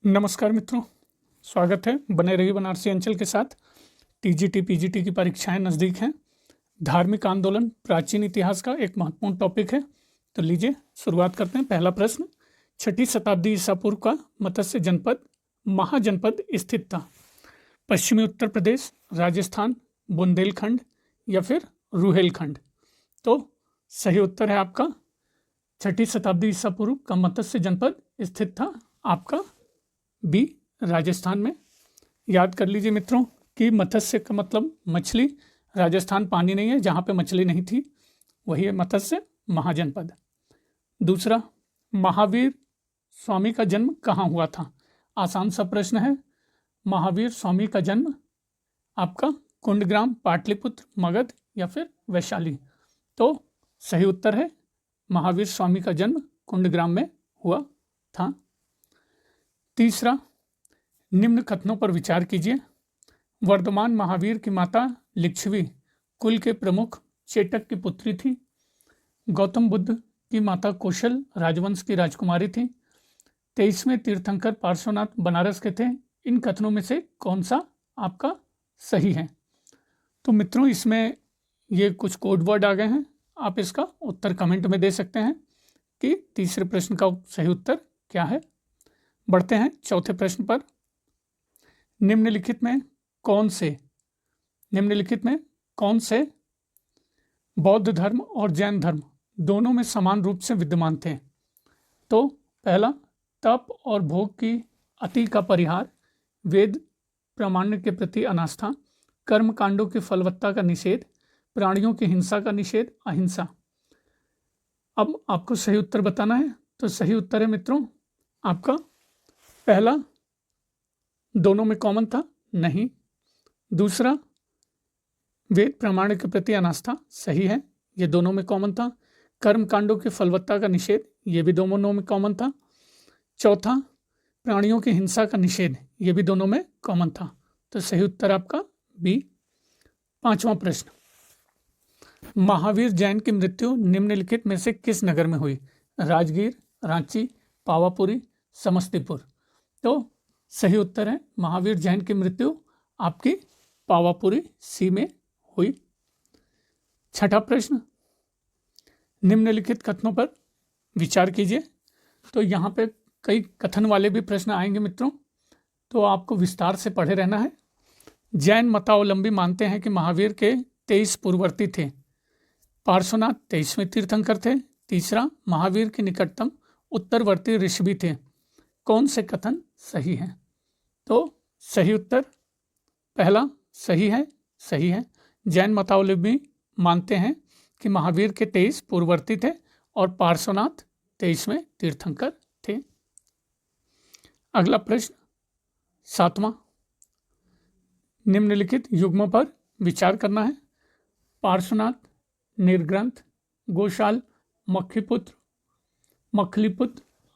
नमस्कार मित्रों, स्वागत है। बने रहिए बनारसी अंचल के साथ। टीजीटी पीजीटी की परीक्षाएं नज़दीक हैं। धार्मिक आंदोलन प्राचीन इतिहास का एक महत्वपूर्ण टॉपिक है। तो लीजिए शुरुआत करते हैं। पहला प्रश्न, 6ठी शताब्दी ईसा पूर्व का मत्स्य जनपद महाजनपद स्थित था। पश्चिमी उत्तर प्रदेश, राजस्थान, बुंदेलखंड या फिर रुहेलखंड। तो सही उत्तर है आपका 6ठी शताब्दी ईसा पूर्व का मत्स्य जनपद स्थित था आपका बी, राजस्थान में। याद कर लीजिए मित्रों कि मत्स्य का मतलब मछली। राजस्थान पानी नहीं है, जहाँ पे मछली नहीं थी वही है मत्स्य महाजनपद। दूसरा, महावीर स्वामी का जन्म कहाँ हुआ था? आसान सा प्रश्न है। महावीर स्वामी का जन्म आपका कुंडग्राम, पाटलिपुत्र, मगध या फिर वैशाली। तो सही उत्तर है महावीर स्वामी का जन्म कुंडग्राम में हुआ था। तीसरा, निम्न कथनों पर विचार कीजिए। वर्धमान महावीर की माता लिच्छवी कुल के प्रमुख चेटक की पुत्री थी। गौतम बुद्ध की माता कौशल राजवंश की राजकुमारी थी। 23वें तीर्थंकर पार्श्वनाथ बनारस के थे। इन कथनों में से कौन सा आपका सही है? तो मित्रों, इसमें ये कुछ कोड वर्ड आ गए हैं। आप इसका उत्तर कमेंट में दे सकते हैं कि तीसरे प्रश्न का सही उत्तर क्या है। बढ़ते हैं चौथे प्रश्न पर। निम्नलिखित में कौन से बौद्ध धर्म और जैन धर्म दोनों में समान रूप से विद्यमान थे? तो पहला, तप और भोग की अति का परिहार, वेद प्रामाण्य के प्रति अनास्था, कर्म कांडों की फलवत्ता का निषेध, प्राणियों की हिंसा का निषेध, अहिंसा। अब आपको सही उत्तर बताना है। तो सही उत्तर है मित्रों आपका पहला, दोनों में कॉमन था, नहीं। दूसरा, वेद प्रमाण के प्रति अनास्था, सही है, ये दोनों में कॉमन था। कर्म कांडों की फलवत्ता का निषेध, ये भी दोनों में कॉमन था। चौथा, प्राणियों की हिंसा का निषेध, ये भी दोनों में कॉमन था। तो सही उत्तर आपका बी। पांचवा प्रश्न, महावीर जैन की मृत्यु निम्नलिखित में से किस नगर में हुई? राजगीर, रांची, पावापुरी, समस्तीपुर। तो सही उत्तर है महावीर जैन की मृत्यु आपकी पावापुरी सी में हुई। छठा प्रश्न, निम्नलिखित कथनों पर विचार कीजिए। तो यहाँ पे कई कथन वाले भी प्रश्न आएंगे मित्रों, तो आपको विस्तार से पढ़े रहना है। जैन मतावलंबी मानते हैं कि महावीर के 23 पूर्ववर्ती थे। पार्श्वनाथ 23वें तीर्थंकर थे। तीसरा, महावीर के निकटतम उत्तरवर्ती ऋषि भी थे। कौन से कथन सही हैं? तो सही उत्तर पहला सही है। जैन मतावलंबी मानते हैं कि महावीर के 23 पूर्ववर्ती थे और पार्श्वनाथ 23वें तीर्थंकर थे। अगला प्रश्न, सातवां, निम्नलिखित युग्मों पर विचार करना है। पार्श्वनाथ, निर्ग्रंथ, गोशाल, मखलीपुत्र,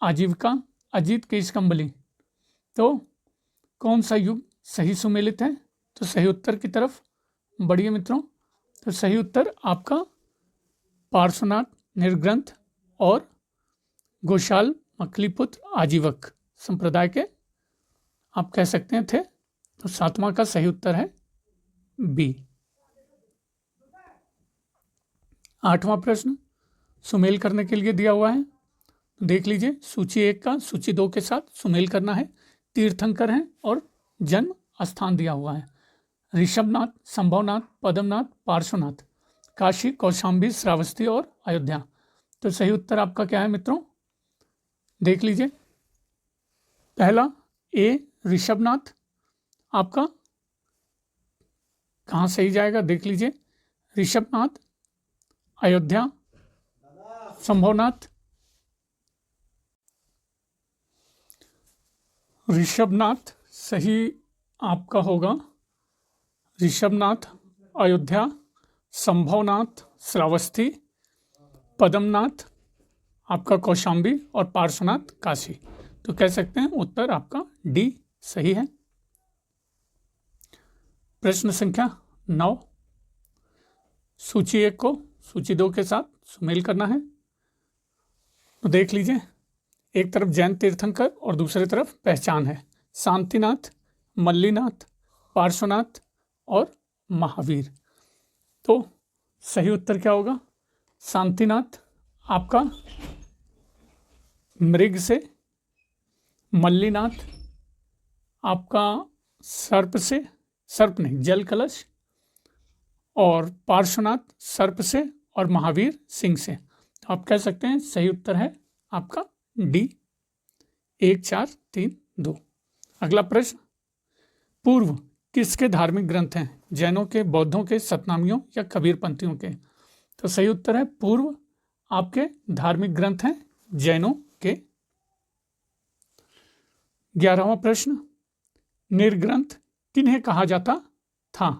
आजीविका, अजीत केशकंबली। तो कौन सा युग सही सुमेलित है? तो सही उत्तर की तरफ बढ़िए मित्रों। तो सही उत्तर आपका पार्श्वनाथ, निर्ग्रंथ और गोशाल, मखलीपुत्र, आजीवक संप्रदाय के आप कह सकते हैं थे। तो सातवां का सही उत्तर है बी। आठवां प्रश्न सुमेल करने के लिए दिया हुआ है, देख लीजिए। सूची 1 का सूची 2 के साथ सुमेल करना है। तीर्थंकर हैं और जन्म स्थान दिया हुआ है। ऋषभनाथ, संभवनाथ, पद्मनाथ, पार्श्वनाथ, काशी, कौशाम्बी, श्रावस्ती और अयोध्या। तो सही उत्तर आपका क्या है मित्रों? देख लीजिए। पहला ए, ऋषभनाथ आपका कहाँ सही जाएगा? देख लीजिए। ऋषभनाथ, अयोध्या, संभवनाथ, ऋषभनाथ सही आपका होगा। ऋषभनाथ, अयोध्या, संभवनाथ, श्रावस्ती, पद्मनाथ आपका कौशाम्बी और पार्श्वनाथ काशी। तो कह सकते हैं उत्तर आपका डी सही है। प्रश्न संख्या 9, सूची 1 को सूची 2 के साथ सुमेल करना है। तो देख लीजिए। एक तरफ जैन तीर्थंकर और दूसरी तरफ पहचान है। शांतिनाथ, मल्लीनाथ, पार्श्वनाथ और महावीर। तो सही उत्तर क्या होगा? शांतिनाथ आपका मृग से, मल्लीनाथ आपका सर्प से, सर्प नहीं जल कलश, और पार्श्वनाथ सर्प से और महावीर सिंह से। तो आप कह सकते हैं सही उत्तर है आपका डी, 1 4 3 2। अगला प्रश्न, पूर्व किसके धार्मिक ग्रंथ हैं? जैनों के, बौद्धों के, सतनामियों या कबीरपंथियों के? तो सही उत्तर है पूर्व आपके धार्मिक ग्रंथ हैं जैनों के। 11वां प्रश्न, निर्ग्रंथ किन्हें कहा जाता था?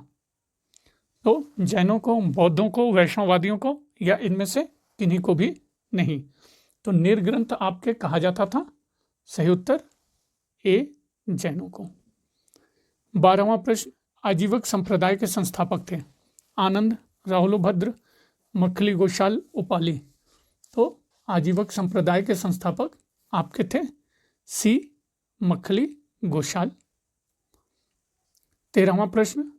तो जैनों को, बौद्धों को, वैष्णववादियों को, या इनमें से किन्हीं को भी नहीं। तो निर्ग्रंथ आपके कहा जाता था। सही उत्तर ए, जैनों को। 12वां प्रश्न, आजीवक संप्रदाय के संस्थापक थे? आनंद, राहुलोभद्र, मखली गोशाल, उपाली। तो आजीवक संप्रदाय के संस्थापक आपके थे सी, मखली गोशाल। 13वां प्रश्न,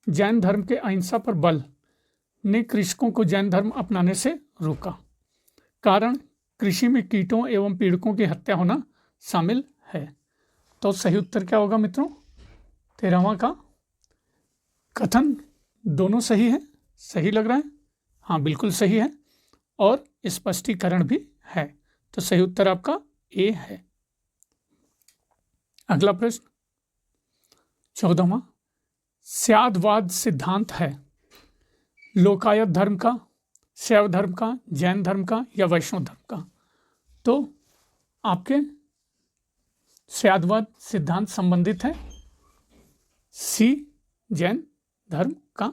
जैन धर्म के अहिंसा पर बल ने कृषकों को जैन धर्म अपनाने से रोका। कारण, कृषि में कीटों एवं पीड़कों की हत्या होना शामिल है। तो सही उत्तर क्या होगा मित्रों? 13वां का कथन दोनों सही है। सही लग रहा है? हाँ, बिल्कुल सही है और स्पष्टीकरण भी है। तो सही उत्तर आपका ए है। अगला प्रश्न, 14वां, स्यादवाद सिद्धांत है लोकायत धर्म का, शैव धर्म का, जैन धर्म का या वैष्णव धर्म का? तो आपके स्यादवाद सिद्धांत संबंधित है सी, जैन धर्म का।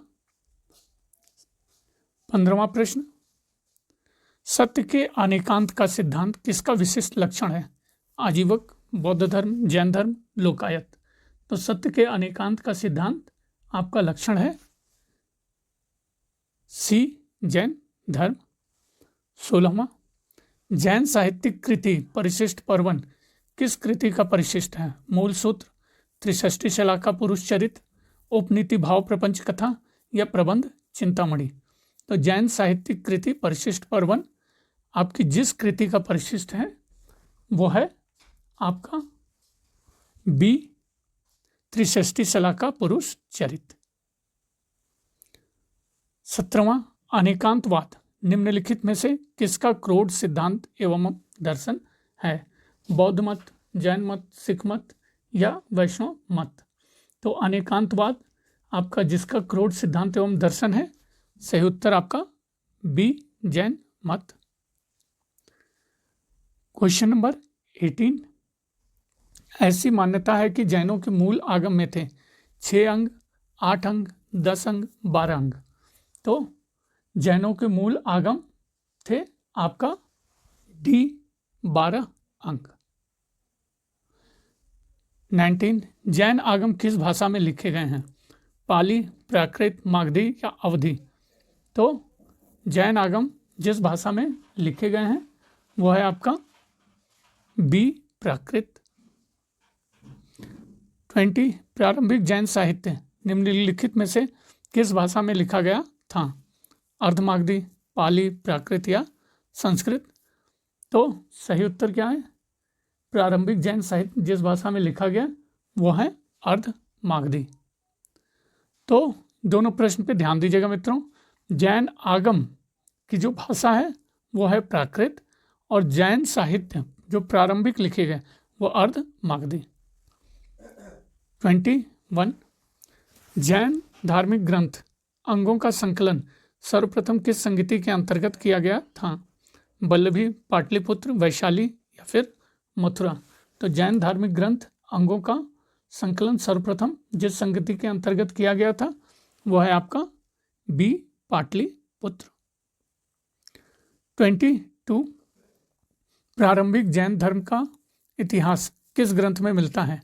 15वां प्रश्न, सत्य के अनेकांत का सिद्धांत किसका विशिष्ट लक्षण है? आजीवक, बौद्ध धर्म, जैन धर्म, लोकायत। तो सत्य के अनेकांत का सिद्धांत आपका लक्षण है सी, जैन धर्म। 16वां, जैन साहित्यिक कृति परिशिष्ट पर्वन किस कृति का परिशिष्ट है? मूल सूत्र, त्रिषष्टि शलाका पुरुष चरित्र, उपनीति भाव प्रपंच कथा या प्रबंध चिंतामणि? तो जैन साहित्यिक कृति परिशिष्ट पर्वन आपकी जिस कृति का परिशिष्ट है वो है आपका बी, त्रिषष्टि शलाका पुरुष चरित्र। 17वां, अनेकांतवाद निम्नलिखित में से किसका क्रोध सिद्धांत एवं दर्शन है? बौद्ध मत, जैन मत, सिख मत या वैष्णव मत? तो अनेकांतवाद आपका जिसका क्रोध सिद्धांत एवं दर्शन है, सही उत्तर आपका बी, जैन मत। क्वेश्चन नंबर 18, ऐसी मान्यता है कि जैनों के मूल आगम में थे 6 अंग, 8 अंग, 10 अंग, 12 अंग। तो जैनों के मूल आगम थे आपका डी, 12 अंग। 19, जैन आगम किस भाषा में लिखे गए हैं? पाली, प्राकृत, मागधी या अवधी? तो जैन आगम जिस भाषा में लिखे गए हैं वो है आपका बी, प्राकृत। 20, प्रारंभिक जैन साहित्य निम्नलिखित में से किस भाषा में लिखा गया था? अर्धमागधी, पाली, प्राकृत या संस्कृत? तो सही उत्तर क्या है? प्रारंभिक जैन साहित्य जिस भाषा में लिखा गया वो है अर्धमागधी। तो दोनों प्रश्न पे ध्यान दीजिएगा मित्रों। जैन आगम की जो भाषा है वो है प्राकृत और जैन साहित्य जो प्रारंभिक लिखे गए वो अर्धमागधी। 21, जैन धार्मिक ग्रंथ अंगों का संकलन सर्वप्रथम किस संगति के अंतर्गत किया गया था? वल्लभी, पाटलिपुत्र, वैशाली या फिर मथुरा? तो जैन धार्मिक ग्रंथ अंगों का संकलन सर्वप्रथम जिस संगति के अंतर्गत किया गया था वो है आपका बी, पाटलिपुत्र। 22, प्रारंभिक जैन धर्म का इतिहास किस ग्रंथ में मिलता है?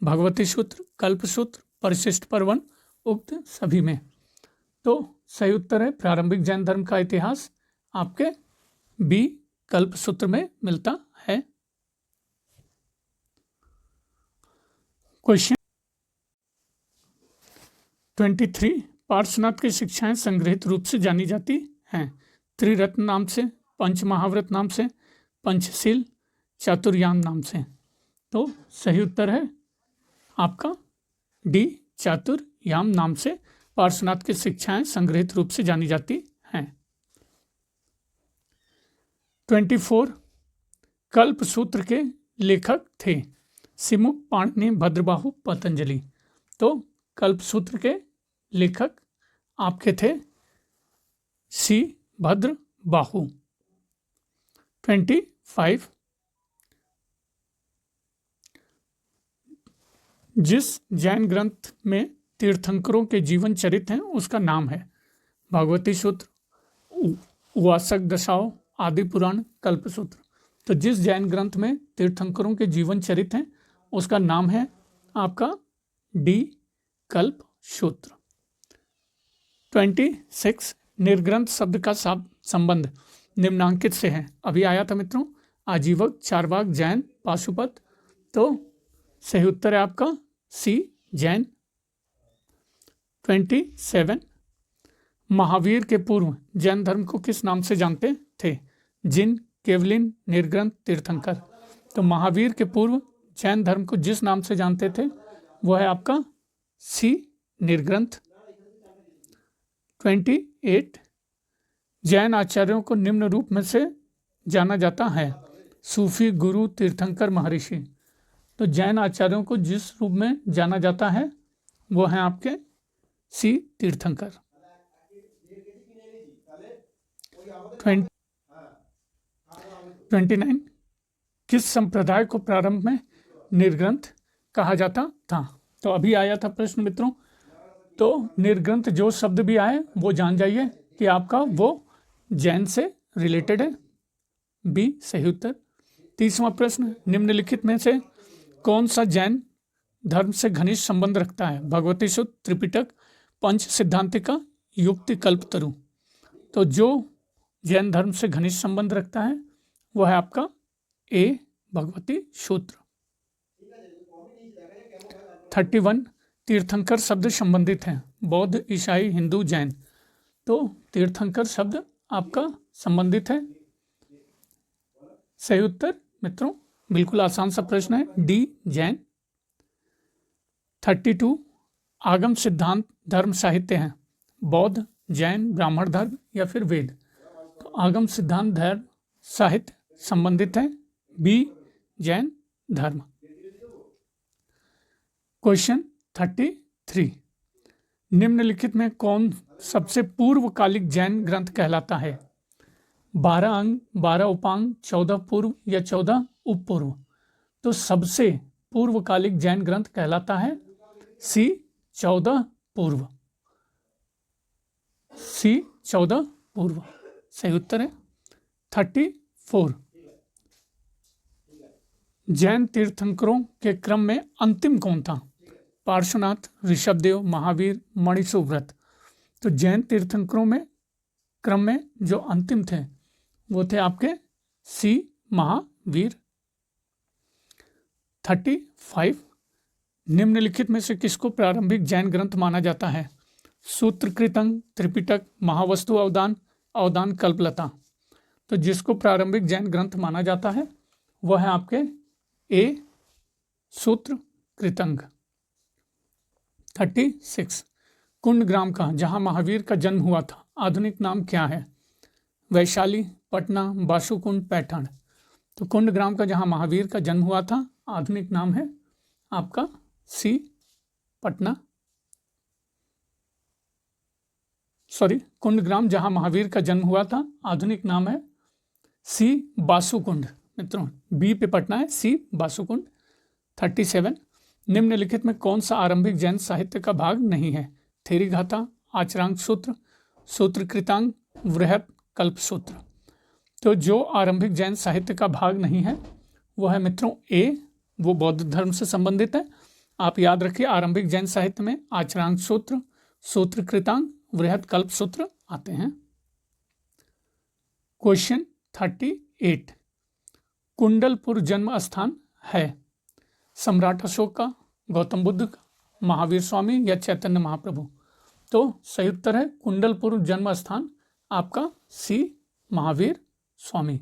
भगवती सूत्र, कल्प सूत्र, परिशिष्ट पर्वन, उक्त सभी में? तो सही उत्तर है प्रारंभिक जैन धर्म का इतिहास आपके बी, कल्प सूत्र में मिलता है। क्वेश्चन 23, पार्श्वनाथ की शिक्षाएं संग्रहित रूप से जानी जाती हैं। त्रिरत्न नाम से, पंचमहाव्रत नाम से, पंचशील, चातुर्याम नाम से। तो सही उत्तर है आपका डी, चातुर्याम नाम से पार्श्वनाथ की शिक्षाएं संग्रहित रूप से जानी जाती हैं। 24, कल्प सूत्र के लेखक थे। सिमुक, पाणिनि, भद्रबाहु, पतंजलि। तो कल्प सूत्र के लेखक आपके थे सी, भद्रबाहु। 25, जिस जैन ग्रंथ में तीर्थंकरों के जीवन चरित हैं उसका नाम है। भगवती सूत्र, उवासक दशाओं, आदि पुराण, कल्प सूत्र। तो जिस जैन ग्रंथ में तीर्थंकरों के जीवन चरित हैं उसका नाम है आपका डी, कल्प सूत्र। 26, निर्ग्रंथ शब्द का संबंध निम्नांकित से है। अभी आया था मित्रों, आजीवक, चारवाक, जैन, पाशुपत। तो सही उत्तर है आपका सी, जैन। 27, महावीर के पूर्व जैन धर्म को किस नाम से जानते थे? जिन, केवलिन, निर्ग्रंथ, तीर्थंकर। तो महावीर के पूर्व जैन धर्म को जिस नाम से जानते थे वो है आपका सी, निर्ग्रंथ। 28, जैन आचार्यों को निम्न रूप में से जाना जाता है। सूफी, गुरु, तीर्थंकर, महर्षि। तो जैन आचार्यों को जिस रूप में जाना जाता है वो है आपके सी, तीर्थंकर। 29, किस संप्रदाय को प्रारंभ में निर्ग्रंथ कहा जाता था? तो अभी आया था प्रश्न मित्रों। तो निर्ग्रंथ जो शब्द भी आए वो जान जाइए कि आपका वो जैन से रिलेटेड है। बी, सही उत्तर। 30वां प्रश्न, निम्नलिखित में से कौन सा जैन धर्म से घनिष्ठ संबंध रखता है? भगवती सूत्र, त्रिपिटक, पंच सिद्धांतिका, युक्ति, कल्पतरु। तो जो जैन धर्म से घनिष्ठ संबंध रखता है वो है आपका ए, भगवती सूत्र। 31, तीर्थंकर शब्द संबंधित हैं। बौद्ध, ईसाई, हिंदू, जैन। तो तीर्थंकर शब्द आपका संबंधित है। सही उत्तर मित्रों, बिल्कुल आसान सा प्रश्न है, डी, जैन। 32, आगम सिद्धांत धर्म साहित्य हैं। बौद्ध, जैन, ब्राह्मण धर्म या फिर वेद। तो आगम सिद्धांत धर्म साहित्य संबंधित है। बी, जैन धर्म। क्वेश्चन 33, निम्नलिखित में कौन सबसे पूर्वकालिक जैन ग्रंथ कहलाता है? 12 अंग, 12 उपांग, 14 पूर्व या 14 उपपूर्व। तो सबसे पूर्वकालिक जैन ग्रंथ कहलाता है सी, 14 पूर्व। सी, 14 पूर्व सही उत्तर है। 34, जैन तीर्थंकरों के क्रम में अंतिम कौन था? पार्श्वनाथ, ऋषभदेव, महावीर, मणिसुव्रत। तो जैन तीर्थंकरों में क्रम में जो अंतिम थे वो थे आपके सी, महावीर। 35, निम्नलिखित में से किसको प्रारंभिक जैन ग्रंथ माना जाता है? सूत्र कृतंग, त्रिपिटक, महावस्तु अवदान, अवदान कल्पलता। तो जिसको प्रारंभिक जैन ग्रंथ माना जाता है वह है आपके ए, सूत्र कृतंग। 36, कुंडग्राम का जहां महावीर का जन्म हुआ था आधुनिक नाम क्या है? वैशाली, पटना, बासुकुंड, पैठण। तो कुंडग्राम का जहां महावीर का जन्म हुआ था आधुनिक नाम है आपका सी, पटना। कुंडग्राम जहां महावीर का जन्म हुआ था आधुनिक नाम है सी, बासुकुंड। मित्रों बी पे पटना है, सी, बासुकुंड। 37, निम्नलिखित में कौन सा आरंभिक जैन साहित्य का भाग नहीं है? थेरी गाथा, आचरांक सूत्र, सूत्र कृतांग, वृहत, कल्प सूत्र। तो जो आरंभिक जैन साहित्य का भाग नहीं है वो है मित्रों ए, वो बौद्ध धर्म से संबंधित है। आप याद रखिए आरंभिक जैन साहित्य में आचरांक सूत्र, सूत्र कृतांग, वृहत, कल्प सूत्र आते हैं। क्वेश्चन 38, कुंडलपुर जन्म स्थान है? सम्राट अशोक का, गौतम बुद्ध, महावीर स्वामी या चैतन्य महाप्रभु? तो सही उत्तर है कुंडलपुर जन्म स्थान आपका सी, महावीर स्वामी।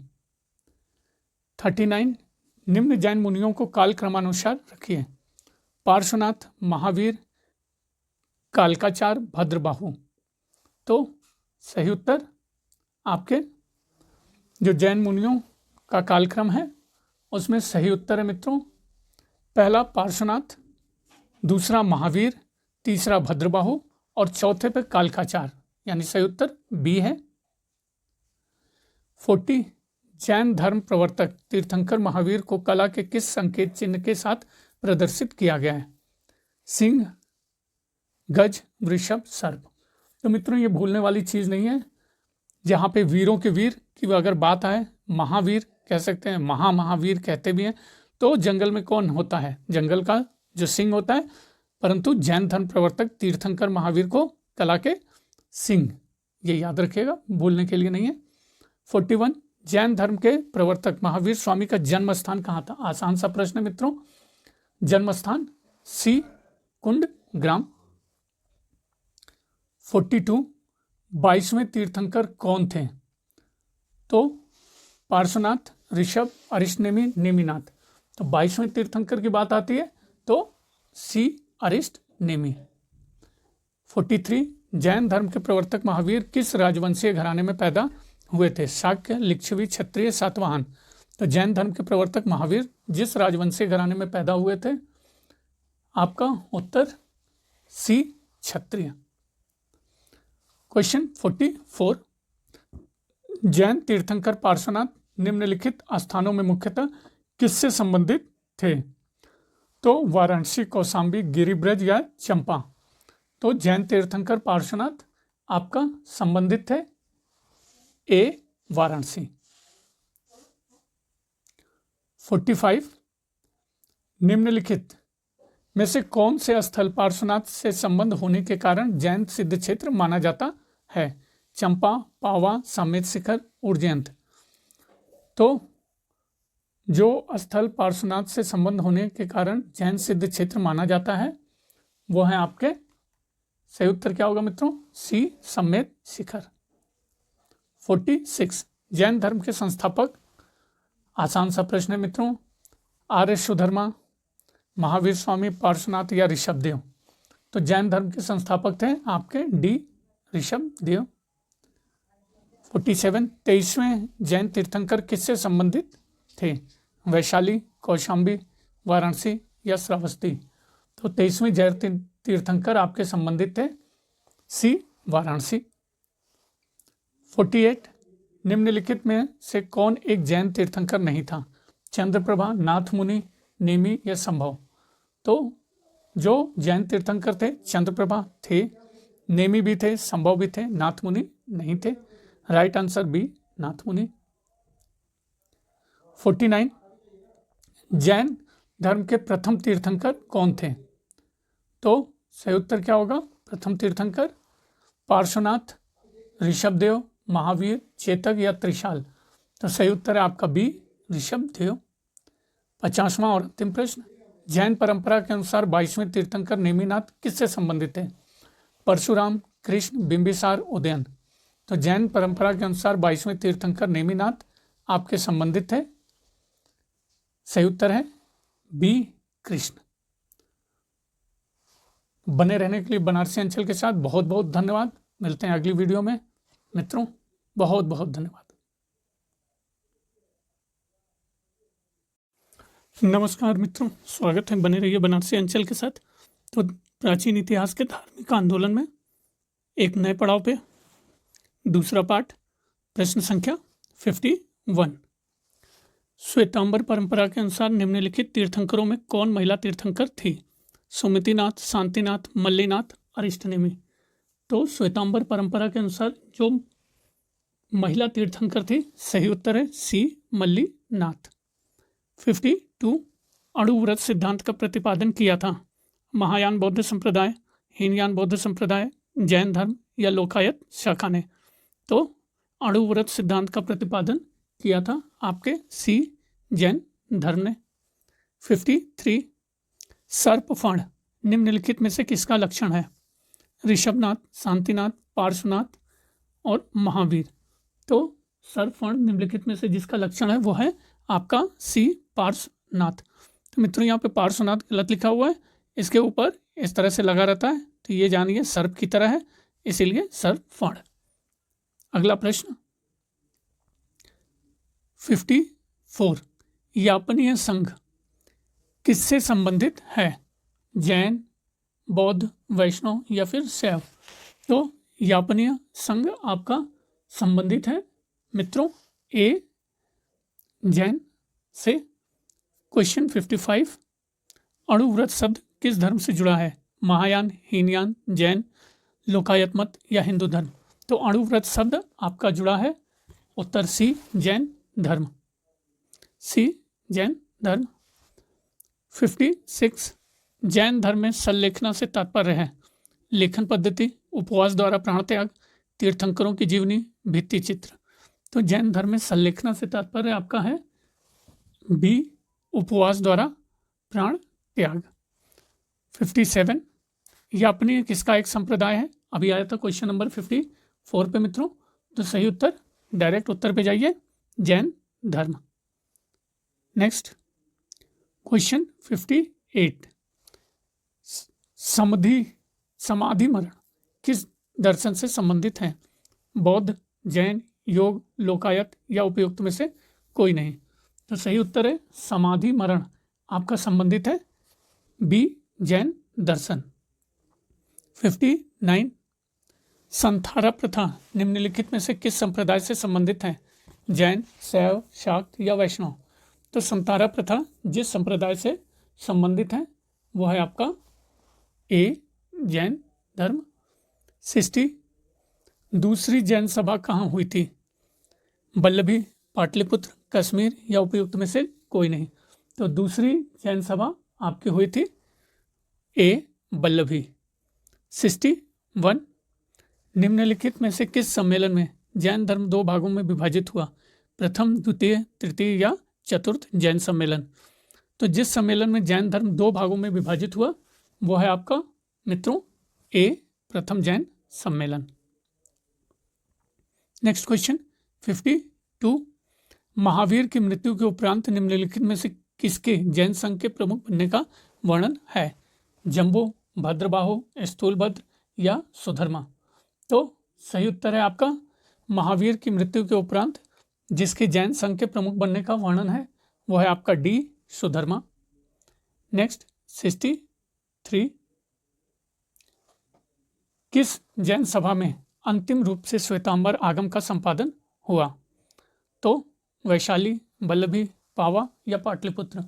39 निम्न जैन मुनियों को कालक्रमानुसार रखिए। पार्श्वनाथ, महावीर, कालकाचार, भद्रबाहु। तो सही उत्तर आपके जो जैन मुनियों का कालक्रम है उसमें सही उत्तर है मित्रों, पहला पार्श्वनाथ, दूसरा महावीर, तीसरा भद्रबाहु और चौथे पे कालकाचार, यानी सही उत्तर बी है। 40 जैन धर्म प्रवर्तक तीर्थंकर महावीर को कला के किस संकेत चिन्ह के साथ प्रदर्शित किया गया है? सिंह, गज, वृषभ, सर्प। तो मित्रों ये भूलने वाली चीज नहीं है। जहाँ पे वीरों के वीर की अगर बात आए, महावीर कह सकते हैं, महावीर कहते भी हैं। तो जंगल में कौन होता है? जंगल का जो सिंह होता है, परंतु जैन धर्म प्रवर्तक तीर्थंकर महावीर को कला के सिंह, ये याद रखिएगा, भूलने के लिए नहीं है। 41 जैन धर्म के प्रवर्तक महावीर स्वामी का जन्म स्थान कहाँ था? आसान सा प्रश्न है मित्रों। जन्म स्थान सी, कुंड ग्राम। 42 22वें तीर्थंकर कौन थे? तो पार्श्वनाथ, ऋषभ, अरिष्टनेमी, नेमिनाथ। तो 22वें तीर्थंकर की बात आती है तो सी, अरिष्टनेमी। 43 जैन धर्म के प्रवर्तक महावीर किस राजवंशीय घराने में पैदा हुए थे? शाक्य, लिच्छवी, क्षत्रिय, सातवाहन। तो जैन धर्म के प्रवर्तक महावीर जिस राजवंशीय घराने में पैदा हुए थे, आपका उत्तर सी, क्षत्रिय। क्वेश्चन 44 जैन तीर्थंकर पार्श्वनाथ निम्नलिखित स्थानों में मुख्यतः किससे संबंधित थे? तो वाराणसी, कौशाम्बी, गिरिब्रज या चंपा। तो जैन तीर्थंकर पार्श्वनाथ आपका संबंधित थे ए, वाराणसी। 45 निम्नलिखित में से कौन से स्थल पार्श्वनाथ से संबंध होने के कारण जैन सिद्ध क्षेत्र माना जाता है? चंपा, पावा, सामेत शिखर, उज्जैन। तो जो स्थल पार्श्वनाथ से संबंध होने के कारण जैन सिद्ध क्षेत्र माना जाता है वो है आपके, सही उत्तर क्या होगा मित्रों? सी, सामेत शिखर। 46 जैन धर्म के संस्थापक, आसान सा प्रश्न है मित्रों, आर्य सुधर्मा, महावीर स्वामी, पार्श्वनाथ या ऋषभदेव। तो जैन धर्म के संस्थापक थे आपके डी, ऋषभदेव। 47 23वें जैन तीर्थंकर किससे संबंधित थे? वैशाली, कौशाम्बी, वाराणसी या श्रावस्ती। तो 23वें जैन तीर्थंकर आपके संबंधित थे सी, वाराणसी। 48 निम्नलिखित में से कौन एक जैन तीर्थंकर नहीं था? चंद्रप्रभा, नाथ मुनि, नेमी या संभव। तो जो जैन तीर्थंकर थे चंद्रप्रभा थे, नेमी भी थे, संभव भी थे, नाथ मुनि नहीं थे। राइट आंसर बी, नाथ मुनि। 49 जैन धर्म के प्रथम तीर्थंकर कौन थे? तो सही उत्तर क्या होगा? प्रथम तीर्थंकर पार्श्वनाथ, ऋषभदेव, महावीर, चेतक या त्रिशाल। तो सही उत्तर है आपका बी, ऋषभदेव। 50वां और अंतिम प्रश्न जैन परंपरा के अनुसार 22वें तीर्थंकर नेमिनाथ किससे संबंधित थे? परशुराम, कृष्ण, बिंबिसार, उदयन। तो जैन परंपरा के अनुसार 22वें तीर्थंकर नेमिनाथ आपके संबंधित थे, सही उत्तर है बी, कृष्ण। बने रहने के लिए बनारसी अंचल के साथ बहुत बहुत धन्यवाद। मिलते हैं अगली वीडियो में मित्रों, बहुत बहुत धन्यवाद। नमस्कार मित्रों, स्वागत है, बने रहिए बनारसी अंचल के साथ। तो प्राचीन इतिहास के धार्मिक आंदोलन में एक नए पड़ाव पे दूसरा पाठ, प्रश्न संख्या 51। श्वेतांबर परंपरा के अनुसार निम्नलिखित तीर्थंकरों में कौन महिला तीर्थंकर थी? सुमतिनाथ, शांतिनाथ, मल्लीनाथ, अरिष्टनेमी। तो श्वेतांबर परंपरा के अनुसार जो महिला तीर्थंकर थी, सही उत्तर है सी, मल्लीनाथ। 52 अणुव्रत सिद्धांत का प्रतिपादन किया था? महायान बौद्ध संप्रदाय, हीनयान बौद्ध संप्रदाय, जैन धर्म या लोकायत शाखा ने। तो अणुव्रत सिद्धांत का प्रतिपादन किया था आपके सी, जैन धर्म ने। 53 सर्पफण निम्नलिखित में से किसका लक्षण है? ऋषभनाथ, शांतिनाथ, पार्श्वनाथ और महावीर। तो सर्पफण निम्नलिखित में से जिसका लक्षण है वो है आपका सी, पार्श्वनाथ। तो मित्रों यहाँ पे पार्श्वनाथ गलत लिखा हुआ है, इसके ऊपर इस तरह से लगा रहता है, तो ये जानिए सर्प की तरह है, इसीलिए सर्पफण। अगला प्रश्न 54, यापनीय संघ किससे संबंधित है? जैन, बौद्ध, वैष्णव या फिर शैव? तो यापनीय संघ आपका संबंधित है मित्रों ए, जैन से। क्वेश्चन 55, अणुव्रत शब्द किस धर्म से जुड़ा है? महायान, हीनयान, जैन, लोकायत मत या हिंदू धर्म? तो अणुव्रत शब्द आपका जुड़ा है उत्तर सी, जैन धर्म। सी, जैन धर्म। 56, जैन धर्म में सल्लेखना से तात्पर्य है लेखन पद्धति, उपवास द्वारा प्राण त्याग, तीर्थंकरों की जीवनी, भित्ति चित्र। तो जैन धर्म में सल्लेखना से तात्पर्य आपका है बी, उपवास द्वारा प्राण त्याग। 57, यापनीय किसका एक संप्रदाय है? अभी आया था क्वेश्चन नंबर 54 पे मित्रों, तो सही उत्तर, डायरेक्ट उत्तर पे जाइए, जैन धर्म। नेक्स्ट क्वेश्चन 58, समाधि मरण किस दर्शन से संबंधित है? बौद्ध, जैन, योग, लोकायत या उपयुक्त में से कोई नहीं? तो सही उत्तर है समाधि मरण आपका संबंधित है बी, जैन दर्शन। 59, संथारा प्रथा निम्नलिखित में से किस संप्रदाय से संबंधित है? जैन, शैव, शाक्त या वैष्णव? तो संथारा प्रथा जिस संप्रदाय से संबंधित है वो है आपका ए, जैन धर्म। 60, दूसरी जैन सभा कहाँ हुई थी? बल्लभी, पाटलिपुत्र, कश्मीर या उपयुक्त में से कोई नहीं? तो दूसरी जैन सभा आपकी हुई थी ए, बल्लभी। 61, निम्नलिखित में से किस सम्मेलन में जैन धर्म दो भागों में विभाजित हुआ? प्रथम, द्वितीय, तृतीय या चतुर्थ जैन सम्मेलन? तो जिस सम्मेलन में जैन धर्म दो भागों में विभाजित हुआ वो है आपका मित्रों ए, प्रथम जैन सम्मेलन। नेक्स्ट क्वेश्चन 52, महावीर की मृत्यु के उपरांत निम्नलिखित में से किसके जैन संघ के प्रमुख बनने का वर्णन है? जम्बू, भद्रबाहु, स्थूलभद्र या सुधर्मा? तो सही उत्तर है आपका महावीर की मृत्यु के उपरांत जिसके जैन संघ के प्रमुख बनने का वर्णन है वो है आपका डी, सुधर्मा। नेक्स्ट 63, किस जैन सभा में अंतिम रूप से श्वेतांबर आगम का संपादन हुआ? तो वैशाली, बल्लभी, पावा या पाटलिपुत्र?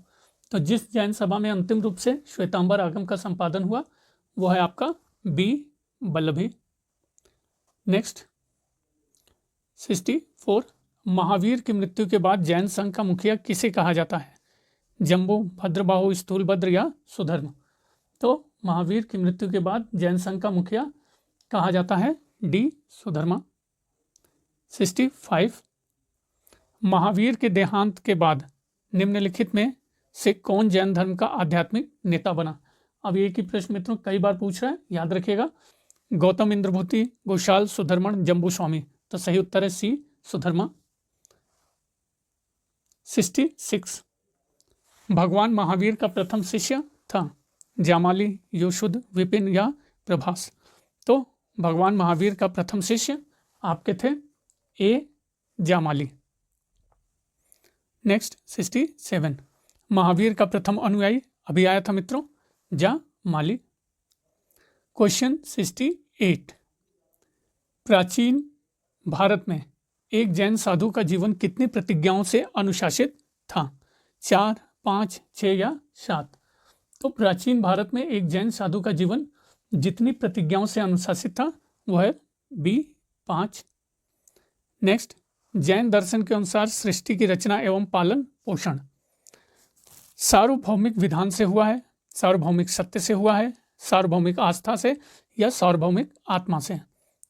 तो जिस जैन सभा में अंतिम रूप से श्वेतांबर आगम का संपादन हुआ वो है आपका बी, बल्लभी। नेक्स्ट 64, महावीर की मृत्यु के बाद जैन संघ का मुखिया किसे कहा जाता है? जम्बू, भद्रबाहु, स्थूलभद्र या सुधर्म? तो महावीर की मृत्यु के बाद जैन संघ का मुखिया कहा जाता है डी, सुधर्मा। 65, महावीर के देहांत के बाद निम्नलिखित में से कौन जैन धर्म का आध्यात्मिक नेता बना? अब एक ही प्रश्न मित्रों कई बार पूछ रहा है, याद रखिएगा। गौतम इंद्रभूति, गोशाल, सुधर्मण, जम्बू स्वामी? तो सही उत्तर है सी, सुधर्मा। 66, भगवान महावीर का प्रथम शिष्य था जामाली, योशुद्ध, विपिन या प्रभास? तो भगवान महावीर का प्रथम शिष्य आपके थे ए, जामाली। नेक्स्ट 67, महावीर का प्रथम अनुयायी अभी आया था मित्रों जामाली। क्वेश्चन 68, प्राचीन भारत में एक जैन साधु का जीवन कितनी प्रतिज्ञाओं से अनुशासित था? 4, 5, 6 या 7? तो प्राचीन भारत में एक जैन साधु का जीवन जितनी प्रतिज्ञाओं से अनुशासित था वह है बी, 5। नेक्स्ट, जैन दर्शन के अनुसार सृष्टि की रचना एवं पालन पोषण सार्वभौमिक विधान से हुआ है, सार्वभौमिक सत्य से हुआ है, सार्वभौमिक आस्था से या सार्वभौमिक आत्मा से?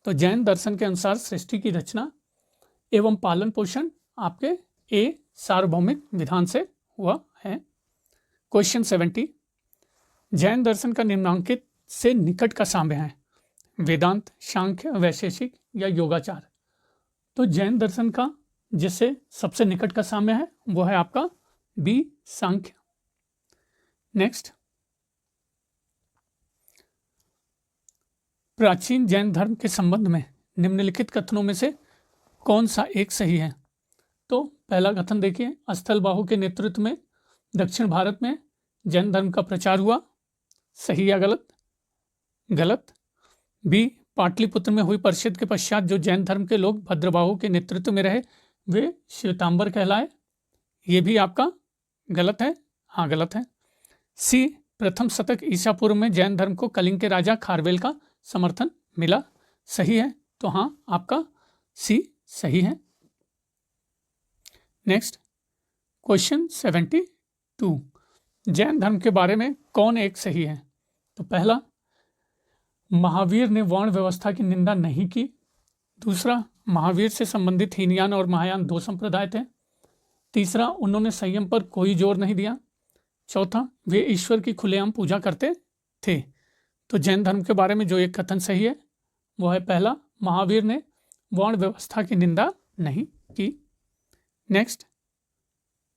तो जैन दर्शन के अनुसार सृष्टि की रचना एवं पालन पोषण आपके ए, सार्वभौमिक विधान से हुआ है। क्वेश्चन 70, जैन दर्शन का निम्नांकित से निकट का साम्य है, वेदांत, सांख्य, वैशेषिक या योगाचार। तो जैन दर्शन का जिससे सबसे निकट का साम्य है वो है आपका बी, सांख्य। नेक्स्ट, प्राचीन जैन धर्म के संबंध में निम्नलिखित कथनों में से कौन सा एक सही है? तो पहला कथन देखिए, स्थलबाहु के नेतृत्व में दक्षिण भारत में जैन धर्म का प्रचार हुआ। सही या गलत? गलत। बी, पाटलिपुत्र में हुई परिषद के पश्चात जो जैन धर्म के लोग भद्रबाहु के नेतृत्व में रहे वे श्वेतांबर कहलाए। ये भी आपका गलत है। हाँ, गलत है। सी, प्रथम शतक ईसा पूर्व में जैन धर्म को कलिंग के राजा खारवेल का समर्थन मिला। सही है। तो हाँ, आपका सी सही है। नेक्स्ट, क्वेश्चन 72, जैन धर्म के बारे में कौन एक सही है? तो पहला, महावीर ने वर्ण व्यवस्था की निंदा नहीं की। दूसरा, महावीर से संबंधित हीनयान और महायान दो संप्रदाय थे। तीसरा, उन्होंने संयम पर कोई जोर नहीं दिया। चौथा, वे ईश्वर की खुलेआम पूजा करते थे। तो जैन धर्म के बारे में जो एक कथन सही है वो है पहला, महावीर ने वर्ण व्यवस्था की निंदा नहीं की। नेक्स्ट,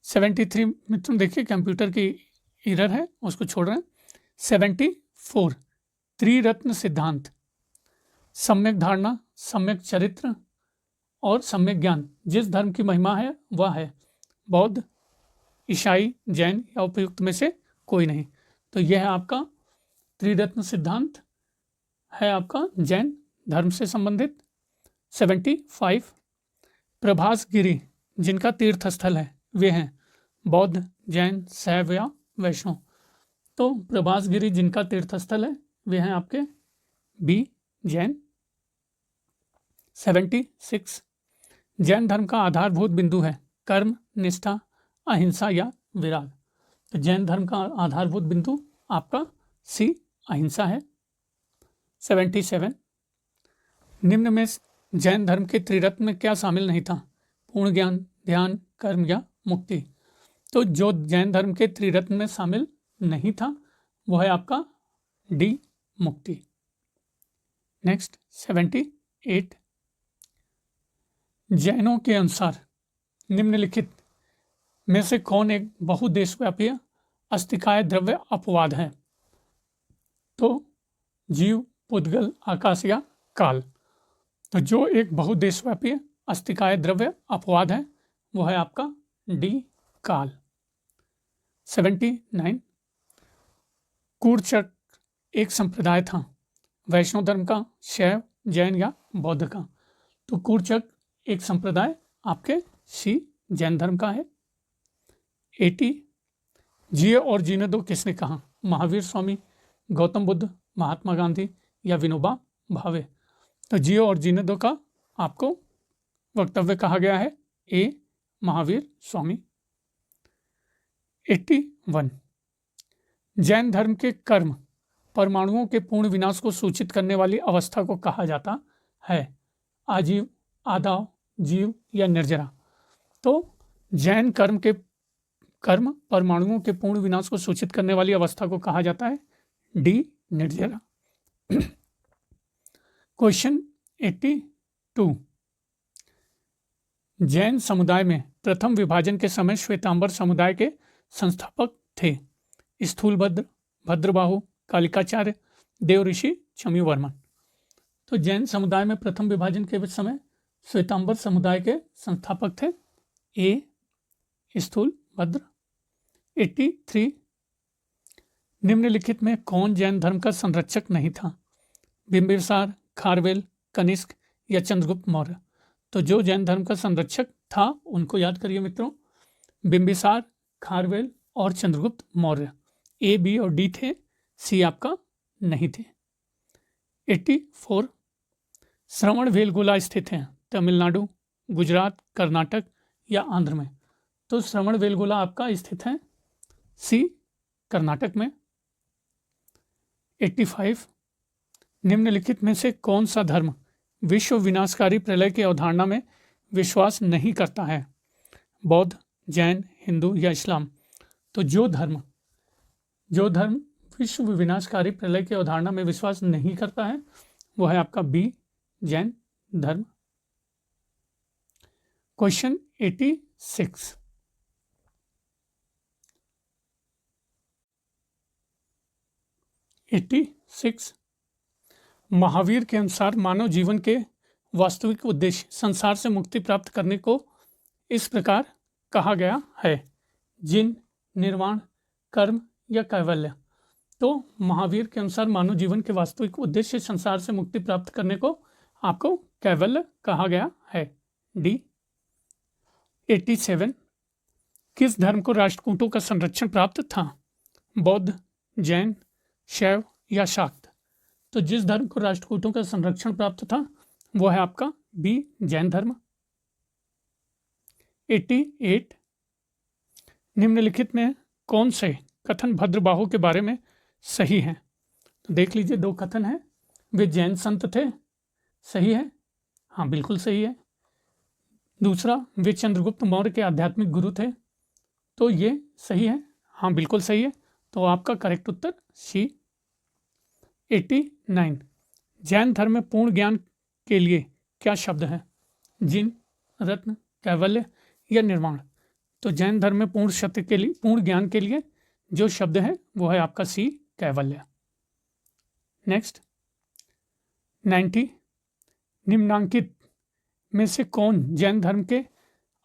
73 मित्रों देखिए कंप्यूटर की एरर है उसको छोड़ रहे हैं। 74, त्रिरत्न सिद्धांत, सम्यक धारणा, सम्यक चरित्र और सम्यक ज्ञान जिस धर्म की महिमा है वह है बौद्ध, ईसाई, जैन या उपयुक्त में से कोई नहीं। तो यह है आपका त्रिरत्न सिद्धांत है आपका जैन धर्म से संबंधित। 75, प्रभास गिरी जिनका तीर्थ स्थल है वे हैं बौद्ध, जैन, शैव या वैष्णव। तो प्रभास गिरी जिनका तीर्थ स्थल है वे हैं आपके बी, जैन। 76, जैन धर्म का आधारभूत बिंदु है कर्म, निष्ठा, अहिंसा या विराग। तो जैन धर्म का आधारभूत बिंदु आपका सी, अहिंसा है। 77, निम्न में जैन धर्म के त्रिरत्न में क्या शामिल नहीं था? पूर्ण ज्ञान, ध्यान, कर्म या मुक्ति। तो जो जैन धर्म के त्रिरत्न में शामिल नहीं था वो है आपका डी, मुक्ति। नेक्स्ट, 78, जैनों के अनुसार निम्नलिखित में से कौन एक बहुदेशव्यापी अस्तिकाय द्रव्य अपवाद है? तो जीव, पुद्गल, आकाश या काल। तो जो एक बहुदेशव्यापी अस्तिकाय द्रव्य अपवाद है वो है आपका डी, काल। 79, कूर्चक एक संप्रदाय था वैष्णव धर्म का, शैव, जैन या बौद्ध का। तो कूर्चक एक संप्रदाय आपके सी, जैन धर्म का है। 80, जिए और जीने दो किसने कहा? महावीर स्वामी, गौतम बुद्ध, महात्मा गांधी या विनोबा भावे। तो जियो और जीने दो का आपको वक्तव्य कहा गया है ए, महावीर स्वामी। 81, जैन धर्म के कर्म परमाणुओं के पूर्ण विनाश को सूचित करने वाली अवस्था को कहा जाता है आजीव, आदाव, जीव या निर्जरा। तो जैन कर्म के कर्म परमाणुओं के पूर्ण विनाश को सूचित करने वाली अवस्था को कहा जाता है डी, निर्जरा। क्वेश्चन 82, जैन समुदाय में प्रथम विभाजन के समय श्वेतांबर समुदाय के संस्थापक थे स्थूलभद्र, भद्रबाहु, कालिकाचार्य, देव ऋषि, चमूवर्मन। तो जैन समुदाय में प्रथम विभाजन के समय श्वेतांबर समुदाय के संस्थापक थे ए, स्थूलभद्र। 83, निम्नलिखित में कौन जैन धर्म का संरक्षक नहीं था? बिंबिसार, खारवेल, कनिष्क या चंद्रगुप्त मौर्य। तो जो जैन धर्म का संरक्षक था उनको याद करिए मित्रों, बिंबिसार, खारवेल और चंद्रगुप्त मौर्य। ए, बी और डी थे, सी आपका नहीं थे। 84, श्रवण बेलगोला स्थित है तमिलनाडु, गुजरात, कर्नाटक या आंध्र में। तो श्रवण बेलगोला आपका स्थित है सी, कर्नाटक में। 85, निम्नलिखित में से कौन सा धर्म विश्व विनाशकारी प्रलय की अवधारणा में विश्वास नहीं करता है? बौद्ध, जैन, हिंदू या इस्लाम। तो जो धर्म विश्व विनाशकारी प्रलय की अवधारणा में विश्वास नहीं करता है, वो है आपका बी, जैन धर्म। क्वेश्चन 86। महावीर के अनुसार मानव जीवन के वास्तविक उद्देश्य संसार से मुक्ति प्राप्त करने को इस प्रकार कहा गया है: जिन, निर्वाण, कर्म या कैवल्य। तो महावीर के अनुसार मानव जीवन के वास्तविक उद्देश्य संसार से मुक्ति प्राप्त करने को आपको कैवल्य कहा गया है, डी। 87। किस धर्म को राष्ट्रकूटों का संरक्षण प्राप्त था? बौद्ध, जैन, शैव या शाक्त। तो जिस धर्म को राष्ट्रकूटों का संरक्षण प्राप्त था वो है आपका बी, जैन धर्म। 88। निम्नलिखित में कौन से कथन भद्रबाहु के बारे में सही हैं? तो देख लीजिए, दो कथन हैं। वे जैन संत थे, सही है, हाँ बिल्कुल सही है। दूसरा, वे चंद्रगुप्त मौर्य के आध्यात्मिक गुरु थे, तो ये सही है, हाँ बिल्कुल सही है। तो आपका करेक्ट उत्तर सी। 89। जैन धर्म में पूर्ण ज्ञान के लिए क्या शब्द है? जिन, रत्न, कैवल्य या निर्वाण। तो जैन धर्म में पूर्ण सत्य के लिए, पूर्ण ज्ञान के लिए जो शब्द है वो है आपका सी, कैवल्य। नेक्स्ट 90। निम्नांकित में से कौन जैन धर्म के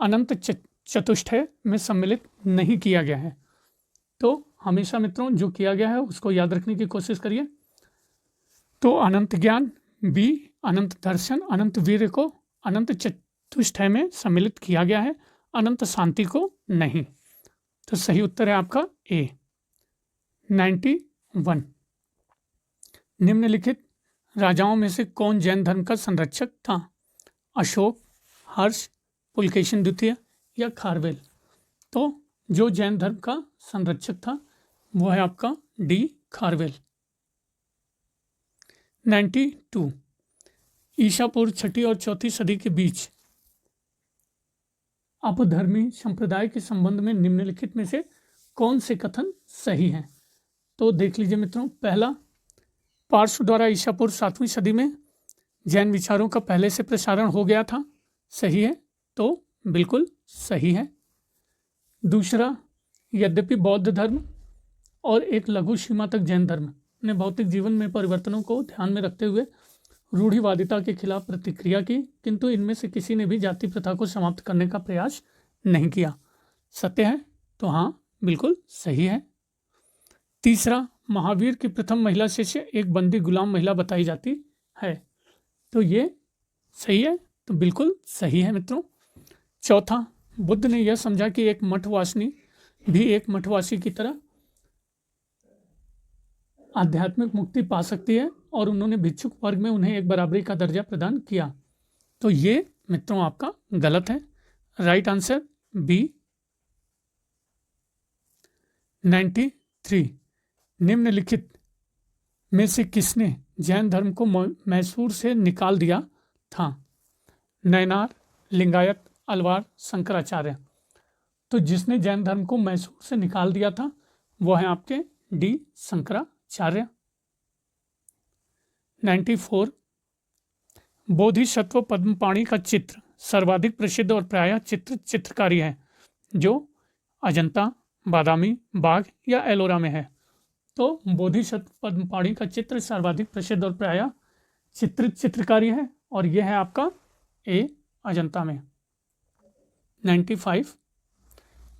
अनंत चतुष्टय में सम्मिलित नहीं किया गया है? तो हमेशा मित्रों जो किया गया है उसको याद रखने की कोशिश करिए। तो अनंत ज्ञान, बी, अनंत दर्शन, अनंत वीर्य को अनंत चतुष्टय में सम्मिलित किया गया है, अनंत शांति को नहीं। तो सही उत्तर है आपका ए। 91। निम्नलिखित राजाओं में से कौन जैन धर्म का संरक्षक था? अशोक, हर्ष, पुलकेशिन द्वितीय या खारवेल। तो जो जैन धर्म का संरक्षक था वो है आपका डी, खारवेल। 92। ईसा पूर्व 6वीं और 4वीं सदी के बीच अपधर्मी संप्रदाय के संबंध में निम्नलिखित में से कौन से कथन सही हैं? तो देख लीजिए मित्रों, पहला, पार्श्व द्वारा ईसा पूर्व 7वीं सदी में जैन विचारों का पहले से प्रसारण हो गया था, सही है, तो बिल्कुल सही है। दूसरा, यद्यपि बौद्ध धर्म और एक लघु सीमा तक जैन धर्म ने भौतिक जीवन में परिवर्तनों को ध्यान में रखते हुए रूढ़िवादिता के खिलाफ प्रतिक्रिया की, किंतु इनमें से किसी ने भी जाति प्रथा को समाप्त करने का प्रयास नहीं किया। सत्य है, तो हाँ बिल्कुल सही है। तीसरा, महावीर की प्रथम महिला शिष्य एक बंदी गुलाम महिला बताई जाती है, तो ये सही है, तो बिल्कुल सही है मित्रों। चौथा, बुद्ध ने यह समझा कि एक मठवासिनी भी एक मठवासी की तरह आध्यात्मिक मुक्ति पा सकती है और उन्होंने भिक्षुक वर्ग में उन्हें एक बराबरी का दर्जा प्रदान किया। तो ये मित्रों आपका गलत है, राइट आंसर बी। 93। निम्नलिखित में से किसने जैन धर्म को मैसूर से निकाल दिया था? नैनार, लिंगायत, अलवार, शंकराचार्य। तो जिसने जैन धर्म को मैसूर से निकाल दिया था वो है आपके डी, शंकराचार्य। 94। बोधिसत्व पद्मपाणि का चित्र सर्वाधिक प्रसिद्ध और प्रायः चित्रकारी है जो अजंता, बादामी, बाघ या एलोरा में है। तो बोधिसत्व पद्मपाणि का चित्र सर्वाधिक प्रसिद्ध और प्रायः चित्रकारी है और यह है आपका ए, अजंता में। 95।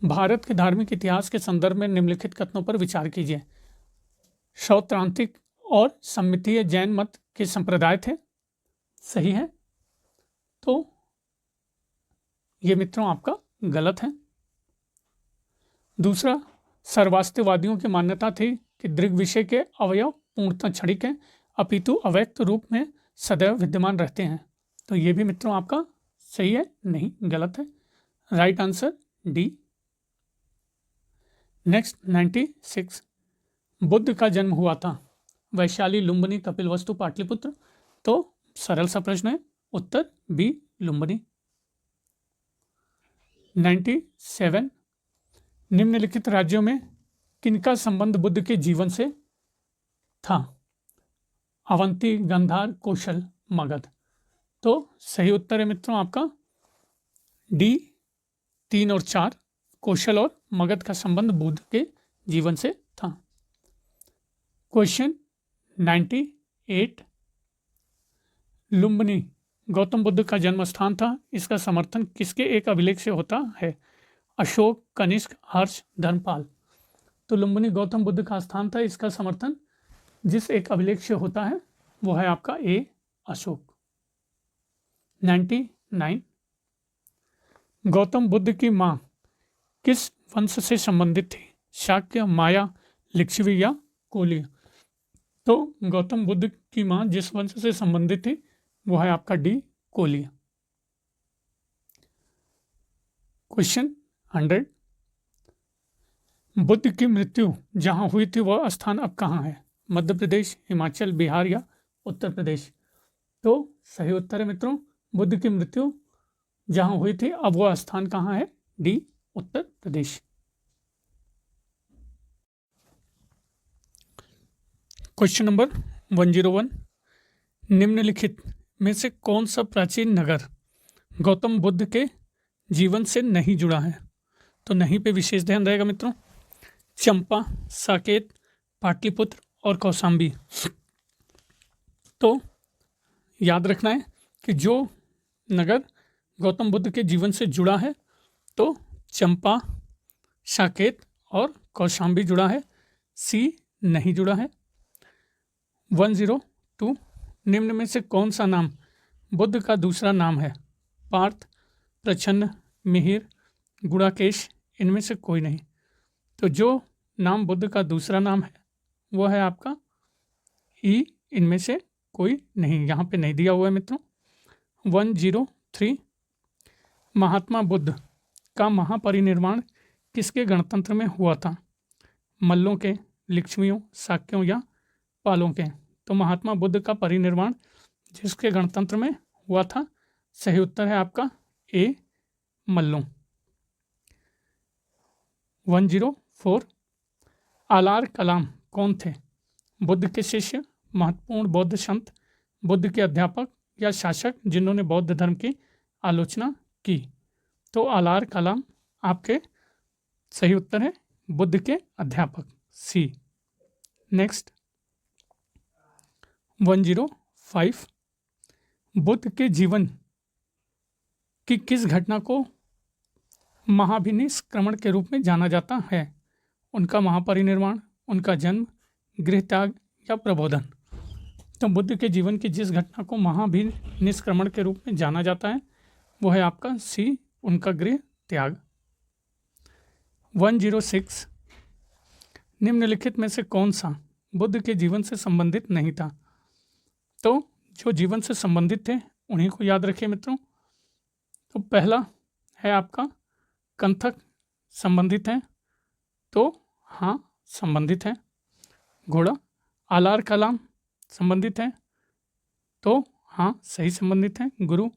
भारत के धार्मिक इतिहास के संदर्भ में निम्नलिखित कथनों पर विचार कीजिए। सौत्रांतिक और सम्मितीय जैन मत के संप्रदाय थे, सही है, तो ये मित्रों आपका गलत है। दूसरा, सर्वास्तिवादियों की मान्यता थी कि दृग्विषय के अवयव पूर्णतः क्षणिक हैं अपितु अव्यक्त रूप में सदैव विद्यमान रहते हैं, तो ये भी मित्रों आपका सही है, नहीं गलत है, right answer D. Next 96। Buddha का जन्म हुआ था वैशाली, लुम्बिनी, कपिलवस्तु, पाटलिपुत्र। तो सरल सा प्रश्न है, उत्तर बी, लुम्बिनी। 97। निम्नलिखित राज्यों में किनका संबंध बुद्ध के जीवन से था? अवंती, गांधार, कौशल, मगध। तो सही उत्तर है मित्रों आपका डी 3 और 4। कौशल और मगध का संबंध बुद्ध के जीवन से था। क्वेश्चन 98, लुम्बिनी गौतम बुद्ध का जन्म स्थान था। इसका समर्थन किसके एक अभिलेख से होता है? अशोक, कनिष्क, हर्ष, धर्मपाल। तो लुम्बिनी गौतम बुद्ध का स्थान था। इसका समर्थन जिस एक अभिलेख से होता है वो है आपका ए, अशोक। 99, गौतम बुद्ध की माँ किस वंश से संबंधित थी? शाक्य, माया, लिच्छवी या कोलिय। तो गौतम बुद्ध की माँ जिस वंश से संबंधित थी वो है आपका डी, कोलिय। क्वेश्चन 100, बुद्ध की मृत्यु जहां हुई थी वह स्थान अब कहाँ है? मध्य प्रदेश, हिमाचल, बिहार या उत्तर प्रदेश। तो सही उत्तर है मित्रों बुद्ध की मृत्यु जहां हुई थी अब वह स्थान कहाँ है? D, Uttar Pradesh. Question number 101, निम्नलिखित में से कौन सा प्राचीन नगर गौतम बुद्ध के जीवन से नहीं जुड़ा है? तो नहीं पे विशेष ध्यान रहेगा मित्रों। चंपा, साकेत, पाटलिपुत्र और कौशाम्बी। तो याद रखना है कि जो नगर गौतम बुद्ध के जीवन से जुड़ा है तो चंपा, साकेत और कौशाम्बी जुड़ा है, सी नहीं जुड़ा है। 102, निम्न में से कौन सा नाम बुद्ध का दूसरा नाम है? पार्थ, प्रच्छन्न, मिहिर, गुणाकेश, इनमें से कोई नहीं। तो जो नाम बुद्ध का दूसरा नाम है वो है आपका ई, इनमें से कोई नहीं, यहाँ पे नहीं दिया हुआ है मित्रों। 103, महात्मा बुद्ध का महापरिनिर्वाण किसके गणतंत्र में हुआ था? मल्लों के, लिच्छवियों, शाक्यों या पालों के। तो महात्मा बुद्ध का परिनिर्वाण जिसके गणतंत्र में हुआ था सही उत्तर है आपका ए, मल्लों। 104, आलार कलाम कौन थे? बुद्ध के शिष्य, महत्वपूर्ण बौद्ध संत, बुद्ध के अध्यापक या शासक जिन्होंने बौद्ध धर्म की आलोचना की। तो आलार कलाम आपके सही उत्तर है बुद्ध के अध्यापक, सी। नेक्स्ट 105, बुद्ध के जीवन की किस घटना को महाभिनिष्क्रमण के रूप में जाना जाता है? उनका महापरिनिर्वाण, उनका जन्म, गृह त्याग या प्रबोधन। तो बुद्ध के जीवन की जिस घटना को महाभिनिष्क्रमण के रूप में जाना जाता है वो है आपका सी, उनका गृह त्याग। 106, निम्नलिखित में से कौन सा बुद्ध के जीवन से संबंधित नहीं था? तो जो जीवन से संबंधित थे उन्हीं को याद रखिए मित्रों। तो पहला है आपका कंथक, संबंधित है? तो हाँ संबंधित है। घोड़ा। आलार कलाम संबंधित है? तो हाँ सही संबंधित है। गुरु।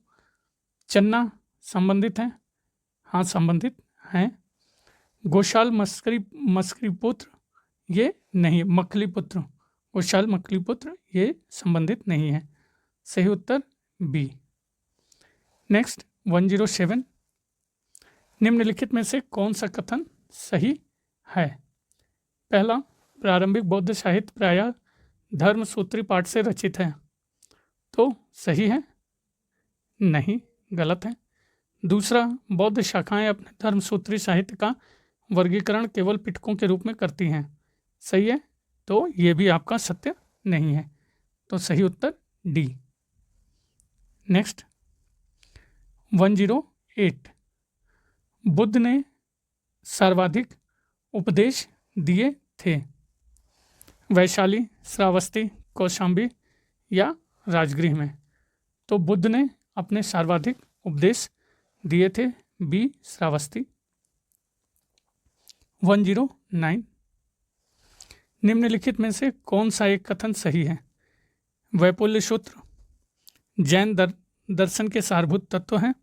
चन्ना संबंधित है? हाँ संबंधित हैं। गोशाल मस्करी पुत्र ये नहीं, मखली पुत्र, गोशाल मखली पुत्र ये संबंधित नहीं है। सही उत्तर बी। नेक्स्ट 107, निम्नलिखित में से कौन सा कथन सही है? पहला, प्रारंभिक बौद्ध साहित्य प्रायः धर्मसूत्री पाठ से रचित है। तो सही है? नहीं, गलत है। दूसरा, बौद्ध शाखाएं अपने धर्मसूत्री साहित्य का वर्गीकरण केवल पिटकों के रूप में करती हैं। सही है? तो ये भी आपका सत्य नहीं है। तो सही उत्तर डी। नेक्स्ट 108, बुद्ध ने सर्वाधिक उपदेश दिए थे? वैशाली, श्रावस्ती, कौशाम्बी या राजगृह में। तो बुद्ध ने अपने सर्वाधिक उपदेश दिए थे, बी श्रावस्ती। 109, निम्नलिखित में से कौन सा एक कथन सही है? वैपुल्य सूत्र जैन दर्शन के सारभूत तत्व हैं।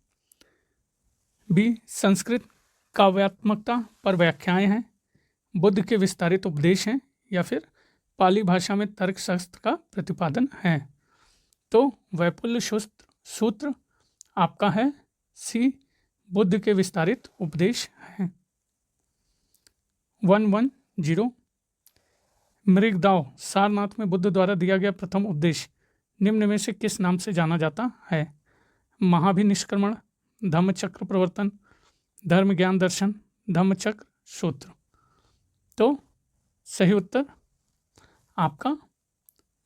बी संस्कृत काव्यात्मकता पर व्याख्याएं हैं। बुद्ध के विस्तारित उपदेश हैं। या फिर पाली भाषा में तर्कशास्त्र का प्रतिपादन है? तो वैपुल्य सूत्र आपका है सी, बुद्ध के विस्तारित उपदेश हैं। 110 मृगदाव सारनाथ में बुद्ध द्वारा दिया गया प्रथम उपदेश निम्न में से किस नाम से जाना जाता है? महाभिनिष्क्रमण, धम्मचक्र प्रवर्तन, धर्म ज्ञान दर्शन, धम्मचक्र सूत्र। तो सही उत्तर आपका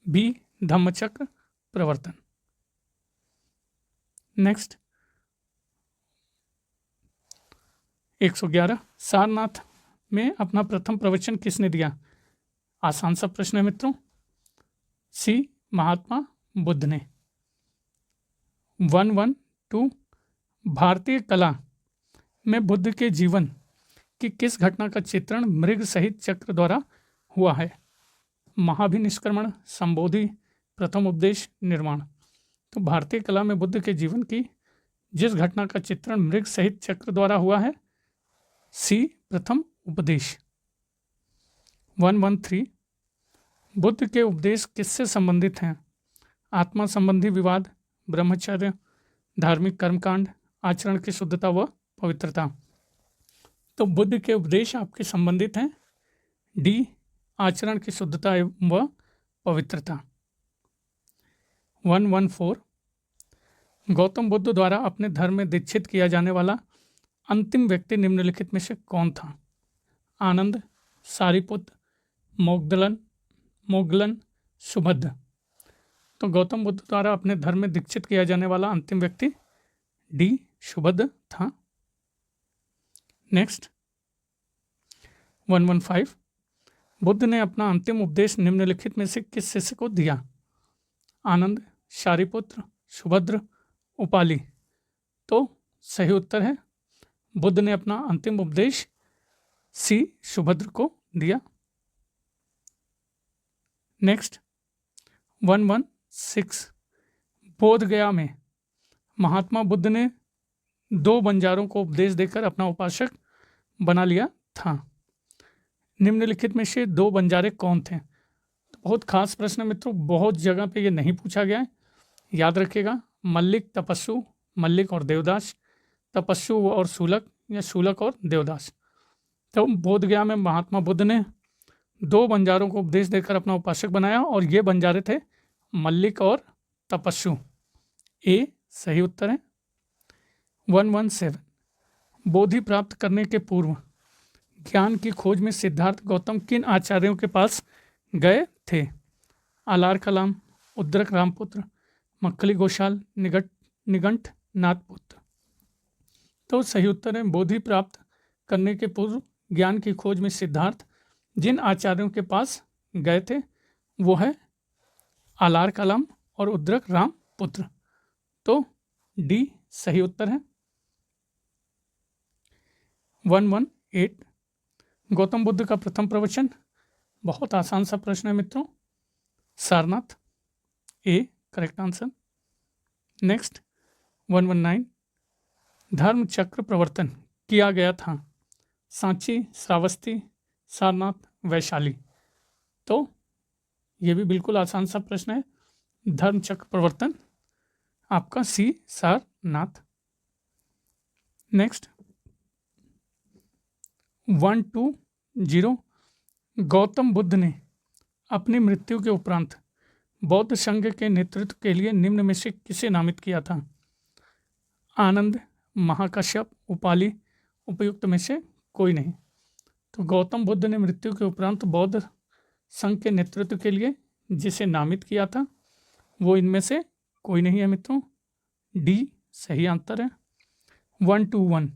बी, धम्मचक्र प्रवर्तन। नेक्स्ट 111 सारनाथ में अपना प्रथम प्रवचन किसने दिया? आसान सा प्रश्न है मित्रों। सी, महात्मा बुद्ध ने। 112 भारतीय कला में बुद्ध के जीवन की किस घटना का चित्रण मृग सहित चक्र द्वारा हुआ है? महाभिनिष्क्रमण, संबोधि, प्रथम उपदेश, निर्माण। तो भारतीय कला में बुद्ध के जीवन की जिस घटना का चित्रण मृग सहित चक्र द्वारा हुआ है, सी, प्रथम उपदेश। 113 बुद्ध के उपदेश किससे संबंधित हैं? आत्मा संबंधी विवाद, ब्रह्मचर्य, धार्मिक कर्मकांड, आचरण की शुद्धता व पवित्रता। तो बुद्ध के उपदेश आपके संबंधित हैं डी, आचरण की शुद्धता व पवित्रता। 114 गौतम बुद्ध द्वारा अपने धर्म में दीक्षित किया जाने वाला अंतिम व्यक्ति निम्नलिखित में से कौन था? आनंद, सारिपुत्र, मोगलन, सुभद्र। तो गौतम बुद्ध द्वारा अपने धर्म में दीक्षित किया जाने वाला अंतिम व्यक्ति डी, सुभद्र था। नेक्स्ट 115 बुद्ध ने अपना अंतिम उपदेश निम्नलिखित में से किस शिष्य को दिया? आनंद, शारिपुत्र, सुभद्र, उपाली। तो सही उत्तर है बुद्ध ने अपना अंतिम उपदेश सी, सुभद्र को दिया। नेक्स्ट 116 बोध गया में महात्मा बुद्ध ने 2 बंजारों को उपदेश देकर अपना उपासक बना लिया था। निम्नलिखित में से 2 बंजारे कौन थे? तो बहुत खास प्रश्न है मित्रों, बहुत जगह पे ये नहीं पूछा गया है, याद रखिएगा। मल्लिक, तपस्सु, मल्लिक और देवदास, तपस्सु और शूलक या शूलक और देवदास। तो बोध गया में महात्मा बुद्ध ने 2 बंजारों को उपदेश देकर अपना उपासक बनाया और ये बंजारे थे मल्लिक और तपस्सु। ए सही उत्तर है। 117 बोधि प्राप्त करने के पूर्व ज्ञान की खोज में सिद्धार्थ गौतम किन आचार्यों के पास गए थे? आलार कलाम, उद्रक रामपुत्र, मक्खली गोशाल, निगंठ नाथपुत्र। तो सही उत्तर है बोधि प्राप्त करने के पूर्व ज्ञान की खोज में सिद्धार्थ जिन आचार्यों के पास गए थे वो है आलार कलाम और उद्रक रामपुत्र। तो डी सही उत्तर है। 118 गौतम बुद्ध का प्रथम प्रवचन, बहुत आसान सा प्रश्न है मित्रों, Sarnath. A correct answer. Next 119 धर्म चक्र प्रवर्तन किया गया था? सांची, श्रावस्ती, सारनाथ, वैशाली। तो ये भी बिल्कुल आसान सा प्रश्न है। धर्म चक्र प्रवर्तन आपका सी, सारनाथ। नेक्स्ट 120 गौतम बुद्ध ने अपनी मृत्यु के उपरांत बौद्ध संघ के नेतृत्व के लिए निम्न में से किसे नामित किया था? आनंद, महाकश्यप, उपाली, उपयुक्त में से कोई नहीं। तो गौतम बुद्ध ने मृत्यु के उपरांत बौद्ध संघ के नेतृत्व के लिए जिसे नामित किया था वो इनमें से कोई नहीं है मित्रों। डी सही आंसर है। 121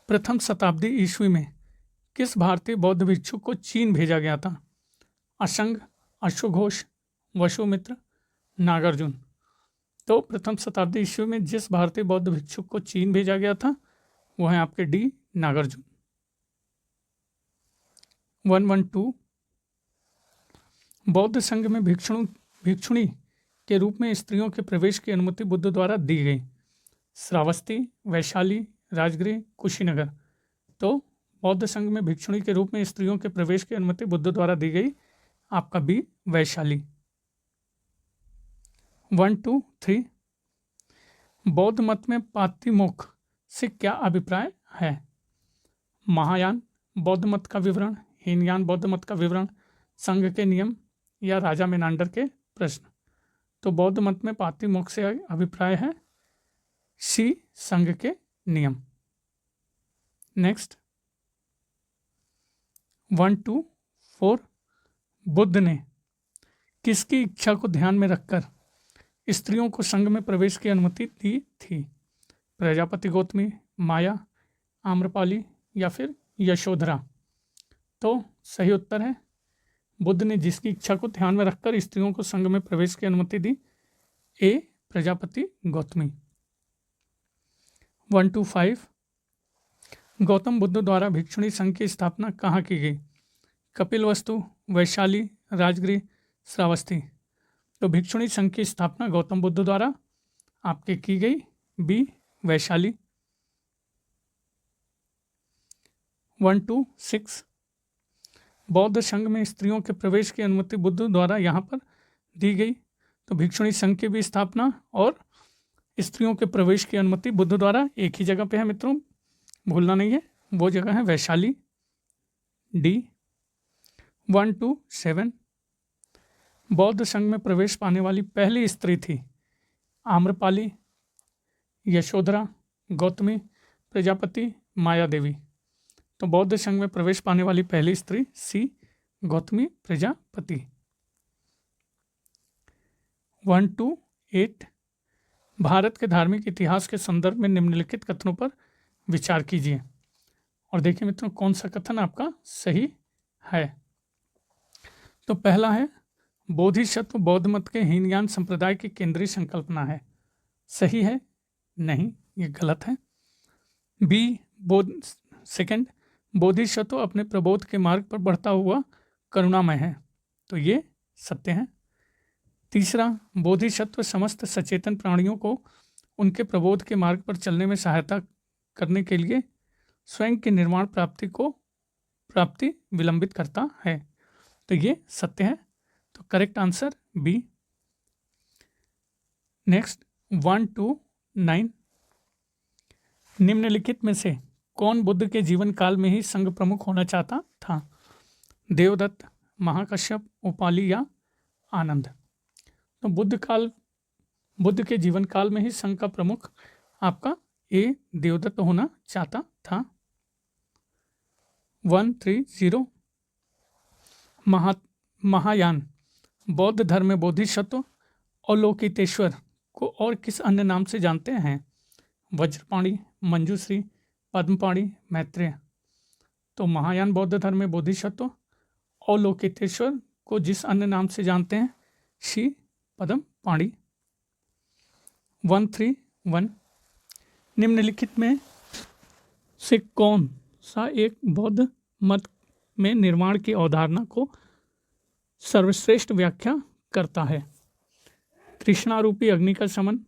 प्रथम शताब्दी ईस्वी में किस भारतीय बौद्ध भिक्षु को चीन भेजा गया था? असंग, अश्वघोष, वसुमित्र, नागार्जुन। तो प्रथम शताब्दी ईस्वी में जिस भारतीय बौद्ध भिक्षु को चीन भेजा गया था वो है आपके डी, नागार्जुन। 112 बौद्ध संघ में भिक्षुणी के रूप में स्त्रियों के प्रवेश की अनुमति बुद्ध द्वारा दी गई? श्रावस्ती, वैशाली, राजगृह, कुशीनगर। तो बौद्ध संघ में भिक्षुणी के रूप में स्त्रियों के प्रवेश की अनुमति बुद्ध द्वारा दी गई आपका बी वैशाली। 1, 2, 3 बौद्ध मत में पातिमोक्ष से क्या अभिप्राय है? महायान बौद्ध मत का विवरण, हीनयान बौद्ध मत का विवरण, संघ के नियम या राजा मेनांडर के प्रश्न। तो बौद्ध मत में पातिमोक्ष से अभिप्राय है सी संघ के नियम। नेक्स्ट 1, 2, 4 बुद्ध ने किसकी इच्छा को ध्यान में रखकर स्त्रियों को संघ में प्रवेश की अनुमति दी थी? प्रजापति गौतमी, माया, आम्रपाली या फिर यशोधरा? तो सही उत्तर है बुद्ध ने जिसकी इच्छा को ध्यान में रखकर स्त्रियों को संघ में प्रवेश की अनुमति दी, ए प्रजापति गौतमी। 1, 2, 5 गौतम बुद्ध द्वारा भिक्षुणी संघ की स्थापना कहाँ की गई? कपिलवस्तु, वैशाली, राजगृह, श्रावस्ती? तो भिक्षुणी संघ की स्थापना गौतम बुद्ध द्वारा आपके की गई, बी वैशाली। 1, 2, 6 बौद्ध संघ में स्त्रियों के प्रवेश की अनुमति बुद्ध द्वारा यहाँ पर दी गई। तो भिक्षुणी संघ की भी स्थापना और स्त्रियों के प्रवेश की अनुमति बुद्ध द्वारा एक ही जगह पे है मित्रों, भूलना नहीं है, वो जगह है वैशाली, डी। 1, 2, 7 बौद्ध संघ में प्रवेश पाने वाली पहली स्त्री थी? आम्रपाली, यशोधरा, गौतमी, प्रजापति, माया देवी? तो बौद्ध संघ में प्रवेश पाने वाली पहली स्त्री सी गौतमी प्रजापति। 1, 2, 8 भारत के धार्मिक इतिहास के संदर्भ में निम्नलिखित कथनों पर विचार कीजिए। और देखिए मित्रों कौन सा कथन आपका सही है। तो पहला है बोधिसत्व बौद्ध मत के हीनयान संप्रदाय की केंद्रीय संकल्पना है। सही है? नहीं, ये गलत है। बी सेकंड बोधिसत्व अपने प्रबोध के मार्ग पर बढ़ता हुआ करुणामय है। तो ये सत्य है। तीसरा बोधिसत्व समस्त सचेतन प्राणियों को उनके प्रबोध के मार्ग पर चलने में सहायता करने के लिए स्वयं के निर्माण प्राप्ति विलंबित करता है। तो ये सत्य है। तो करेक्ट आंसर बी। नेक्स्ट 1, 2, 9 निम्नलिखित में से कौन बुद्ध के जीवन काल में ही संघ प्रमुख होना चाहता था? देवदत्त, महाकश्यप, उपाली या आनंद? तो बुद्ध के जीवन काल में ही संघ का प्रमुख आपका ए देवदत्त होना चाहता था। 1, 3, 0 महायान बौद्ध धर्म में बोधिसत्व अवलोकितेश्वर को और किस अन्य नाम से जानते हैं? वज्रपाणी, मंजूश्री, पद्मपाणी, मैत्रेय? तो महायान बौद्ध धर्म में बोधिसत्व अवलोकितेश्वर को जिस अन्य नाम से जानते हैं, श्री पद्मपाणी। 1, 3, 1 निम्नलिखित में से कौन सा एक बौद्ध मत में निर्माण की अवधारणा को सर्वश्रेष्ठ व्याख्या करता है? कृष्णारूपी अग्नि का शमन,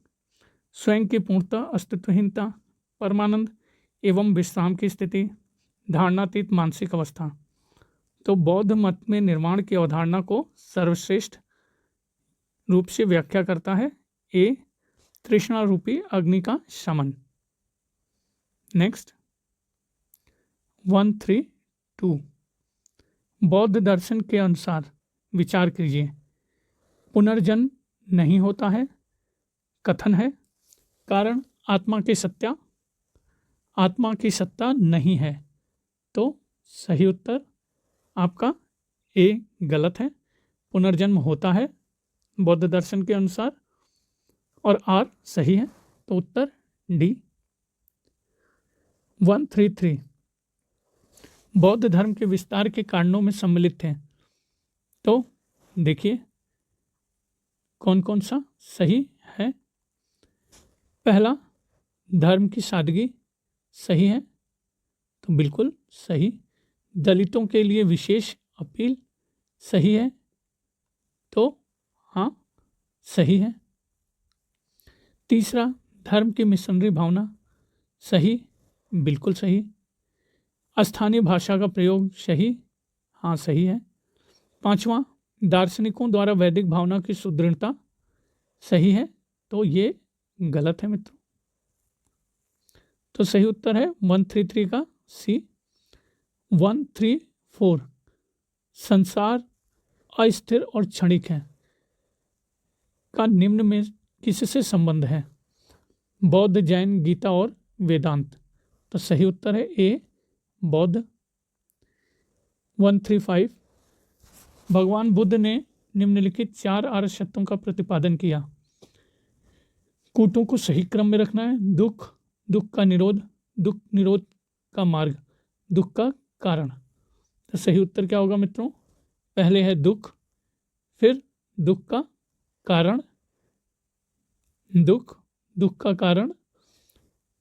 स्वयं की पूर्णतः अस्तित्वहीनता, परमानंद एवं विश्राम की स्थिति, धारणातीत मानसिक अवस्था? तो बौद्ध मत में निर्माण की अवधारणा को सर्वश्रेष्ठ रूप से व्याख्या करता है ए तृष्णारूपी अग्नि का शमन। नेक्स्ट 1, 3, 2 बौद्ध दर्शन के अनुसार विचार कीजिए। पुनर्जन्म नहीं होता है, कथन है। कारण आत्मा की सत्ता नहीं है। तो सही उत्तर आपका ए गलत है। पुनर्जन्म होता है बौद्ध दर्शन के अनुसार और आर सही है। तो उत्तर डी। 1, 3, 3 बौद्ध धर्म के विस्तार के कारणों में सम्मिलित थे। तो देखिए कौन कौन सा सही है। पहला धर्म की सादगी सही है, तो बिल्कुल सही। दलितों के लिए विशेष अपील सही है, तो हाँ सही है। तीसरा धर्म की मिशनरी भावना सही, बिल्कुल सही। स्थानीय भाषा का प्रयोग सही, हाँ सही है। पांचवा दार्शनिकों द्वारा वैदिक भावना की सुदृढ़ता सही है, तो ये गलत है मित्रों। तो सही उत्तर है 133 का सी। 134 संसार अस्थिर और क्षणिक है का निम्न में किससे संबंध है? बौद्ध, जैन, गीता और वेदांत। तो सही उत्तर है ए बौद्ध। 135 भगवान बुद्ध ने निम्नलिखित 4 आर्य सत्यों का प्रतिपादन किया। कूटों को सही क्रम में रखना है, दुख, दुख का निरोध, दुख निरोध का मार्ग, दुख का कारण। तो सही उत्तर क्या होगा मित्रों? पहले है दुख, फिर दुख का कारण, दुख, दुख का कारण,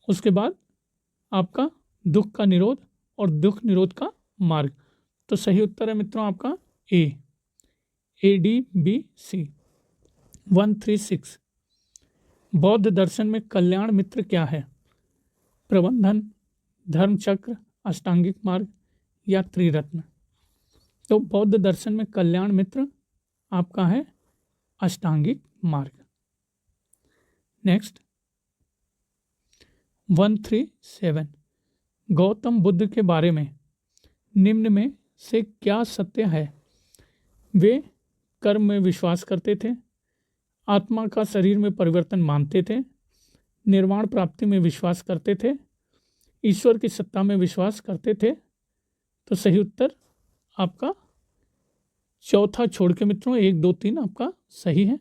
उसके बाद आपका दुख का निरोध और दुख निरोध का मार्ग। तो सही उत्तर है मित्रों आपका ए डी बी सी। 136 बौद्ध दर्शन में कल्याण मित्र क्या है? प्रबंधन, धर्मचक्र, अष्टांगिक मार्ग या त्रिरत्न। तो बौद्ध दर्शन में कल्याण मित्र आपका है अष्टांगिक मार्ग। नेक्स्ट 137 गौतम बुद्ध के बारे में निम्न में से क्या सत्य है? वे कर्म में विश्वास करते थे, आत्मा का शरीर में परिवर्तन मानते थे, निर्वाण प्राप्ति में विश्वास करते थे, ईश्वर की सत्ता में विश्वास करते थे। तो सही उत्तर आपका चौथा छोड़ के मित्रों 1, 2, 3 आपका सही है,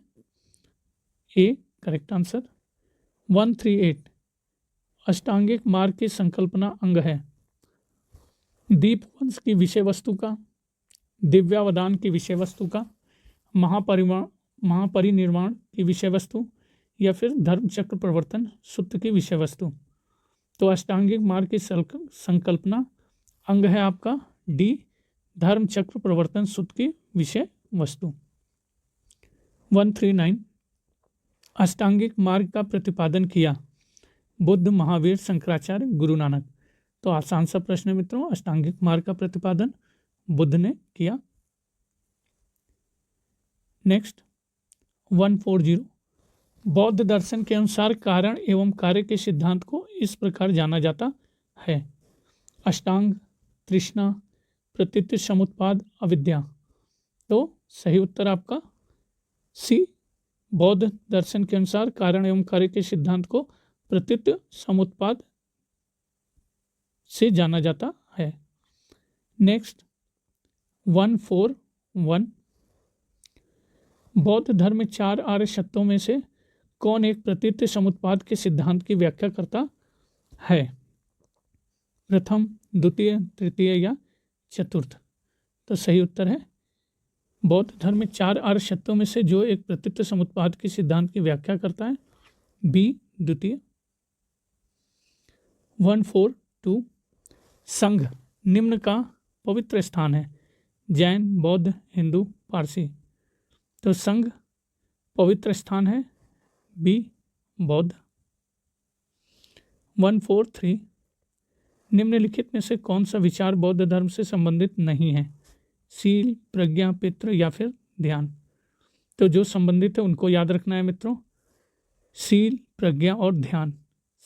ए करेक्ट आंसर। 138 अष्टांगिक मार्ग की संकल्पना अंग है। दीपवंश की विषय वस्तु का, दिव्यावदान की विषय वस्तु का, महापरिनिर्वाण की विषय वस्तु या फिर धर्मचक्र प्रवर्तन सूत्र की विषय वस्तु। तो अष्टांगिक मार्ग की संकल्पना अंग है आपका डी धर्मचक्र प्रवर्तन सूत्र की विषय वस्तु। 139 अष्टांगिक मार्ग का प्रतिपादन किया। बुद्ध, महावीर, शंकराचार्य, गुरु नानक। तो आसान सा प्रश्न है मित्रों, अष्टांगिक मार्ग का प्रतिपादन बुद्ध ने किया। नेक्स्ट 140 बौद्ध दर्शन के अनुसार कारण एवं कार्य के सिद्धांत को इस प्रकार जाना जाता है। अष्टांग, तृष्णा, प्रतीति, समुत्पाद, अविद्या। तो सही उत्तर आपका सी बौद्ध दर्शन के अनुसार कारण एवं कार्य के सिद्धांत को प्रतीति, समुत्पाद से जाना जाता है। नेक्स्ट 141 बौद्ध धर्म में 4 आर्य सत्यों में से कौन एक प्रतीति समुत्पाद के सिद्धांत की व्याख्या करता है? प्रथम, द्वितीय, तृतीय या चतुर्थ। तो सही उत्तर है बौद्ध धर्म में 4 आर्य सत्यों में से जो एक प्रतीति समुत्पाद के सिद्धांत की व्याख्या करता है, बी द्वितीय। 142 संघ निम्न का पवित्र स्थान है। जैन, बौद्ध, हिंदू, पारसी। तो संघ पवित्र स्थान है बी बौद्ध। 143 निम्नलिखित में से कौन सा विचार बौद्ध धर्म से संबंधित नहीं है? सील, प्रज्ञा, पितृ या फिर ध्यान। तो जो संबंधित है उनको याद रखना है मित्रों, सील, प्रज्ञा और ध्यान।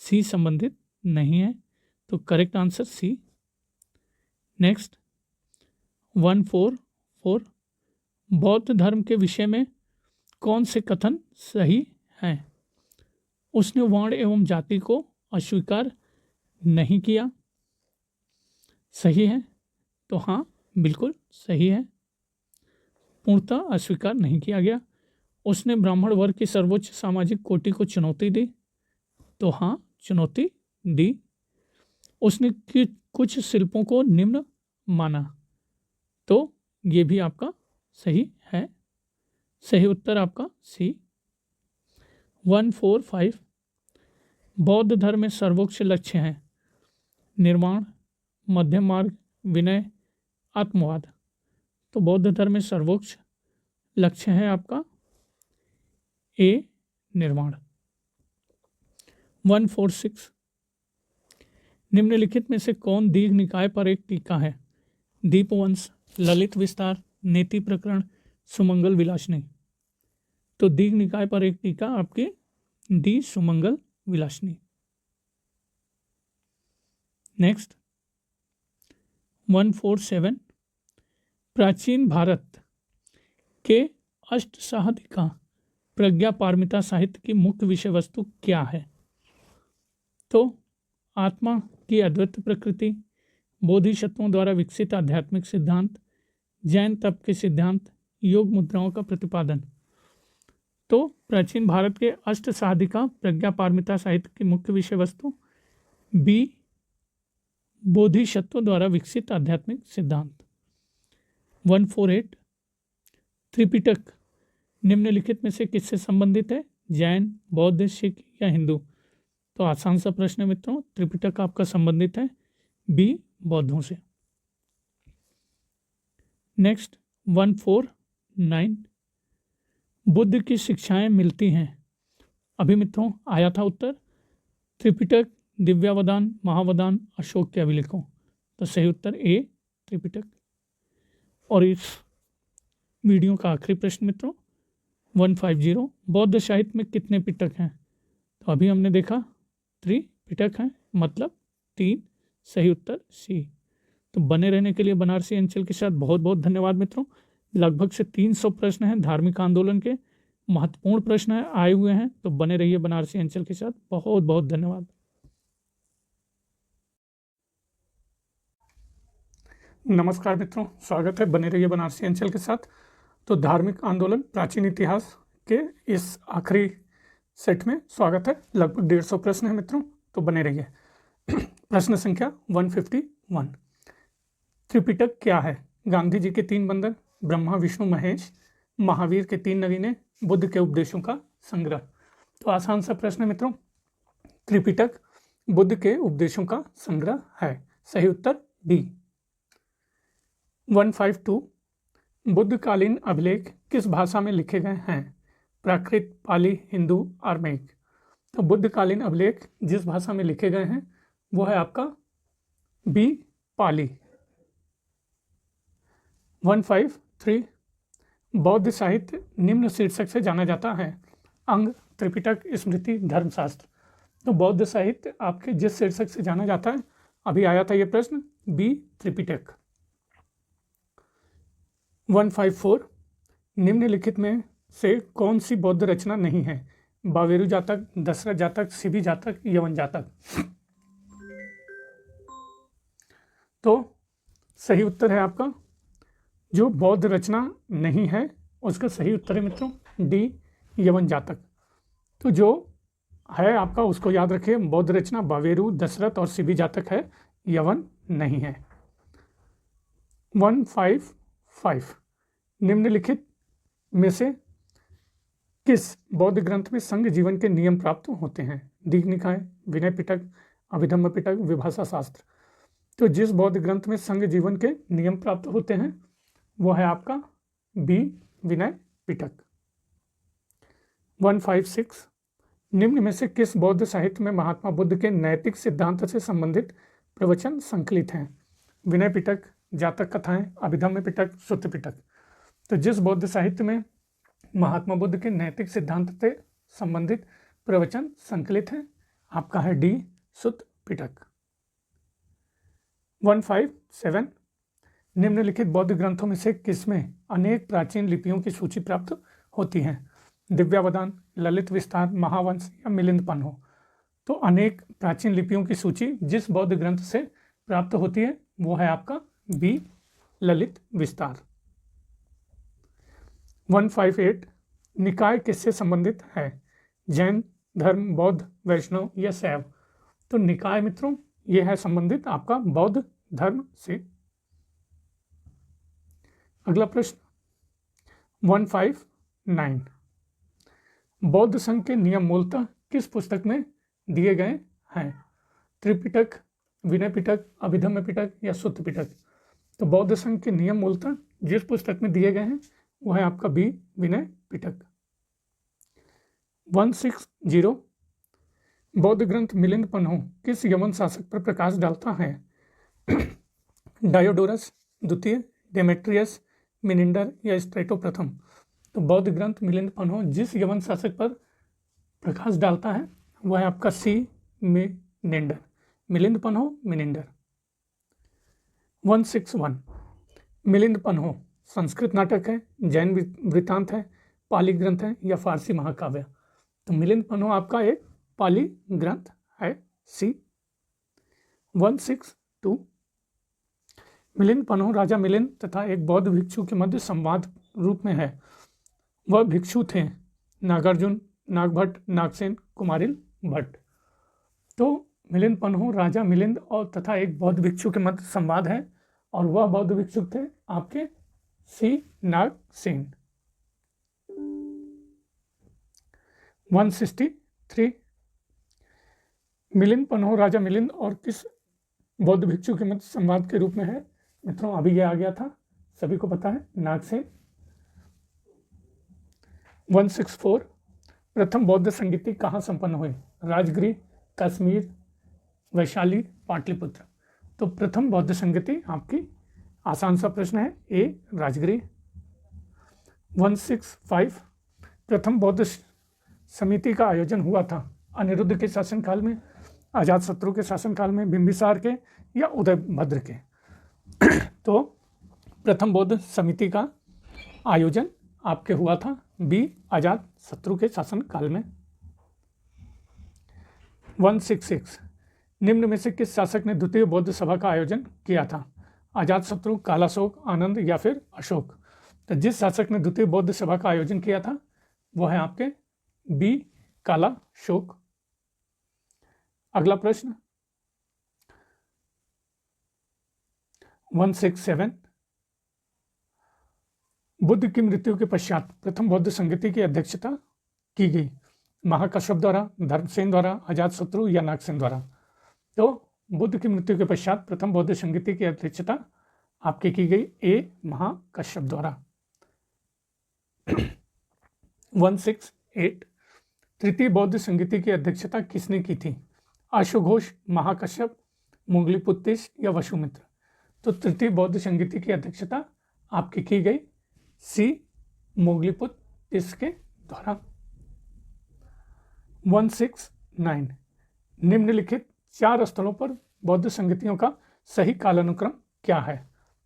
सी संबंधित नहीं है, तो करेक्ट आंसर सी। नेक्स्ट 144 बौद्ध धर्म के विषय में कौन से कथन सही हैं? उसने वर्ण एवं जाति को अस्वीकार नहीं किया। सही है, तो हाँ बिल्कुल सही है, पूर्णतः अस्वीकार नहीं किया गया। उसने ब्राह्मण वर्ग की सर्वोच्च सामाजिक कोटि को चुनौती दी। तो हाँ चुनौती दी। उसने कुछ शिल्पों को निम्न माना। तो ये भी आपका सही है, सही उत्तर आपका सी। 145 बौद्ध धर्म में सर्वोच्च लक्ष्य हैं निर्वाण, मध्यम मार्ग, विनय, आत्मवाद। तो बौद्ध धर्म में सर्वोच्च लक्ष्य है आपका ए निर्वाण। 146 निम्नलिखित में से कौन दीघ निकाय पर एक टीका है? दीपवंश, ललित विस्तार, नेति प्रकरण, सुमंगल विलासिनी। तो दीघ निकाय पर एक टीका आपकी डी सुमंगल विलासिनी। नेक्स्ट 147, प्राचीन भारत के अष्टसाहधिका प्रज्ञा पारमिता साहित्य की मुख्य विषय वस्तु क्या है? तो आत्मा की अद्वैत प्रकृति, बोधिसत्वों द्वारा विकसित आध्यात्मिक सिद्धांत, जैन तप के सिद्धांत, योग मुद्राओं का प्रतिपादन। तो प्राचीन भारत के अष्टसाहधिका प्रज्ञा पारमिता साहित्य की मुख्य विषय वस्तु बी बोधिसत्व द्वारा विकसित आध्यात्मिक सिद्धांत। 148, त्रिपिटक निम्नलिखित में से किससे संबंधित है? जैन, बौद्ध, सिख या हिंदू? तो आसान सा प्रश्न है मित्रों, त्रिपिटक आपका संबंधित है बी बौद्धों से। नेक्स्ट 149, बुद्ध की शिक्षाएं मिलती हैं। अभी मित्रों आया था उत्तर त्रिपिटक, दिव्यावदान, महावदान, अशोक के अभिलेखों। तो सही उत्तर ए त्रिपिटक। और इस वीडियो का आखिरी प्रश्न मित्रों 150, बौद्ध साहित्य में कितने पिटक हैं? तो अभी हमने देखा त्रिपिटक हैं, मतलब 3। सही उत्तर सी। तो बने रहने के लिए बनारसी अंचल के साथ बहुत बहुत धन्यवाद मित्रों। लगभग से 300 प्रश्न हैं धार्मिक आंदोलन के, महत्वपूर्ण प्रश्न आए हुए हैं, तो बने रहिए बनारसी अंचल के साथ। बहुत बहुत धन्यवाद। नमस्कार मित्रों, स्वागत है बने रहिए बनारसी अंचल के साथ। तो धार्मिक आंदोलन प्राचीन इतिहास के इस आखिरी सेट में स्वागत है। लगभग 150 प्रश्न हैं मित्रों, तो बने रहिए। प्रश्न संख्या 151, त्रिपिटक क्या है? गांधी जी के 3 बंधन, ब्रह्मा विष्णु महेश, महावीर के 3 नगीने, बुद्ध के उपदेशों का संग्रह। तो आसान सा प्रश्न है मित्रों, त्रिपिटक बुद्ध के उपदेशों का संग्रह है। सही उत्तर डी। 152, बुद्धकालीन अभिलेख किस भाषा में लिखे गए हैं? प्राकृत, पाली, हिंदू, आर्मेयिक? तो बुद्धकालीन अभिलेख जिस भाषा में लिखे गए हैं वो है आपका बी पाली। 153, बौद्ध साहित्य निम्न शीर्षक से जाना जाता है? अंग, त्रिपिटक, स्मृति, धर्मशास्त्र? तो बौद्ध साहित्य आपके जिस शीर्षक से जाना जाता है, अभी आया था ये प्रश्न, बी त्रिपिटक। 154, निम्नलिखित में से कौन सी बौद्ध रचना नहीं है? बावेरु जातक, दशरथ जातक, शिबी जातक, यवन जातक? तो सही उत्तर है आपका जो बौद्ध रचना नहीं है उसका सही उत्तर है मित्रों डी यवन जातक। तो जो है आपका उसको याद रखिए, बौद्ध रचना बावेरु, दशरथ और शिबी जातक है, यवन नहीं है। 155, निम्नलिखित में से किस बौद्ध ग्रंथ में संघ जीवन के नियम प्राप्त होते हैं? दीघ निकाय, विनय पिटक, अभिधम्म पिटक, विभाषा शास्त्र? तो जिस बौद्ध ग्रंथ में संघ जीवन के नियम प्राप्त होते हैं वो है आपका बी विनय पिटक। 156, निम्न में से किस बौद्ध साहित्य में महात्मा बुद्ध के नैतिक सिद्धांत से संबंधित प्रवचन संकलित हैं? विनय पिटक, जातक कथाएं, अभिधम्म पिटक, सुत्त पिटक? तो जिस बौद्ध साहित्य में महात्मा बुद्ध के नैतिक सिद्धांत से संबंधित प्रवचन संकलित हैं आपका है डी सुत्त पिटक। 157, निम्नलिखित बौद्ध ग्रंथों में से किसमें अनेक प्राचीन लिपियों की सूची प्राप्त होती है? दिव्यावदान, ललित विस्तार, महावंश या मिलिंद पन्हो? तो अनेक प्राचीन लिपियों की सूची जिस बौद्ध ग्रंथ से प्राप्त होती है वो है आपका बी ललित विस्तार। 158, निकाय किससे संबंधित है? जैन धर्म, बौद्ध, वैष्णव या शैव? तो निकाय मित्रों ये है संबंधित आपका बौद्ध धर्म से। अगला प्रश्न 159, बौद्ध संघ के नियम मूलतः किस पुस्तक में दिए गए हैं? त्रिपिटक, विनय पिटक, अभिधम्म पिटक या सुत्त पिटक? तो बौद्ध संघ के नियम मूलतः जिस पुस्तक में दिए गए हैं वो है आपका बी विनय पिटक। 160, बौद्ध ग्रंथ मिलिंद पन्हो किस यवन शासक पर प्रकाश डालता है? डायोडोरस द्वितीय, डेमेट्रियस, मिनिंडर या स्ट्रेटो प्रथम। तो बौद्ध ग्रंथ मिलिंद पन्हो जिस यवन शासक पर प्रकाश डालता है वह है आपका सी मिनिंडर, मिलिंद पन्हो मिनिंडर। 161 मिलिंद पन्हो संस्कृत नाटक है, जैन वृत्तांत है, पाली ग्रंथ है या फारसी महाकाव्य। तो मिलिंद पन्हो आपका एक पाली ग्रंथ है, सी। 162 मिलिंद पन्हो राजा मिलिंद तथा एक बौद्ध भिक्षु के मध्य संवाद रूप में है। वह भिक्षु थे नागार्जुन, नागभट्ट, नागसेन, कुमारिल भट्ट। तो मिलिंद पन्हो राजा मिलिंद और तथा एक बौद्ध भिक्षु के मध्य संवाद है और वह बौद्ध भिक्षु थे आपके सी नागसेन। 163 मिलिंद पन्हो राजा मिलिंद और किस बौद्ध भिक्षु के मध्य संवाद के रूप में है मित्रों? अभी यह आ गया था, सभी को पता है, नागसेन। 164 प्रथम बौद्ध संगीति कहाँ संपन्न हुई? राजगृह, कश्मीर, वैशाली, पाटलिपुत्र। तो प्रथम बौद्ध संगीति आपकी आसान सा प्रश्न है, ए राजगृह। 165 प्रथम बौद्ध समिति का आयोजन हुआ था अनिरुद्ध के शासनकाल में, अजातशत्रु के शासनकाल में, बिंबिसार के या उदयभद्र के? तो प्रथम बौद्ध समिति का आयोजन आपके हुआ था बी अजातशत्रु के शासनकाल में। 166 निम्न में से किस शासक ने द्वितीय बौद्ध सभा का आयोजन किया था? अजातशत्रु, कालाशोक, आनंद या फिर अशोक? तो जिस शासक ने द्वितीय बौद्ध सभा का आयोजन किया था वह है आपके बी कालाशोक। अगला प्रश्न 167 बुद्ध की मृत्यु के पश्चात प्रथम बौद्ध संगीति की अध्यक्षता की गई? महाकश्यप द्वारा, धर्मसेन द्वारा, अजातशत्रु या नागसेन द्वारा? तो बुद्ध की मृत्यु के पश्चात प्रथम बौद्ध संगीति की अध्यक्षता आपकी की गई ए महाकश्यप द्वारा। 168 तृतीय बौद्ध संगीति की अध्यक्षता किसने की थी? अश्वघोष, महाकश्यप, मुंगलीपुत्तिस या वसुमित्र? तो तृतीय बौद्ध संगीति की अध्यक्षता आपकी की गई सी मुंगलीपुत्तिस के द्वारा। 169 निम्नलिखित 4 स्थलों पर बौद्ध संगीतियों का सही कालानुक्रम क्या है?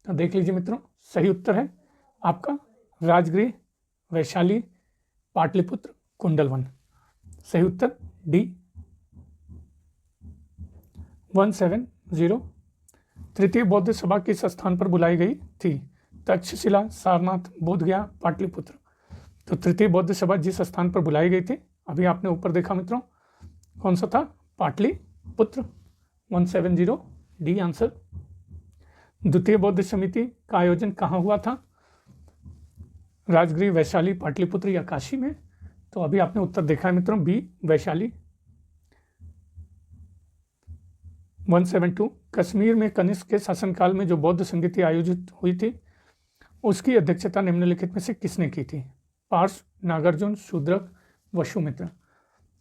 तो देख लीजिए मित्रों, सही उत्तर है आपका राजगृह, वैशाली, पाटलिपुत्र, कुंडलवन। सही उत्तर डी। 170 तृतीय बौद्ध सभा किस स्थान पर बुलाई गई थी? तक्षशिला, सारनाथ, बोधगया, पाटलिपुत्र? तो तृतीय बौद्ध सभा जिस स्थान पर बुलाई गई थी अभी आपने ऊपर देखा मित्रों, कौन सा था? पाटलिपुत्र। 170 D answer. द्वितीय बौद्ध समिति का आयोजन कहाँ हुआ था? राजगृह, वैशाली, पाटलिपुत्र या काशी में? तो अभी आपने उत्तर देखा है मित्रों, बी वैशाली। 172 कश्मीर में कनिष्क के शासनकाल में जो बौद्ध संगीति आयोजित हुई थी उसकी अध्यक्षता निम्नलिखित में से किसने की थी? पार्स, नागार्जुन, शूद्रक, वसुमित्र?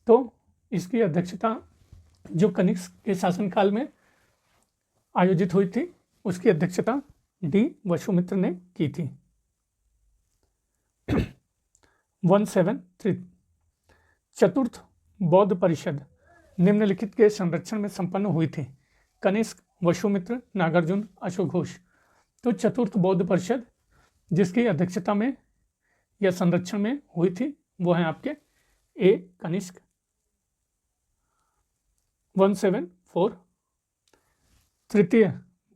तो इसकी अध्यक्षता जो कनिष्क के शासनकाल में आयोजित हुई थी उसकी अध्यक्षता डी वसुमित्र ने की थी। 173 चतुर्थ बौद्ध परिषद निम्नलिखित के संरक्षण में संपन्न हुई थी? कनिष्क, वसुमित्र, नागार्जुन, अश्वघोष? तो चतुर्थ बौद्ध परिषद जिसकी अध्यक्षता में या संरक्षण में हुई थी वो है आपके ए कनिष्क। 174 तृतीय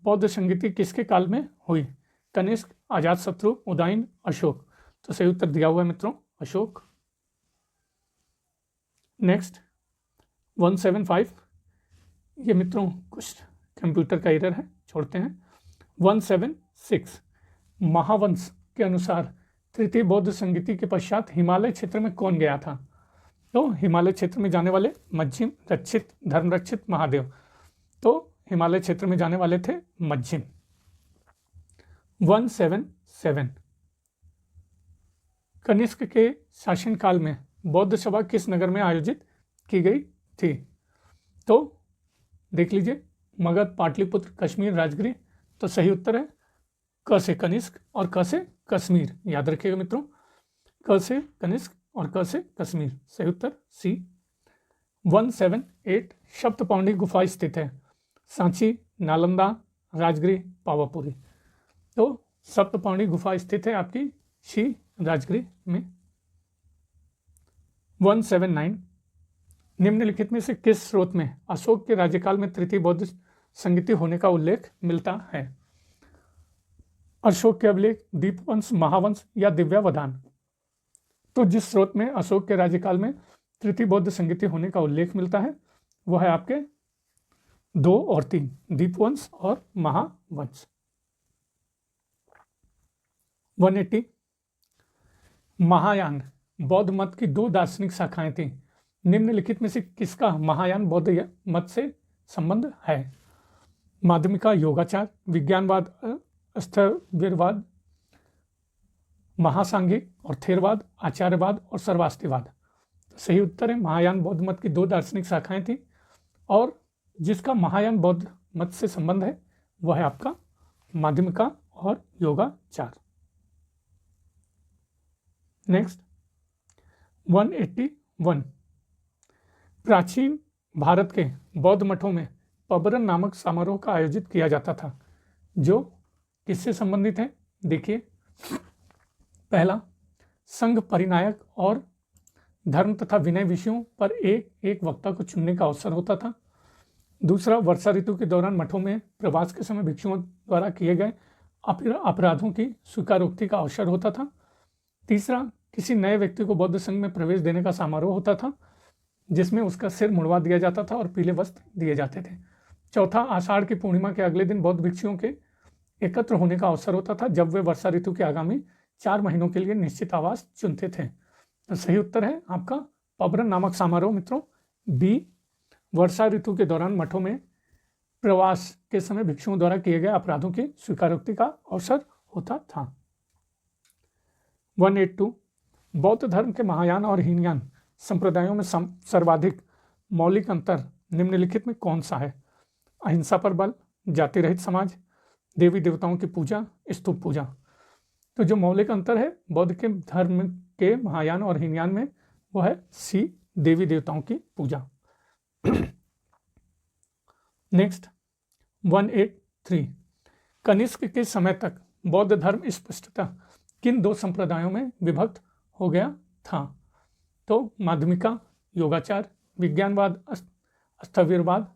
बौद्ध संगीति किसके काल में हुई? कनिष्क, अजातशत्रु, उदयन, अशोक? तो सही उत्तर दिया हुआ है मित्रों, अशोक। नेक्स्ट 175 ये मित्रों कुछ कंप्यूटर का एरर है, छोड़ते हैं। 176 महावंश के अनुसार तृतीय बौद्ध संगीति के पश्चात हिमालय क्षेत्र में कौन गया था? तो हिमालय क्षेत्र में जाने वाले मज्जिम, रक्षित, धर्मरक्षित, महादेव? तो हिमालय क्षेत्र में जाने वाले थे मज्जिम। 177 कनिष्क के शासनकाल में बौद्ध सभा किस नगर में आयोजित की गई थी? तो देख लीजिए, मगध, पाटलिपुत्र, कश्मीर, राजगृह? तो सही उत्तर है क से कनिष्क और क से कश्मीर, याद रखिएगा मित्रों, क से कनिष्क और क से कश्मीर, सही उत्तर सी। 178 सप्तपाणी गुफा स्थित है, सांची, नालंदा, राजगृह, पावापुरी। तो सप्तपाणी गुफा स्थित है आपकी सी राजगृह में। 179 निम्नलिखित में से किस स्रोत में अशोक के राज्यकाल में तृतीय बौद्ध संगति होने का उल्लेख मिलता है? अशोक के अभिलेख, दीपवंश, महावंश या दिव्यावधान। तो जिस स्रोत में अशोक के राज्यकाल में तृतीय बौद्ध संगति होने का उल्लेख मिलता है वह है आपके 2 और 3, दीपवंश और महावंश। 180 महायान बौद्ध मत की 2 दार्शनिक शाखाएं थीं, निम्नलिखित में से किसका महायान बौद्ध मत से संबंध है? माध्यमिका, योगाचार, विज्ञानवाद, स्थविरवाद, महासांघिक और थेरवाद, आचार्यवाद और सर्वास्तिवाद। तो सही उत्तर है महायान बौद्ध मत की 2 दार्शनिक शाखाएं थी और जिसका महायान बौद्ध मत से संबंध है वह है आपका माध्यमिका और योगाचार। नेक्स्ट 181 प्राचीन भारत के बौद्ध मठों में पबरन नामक समारोह का आयोजित किया जाता था, जो किससे संबंधित है? देखिए, पहला संघ परिनायक और धर्म तथा विनय विषयों पर एक वक्ता को चुनने का अवसर होता था। दूसरा, वर्षा ऋतु के दौरान मठों में प्रवास के समय भिक्षुओं द्वारा किए गए अपराधों की स्वीकारोक्ति का अवसर होता था। तीसरा, किसी नए व्यक्ति को बौद्ध संघ में प्रवेश देने का समारोह होता था, जिसमें उसका सिर मुड़वा दिया जाता था और पीले वस्त्र दिए जाते थे। चौथा, आषाढ़ की पूर्णिमा के अगले दिन बौद्ध भिक्षुओं के एकत्र होने का अवसर होता था, जब वे वर्षा ऋतु के आगामी 4 महीनों के लिए निश्चित आवास चुनते थे। तो सही उत्तर है आपका पबरन नामक समारोह मित्रों बी। वर्षा ऋतु के दौरान मठों में प्रवास के समय भिक्षुओं द्वारा किए गए अपराधों की स्वीकारोक्ति का अवसर होता था। 182 बौद्ध धर्म के महायान और हीनयान संप्रदायों में सर्वाधिक मौलिक अंतर निम्नलिखित में कौन सा है? अहिंसा पर बल, जाति रहित समाज, देवी देवताओं की पूजा, स्तूप पूजा। तो जो मौलिक अंतर है बौद्ध के धर्म के महायान और हीनयान में वो है सी, देवी देवताओं की पूजा। नेक्स्ट 183 कनिष्क के समय तक बौद्ध धर्म स्पष्टतः किन 2 संप्रदायों में विभक्त हो गया था? तो माध्यमिका, योगाचार, विज्ञानवाद, स्थविरवाद,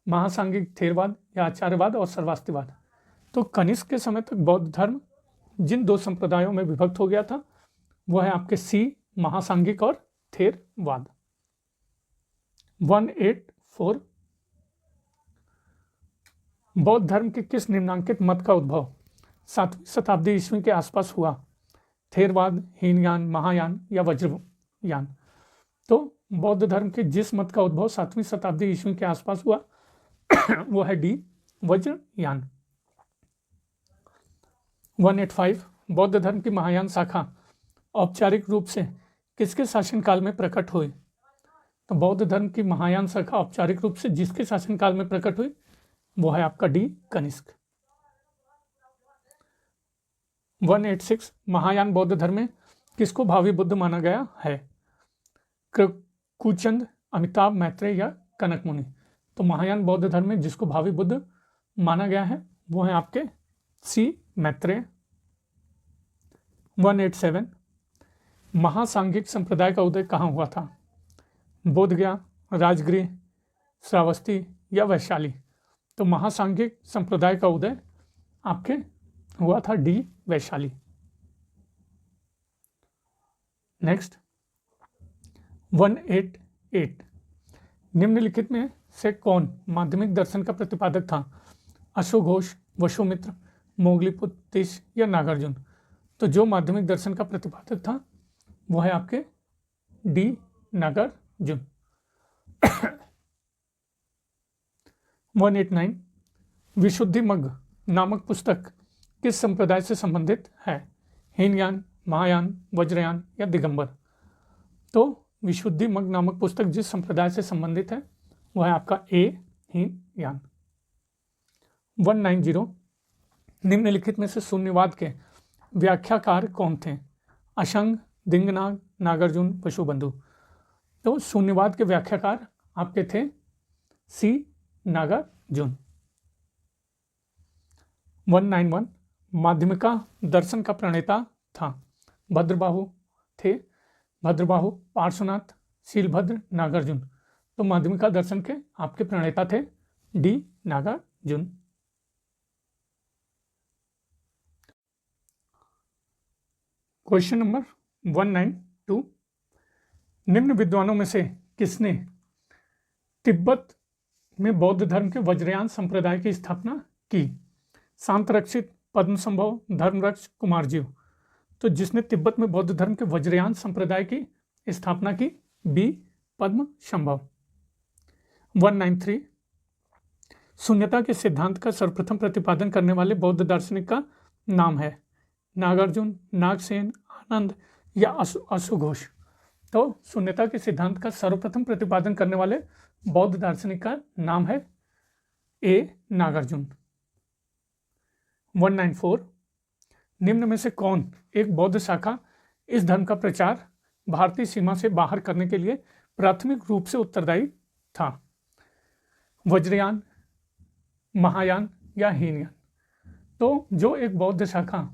महासांघिक, थेरवाद या आचार्यवाद और सर्वास्तिवाद। तो कनिष्क के समय तक बौद्ध धर्म जिन 2 संप्रदायों में विभक्त हो गया था वह है आपके सी, महासांघिक और थेरवाद। 184 बौद्ध धर्म के किस निम्नांकित मत का उद्भव 7वीं शताब्दी ईस्वी के आसपास हुआ? थेरवाद, हीनयान, महायान या वज्रयान। तो बौद्ध धर्म के जिस मत का उद्भव 7वीं शताब्दी ईस्वी के आसपास हुआ वो है डी, वज्रयान। 185 बौद्ध धर्म की महायान शाखा औपचारिक रूप से किसके शासनकाल में प्रकट हुई? तो बौद्ध धर्म की महायान शाखा औपचारिक रूप से जिसके शासनकाल में प्रकट हुई वो है आपका डी, कनिष्क। 186 महायान बौद्ध धर्म में किसको भावी बुद्ध माना गया है? कुचंद, अमिताभ, मैत्रेय या कनक मुनि। तो महायान बौद्ध धर्म में जिसको भावी बुद्ध माना गया है वो है आपके सी, मैत्रेय। 187 महासांघिक संप्रदाय का उदय कहाँ हुआ था? बोधगया, राजगृह, श्रावस्ती या वैशाली। तो महासांघिक संप्रदाय का उदय आपके हुआ था डी, वैशाली। नेक्स्ट 188 निम्नलिखित में से कौन माध्यमिक दर्शन का प्रतिपादक था? अश्वघोष, वसुमित्र, मोगलीपुत्र तीस या नागार्जुन। तो जो माध्यमिक दर्शन का प्रतिपादक था वो है आपके डी, नागार्जुन। 189 विशुद्धिमग्ग नामक पुस्तक किस संप्रदाय से संबंधित है? हीनयान, महायान, वज्रयान या दिगंबर। तो विशुद्धिमग्ग नामक पुस्तक जिस संप्रदाय से संबंधित है वह है आपका ए, हीनयान। 190 निम्नलिखित में से शून्यवाद के व्याख्याकार कौन थे? अशंग, दिंगनाग, नागार्जुन, पशुबंधु। तो शून्यवाद के व्याख्याकार आपके थे सी नागार्जुन। 191 माध्यमिका दर्शन का प्रणेता था? भद्रबाहु थे, भद्रबाहु, पार्श्वनाथ, शीलभद्र, नागार्जुन। तो माध्यमिका दर्शन के आपके प्रणेता थे डी नागार्जुन। क्वेश्चन नंबर 192 निम्न विद्वानों में से किसने तिब्बत में बौद्ध धर्म के वज्रयान संप्रदाय की स्थापना की? शांतरक्षित, पद्मसंभव, धर्मरक्ष, कुमारजीव। तो जिसने तिब्बत में बौद्ध धर्म के वज्रयान संप्रदाय की स्थापना की, बी पद्मसंभव। 193 शून्यता के सिद्धांत का सर्वप्रथम प्रतिपादन करने वाले बौद्ध दार्शनिक का नाम है? नागार्जुन, नागसेन, आनंद या अशुघोष। तो शून्यता के सिद्धांत का सर्वप्रथम प्रतिपादन करने वाले बौद्ध दार्शनिक का नाम है ए नागार्जुन। 194 निम्न में से कौन एक बौद्ध शाखा इस धर्म का प्रचार भारतीय सीमा से बाहर करने के लिए प्राथमिक रूप से उत्तरदायी था? वज्रयान, महायान या हीनयान। तो जो एक बौद्ध शाखा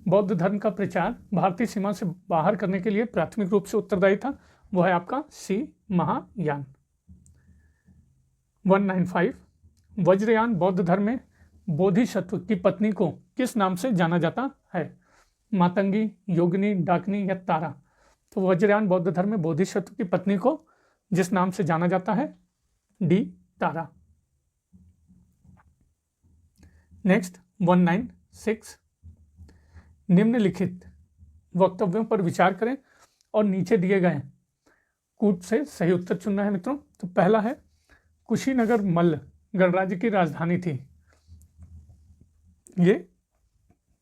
बौद्ध धर्म का प्रचार भारतीय सीमा से बाहर करने के लिए प्राथमिक रूप से उत्तरदायी था, वो है आपका सी महायान। 195 वज्रयान बौद्ध धर्म में बोधिसत्व की पत्नी को किस नाम से जाना जाता है? मातंगी, योगिनी, डाकिनी या तारा। तो वज्रयान बौद्ध धर्म में बोधिसत्व की पत्नी को जिस नाम से जाना जाता है, डी तारा। नेक्स्ट 196 निम्नलिखित वक्तव्यों पर विचार करें और नीचे दिए गए कूट से सही उत्तर चुनना है मित्रों। तो पहला है कुशीनगर मल्ल गणराज्य की राजधानी थी। ये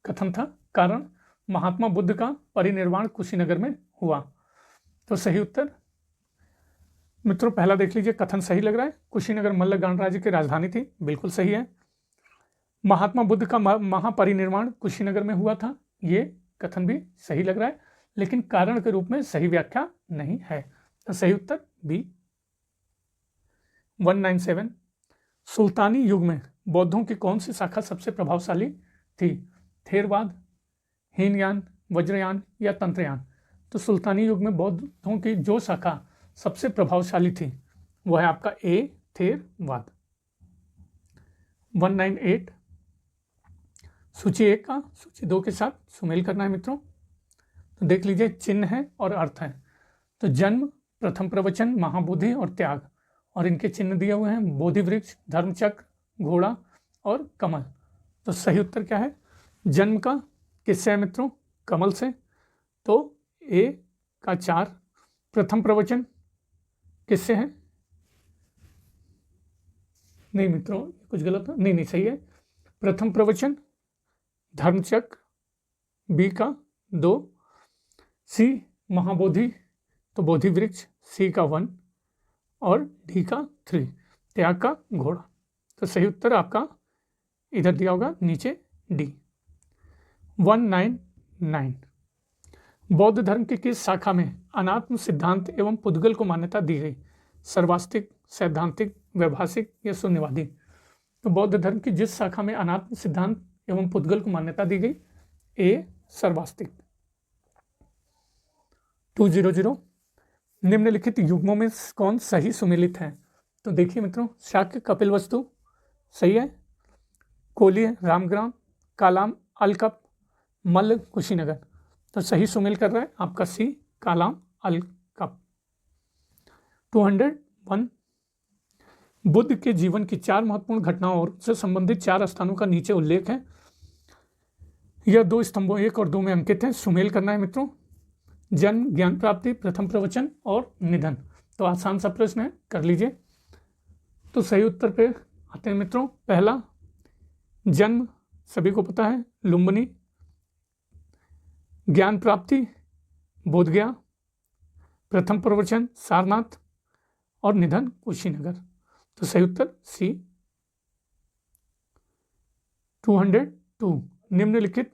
कथन था, कारण महात्मा बुद्ध का परिनिर्वाण कुशीनगर में हुआ। तो सही उत्तर मित्रों पहला देख लीजिए, कथन सही लग रहा है। कुशीनगर मल्ल गणराज्य की राजधानी थी, बिल्कुल सही है। महात्मा बुद्ध का महापरिनिर्वाण कुशीनगर में हुआ था, ये कथन भी सही लग रहा है, लेकिन कारण के रूप में सही व्याख्या नहीं है। तो सही उत्तर बी। 197 सुल्तानी युग में बौद्धों की कौन सी शाखा सबसे प्रभावशाली थी? थेरवाद, हीनयान, वज्रयान या तंत्रयान। तो सुल्तानी युग में बौद्धों की जो शाखा सबसे प्रभावशाली थी वो है आपका ए थेरवाद। 198 सूची 1 का सूची 2 के साथ सुमेल करना है मित्रों। तो देख लीजिए, चिन्ह है और अर्थ है। तो जन्म, प्रथम प्रवचन, महाबोधि और त्याग, और इनके चिन्ह दिए हुए हैं बोधि वृक्ष, धर्मचक्र, घोड़ा और कमल। तो सही उत्तर क्या है? जन्म का किससे है मित्रों? कमल से। तो ए का 4। प्रथम प्रवचन किससे है? नहीं मित्रों, कुछ गलत है। नहीं, सही है। प्रथम प्रवचन धर्मचक्र बी का 2। सी महाबोधि, तो बोधि वृक्ष सी का 1 और डी का 3 त्याग का घोड़ा। तो सही उत्तर आपका इधर दिया होगा नीचे डी। 199 बौद्ध धर्म की किस शाखा में अनात्म सिद्धांत एवं पुद्गल को मान्यता दी गई? सर्वास्तिक, सैद्धांतिक, वैभाषिक या शून्यवादी। तो बौद्ध धर्म की जिस शाखा में अनात्म सिद्धांत एवं पुद्गल को मान्यता दी गई, ए सर्वास्तिक। 200 निम्नलिखित युग्मों में कौन सही सुमेलित है? तो देखिए मित्रों, शाक्य कपिलवस्तु सही है, कोली रामग्राम, कालाम अलकप, मल्ल कुशीनगर। तो सही सुमेल कर रहा है आपका सी कालाम अलकप। 201 बुद्ध के जीवन की 4 महत्वपूर्ण घटनाओं और से संबंधित 4 स्थानों का नीचे उल्लेख है। यह 2 स्तंभों 1 और 2 में अंकित है। सुमेल करना है मित्रों। जन्म, ज्ञान प्राप्ति, प्रथम प्रवचन और निधन। तो आसान सा प्रश्न है, कर लीजिए। तो सही उत्तर पे आते हैं मित्रों। पहला जन्म सभी को पता है, लुम्बिनी। ज्ञान प्राप्ति बोध गया, प्रथम प्रवचन सारनाथ और निधन कुशीनगर। तो सही उत्तर सी। 202 निम्नलिखित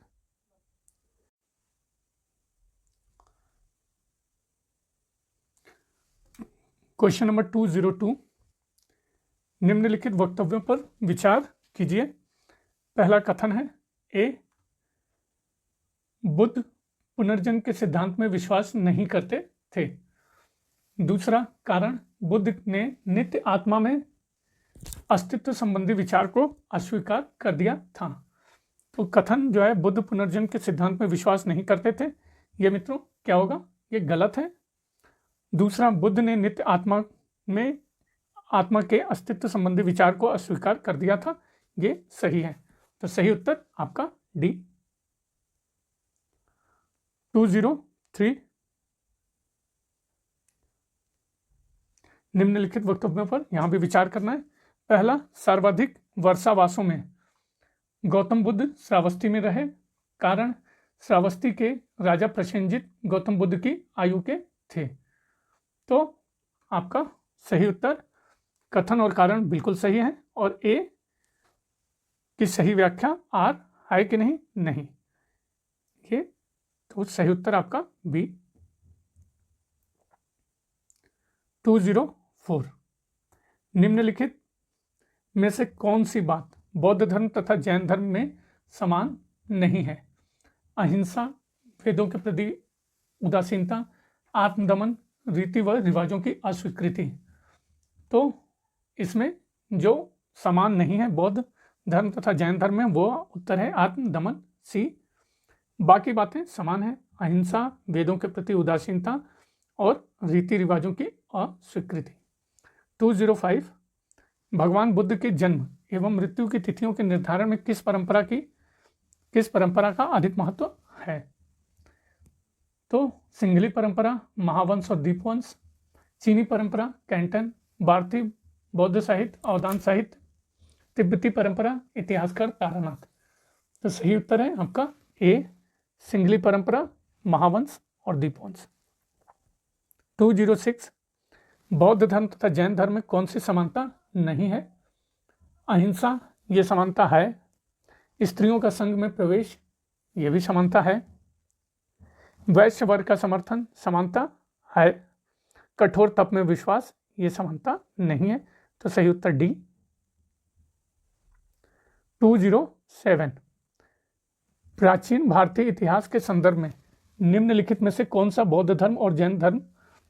क्वेश्चन नंबर 202, निम्नलिखित वक्तव्यों पर विचार कीजिए। पहला कथन है ए, बुद्ध पुनर्जन्म के सिद्धांत में विश्वास नहीं करते थे। दूसरा कारण, बुद्ध ने नित्य आत्मा में अस्तित्व संबंधी विचार को अस्वीकार कर दिया था। तो कथन जो है बुद्ध पुनर्जन्म के सिद्धांत में विश्वास नहीं करते थे, ये मित्रों क्या होगा, ये गलत है। दूसरा, बुद्ध ने नित्य आत्मा में आत्मा के अस्तित्व संबंधी विचार को अस्वीकार कर दिया था, ये सही है। तो सही उत्तर आपका डी। 203, निम्नलिखित वक्तव्यों पर यहां भी विचार करना है। पहला, सर्वाधिक वर्षावासों में गौतम बुद्ध श्रावस्ती में रहे। कारण, श्रावस्ती के राजा प्रसेनजित गौतम बुद्ध की आयु के थे। तो आपका सही उत्तर, कथन और कारण बिल्कुल सही है, और ए की सही व्याख्या आर है कि नहीं, नहीं, ये तो सही उत्तर आपका बी। 204, निम्नलिखित में से कौन सी बात बौद्ध धर्म तथा जैन धर्म में समान नहीं है? अहिंसा, वेदों के प्रति उदासीनता, आत्मदमन, रीति व रिवाजों की अस्वीकृति। तो इसमें जो समान नहीं है बौद्ध धर्म तथा जैन धर्म में, वो उत्तर है आत्मदमन, सी। बाकी बातें समान है, अहिंसा, वेदों के प्रति उदासीनता और रीति रिवाजों की अस्वीकृति। 205, भगवान बुद्ध के जन्म एवं मृत्यु की तिथियों के निर्धारण में किस परंपरा का अधिक महत्व है? तो सिंघली परंपरा, महावंश और दीपवंश, चीनी परंपरा, कैंटन, भारतीय बौद्ध साहित्य, अवदान साहित्य, तिब्बती परंपरा, इतिहासकार तारानाथ। तो सही उत्तर है आपका ए, सिंघली परंपरा, महावंश और दीपवंश। 206, बौद्ध धर्म तथा जैन धर्म में कौन सी समानता नहीं है? अहिंसा, ये समानता है। स्त्रियों का संघ में प्रवेश, ये भी समानता है। वैश्य वर्ग का समर्थन, समानता है। कठोर तप में विश्वास, ये समानता नहीं है। तो सही उत्तर डी। 207, प्राचीन भारतीय इतिहास के संदर्भ में निम्नलिखित में से कौन सा बौद्ध धर्म और जैन धर्म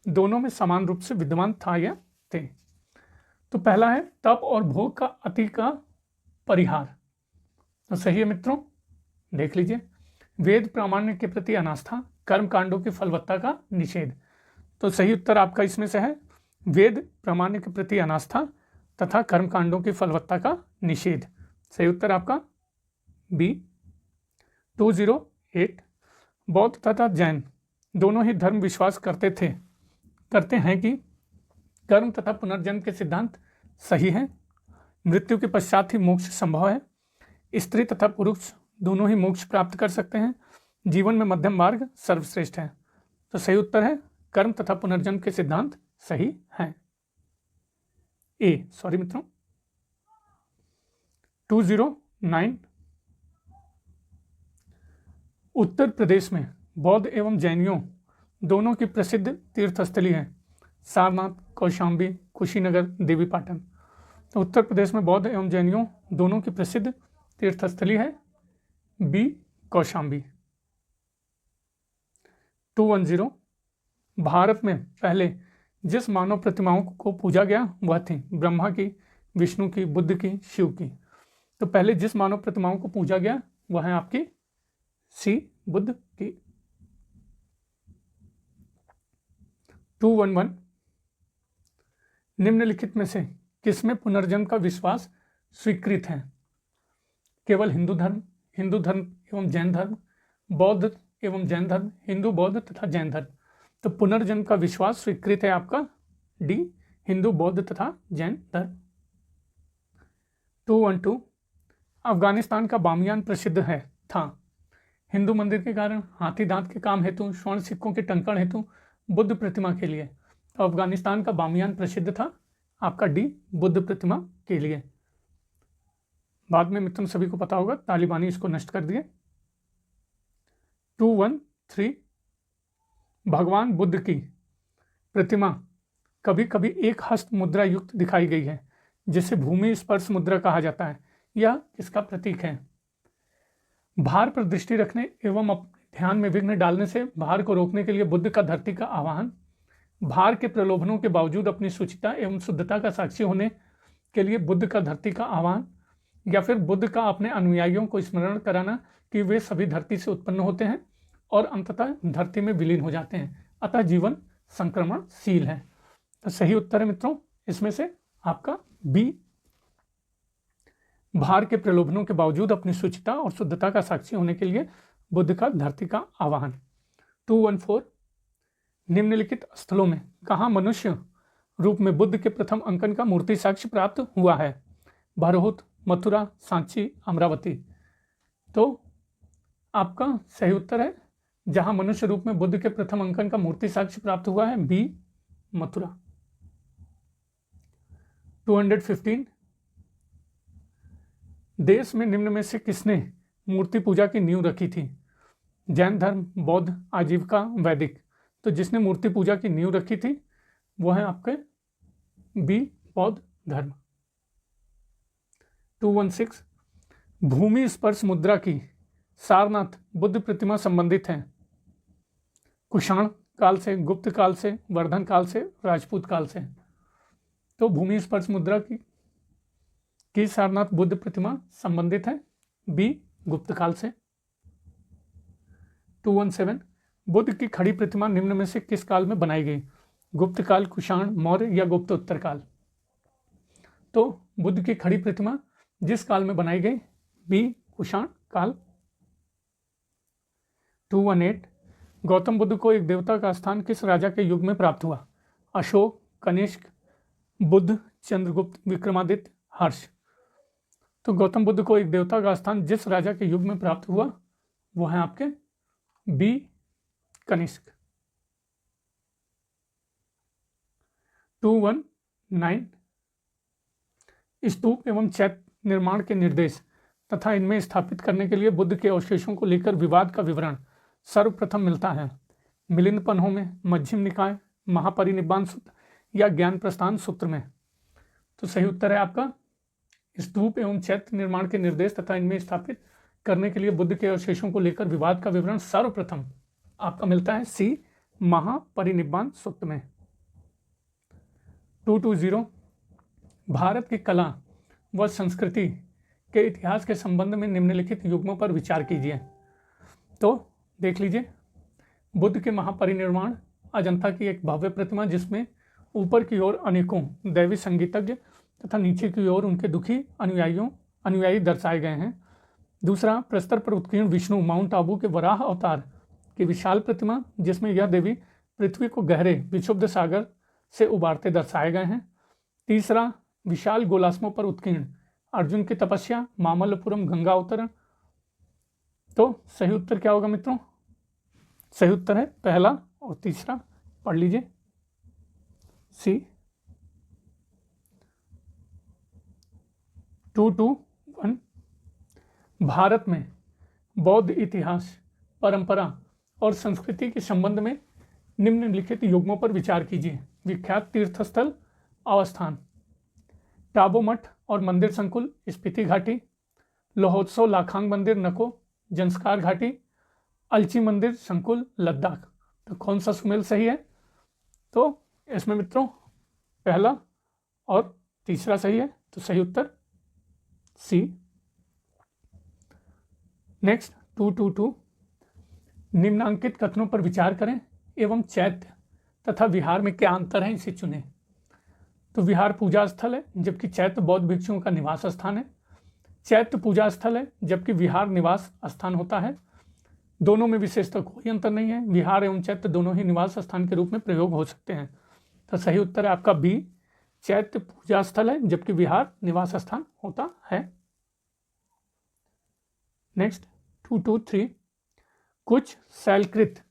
दोनों में समान रूप से विद्यमान था या थे? तो पहला है तप और भोग का अति का परिहार। तो सही है मित्रों, देख लीजिए। वेद प्रामाण्य के प्रति अनास्था, कर्म कांडों की फलवत्ता का निषेध। तो सही उत्तर आपका इसमें से है वेद प्रामाण्य के प्रति अनास्था तथा कर्म कांडों की फलवत्ता का निषेध। सही उत्तर आपका बी। 208, बौद्ध तथा जैन दोनों ही धर्म विश्वास करते हैं कि कर्म तथा पुनर्जन्म के सिद्धांत सही हैं। मृत्यु के पश्चात ही मोक्ष संभव है। स्त्री तथा पुरुष दोनों ही मोक्ष प्राप्त कर सकते हैं। जीवन में मध्यम मार्ग सर्वश्रेष्ठ है। तो सही उत्तर है कर्म तथा पुनर्जन्म के सिद्धांत सही हैं। ए, सॉरी मित्रों। 209, उत्तर प्रदेश में बौद्ध एवं जैनियों दोनों की प्रसिद्ध तीर्थस्थली है सारनाथ, कौशाम्बी, कुशीनगर, देवीपाटन। तो उत्तर प्रदेश में बौद्ध एवं जैनियों दोनों की प्रसिद्ध तीर्थस्थली है बी, कौशाम्बी। 210, भारत में पहले जिस मानव प्रतिमाओं को पूजा गया वह थी ब्रह्मा की, विष्णु की, बुद्ध की, शिव की। तो पहले जिस मानव प्रतिमाओं को पूजा गया वह है आपकी सी, बुद्ध की। 211, निम्नलिखित में से किसमें पुनर्जन्म का विश्वास स्वीकृत है? केवल हिंदू धर्म एवं जैन धर्म, बौद्ध एवं जैन धर्म, हिंदू, बौद्ध तथा जैन धर्म। तो पुनर्जन्म का विश्वास स्वीकृत है आपका डी, हिंदू, बौद्ध तथा जैन धर्म। 212, अफगानिस्तान का बामियान प्रसिद्ध था हिंदू मंदिर के कारण, हाथी दांत के काम हेतु, स्वर्ण सिक्कों के टंकण हेतु, बुद्ध प्रतिमा के लिए। तो अफगानिस्तान का बामियान प्रसिद्ध था आपका डी, बुद्ध प्रतिमा के लिए। बाद में मित्रों सभी को पता होगा तालिबानी इसको नष्ट कर दिए। 213, भगवान बुद्ध की प्रतिमा कभी कभी एक हस्त मुद्रा युक्त दिखाई गई है, जिसे भूमि स्पर्श मुद्रा कहा जाता है। यह इसका प्रतीक है। भार पर दृष्टि रखने एवं अपने ध्यान में विघ्न डालने से भार को रोकने के लिए बुद्ध का धरती का आह्वान, भार के प्रलोभनों के बावजूद अपनी शुचिता एवं शुद्धता का साक्षी होने के लिए बुद्ध का धरती का आह्वान, या फिर बुद्ध का अपने अनुयायियों को स्मरण कराना कि वे सभी धरती से उत्पन्न होते हैं और अंततः धरती में विलीन हो जाते हैं, अतः जीवन संक्रमणशील है। तो सही उत्तर है मित्रों इसमें से आपका बी, भार के प्रलोभनों के बावजूद अपनी शुचिता और शुद्धता का साक्षी होने के लिए बुद्ध का धरती का आह्वान। 214 निम्नलिखित स्थलों में कहाँ मनुष्य रूप में बुद्ध के प्रथम अंकन का मूर्ति साक्ष्य प्राप्त हुआ है? भरहुत, मथुरा, सांची, अमरावती। तो आपका सही उत्तर है जहां मनुष्य रूप में बुद्ध के प्रथम अंकन का मूर्ति साक्ष्य प्राप्त हुआ है, बी, मथुरा। 215 देश में निम्न में से किसने मूर्ति पूजा की नींव रखी थी? जैन धर्म, बौद्ध, आजीविका, वैदिक। तो जिसने मूर्ति पूजा की नींव रखी थी वो है आपके बी, बौद्ध धर्म। 216 भूमि स्पर्श मुद्रा की सारनाथ बुद्ध प्रतिमा संबंधित है? कुषाण काल से, गुप्त काल से, वर्धन काल से, राजपूत काल से। तो भूमि स्पर्श मुद्रा की सारनाथ बुद्ध प्रतिमा संबंधित है, बी, गुप्त काल से। 217 बुद्ध की खड़ी प्रतिमा निम्न में से किस काल में बनाई गई? गुप्त काल, कुषाण, मौर्य या गुप्त उत्तर काल? तो बुद्ध की खड़ी प्रतिमा जिस काल में बनाई गई, बी, कुषाण काल। 218 गौतम बुद्ध को एक देवता का स्थान किस राजा के युग में प्राप्त हुआ? अशोक, कनिष्क, बुद्ध, चंद्रगुप्त, विक्रमादित्य, हर्ष। तो गौतम बुद्ध को एक देवता का स्थान जिस राजा के युग में प्राप्त हुआ वो है आपके बी, कनिष्क। 219 स्तूप एवं चैत्य निर्माण के निर्देश तथा इनमें स्थापित करने के लिए बुद्ध के अवशेषों को लेकर विवाद का विवरण सर्वप्रथम मिलता है मिलिंद पन्हों में, मध्यम निकाय, महापरिनिब्बाण सूत्र या ज्ञान प्रस्थान सूत्र में? तो सही उत्तर है आपका स्तूप एवं चैत्य निर्माण के निर्देश तथा इनमें स्थापित करने के लिए बुद्ध के अवशेषों को लेकर विवाद का विवरण सर्वप्रथम आपका मिलता है सी, महापरिनिब्बाण सूत्र में। 220 भारत की कला व संस्कृति के इतिहास के संबंध में निम्नलिखित युग्मों पर विचार कीजिए। तो देख लीजिए, बुद्ध के महापरिनिर्वाण, अजंता की एक भव्य प्रतिमा जिसमें ऊपर की ओर अनेकों दैवी संगीतज्ञ तथा नीचे की ओर उनके दुखी अनुयायी दर्शाए गए हैं। दूसरा, प्रस्तर पर उत्कीर्ण विष्णु माउंट आबू के वराह अवतार की विशाल प्रतिमा जिसमें यह देवी पृथ्वी को गहरे विक्षुब्ध सागर से उबारते दर्शाए गए हैं। तीसरा, विशाल गोलास्मों पर उत्कीर्ण अर्जुन की तपस्या, मामल्लपुरम गंगा अवतरण। तो सही उत्तर क्या होगा मित्रों? सही उत्तर है पहला और तीसरा, पढ़ लीजिए, सी। 221 भारत में बौद्ध इतिहास, परंपरा और संस्कृति के संबंध में निम्नलिखित युग्मों पर विचार कीजिए। विख्यात तीर्थस्थल, अवस्थान, टाबो मठ और मंदिर संकुल, स्पीति घाटी, लोहोत्सव लाखांग मंदिर, नको, जंस्कार घाटी, अलची मंदिर संकुल, लद्दाख। तो कौन सा सुमेल सही है? तो इसमें मित्रों पहला और तीसरा सही है, तो सही उत्तर सी। नेक्स्ट 222 निम्नांकित कथनों पर विचार करें एवं चैत्य तथा विहार में क्या अंतर है इसे चुनें। तो विहार पूजा स्थल है जबकि चैत्य बौद्ध भिक्षुओं का निवास स्थान है। चैत्य पूजा स्थल है जबकि विहार निवास स्थान होता है। दोनों में विशेषतः कोई अंतर नहीं है। विहार एवं चैत्य दोनों ही निवास स्थान के रूप में प्रयोग हो सकते हैं। तो सही उत्तर है आपका बी, चैत्य पूजा स्थल है जबकि विहार निवास स्थान होता है। नेक्स्ट 223 कुछ शैलकृत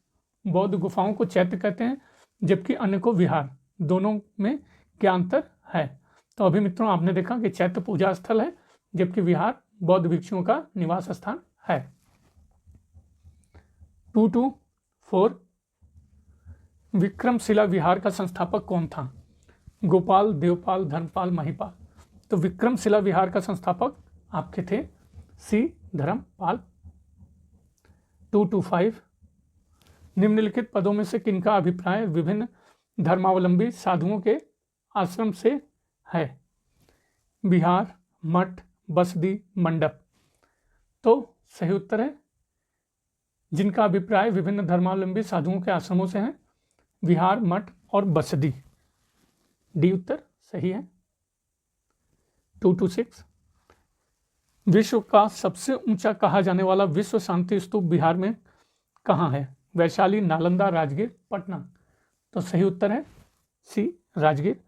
बौद्ध गुफाओं को चैत्य कहते हैं जबकि अन्य को विहार, दोनों में क्या अंतर है? तो अभी मित्रों आपने देखा कि चैत्य पूजा स्थल है जबकि विहार बौद्ध भिक्षुओं का निवास स्थान है। 224 विक्रमशिला विहार का संस्थापक कौन था? गोपाल, देवपाल, धर्मपाल, महिपाल। तो विक्रमशिला विहार का संस्थापक आपके थे सी धर्मपाल। 225 निम्नलिखित पदों में से किनका अभिप्राय विभिन्न धर्मावलंबी साधुओं के आश्रम से है? विहार, मठ, बसदी, मंडप। तो सही उत्तर है जिनका अभिप्राय विभिन्न धर्मावलंबी साधुओं के आश्रमों से है, विहार, मठ और बसदी। डी उत्तर सही है। 226 विश्व का सबसे ऊंचा कहा जाने वाला विश्व शांति स्तूप बिहार में कहाँ है? वैशाली, नालंदा, राजगीर, पटना। तो सही उत्तर है सी राजगीर,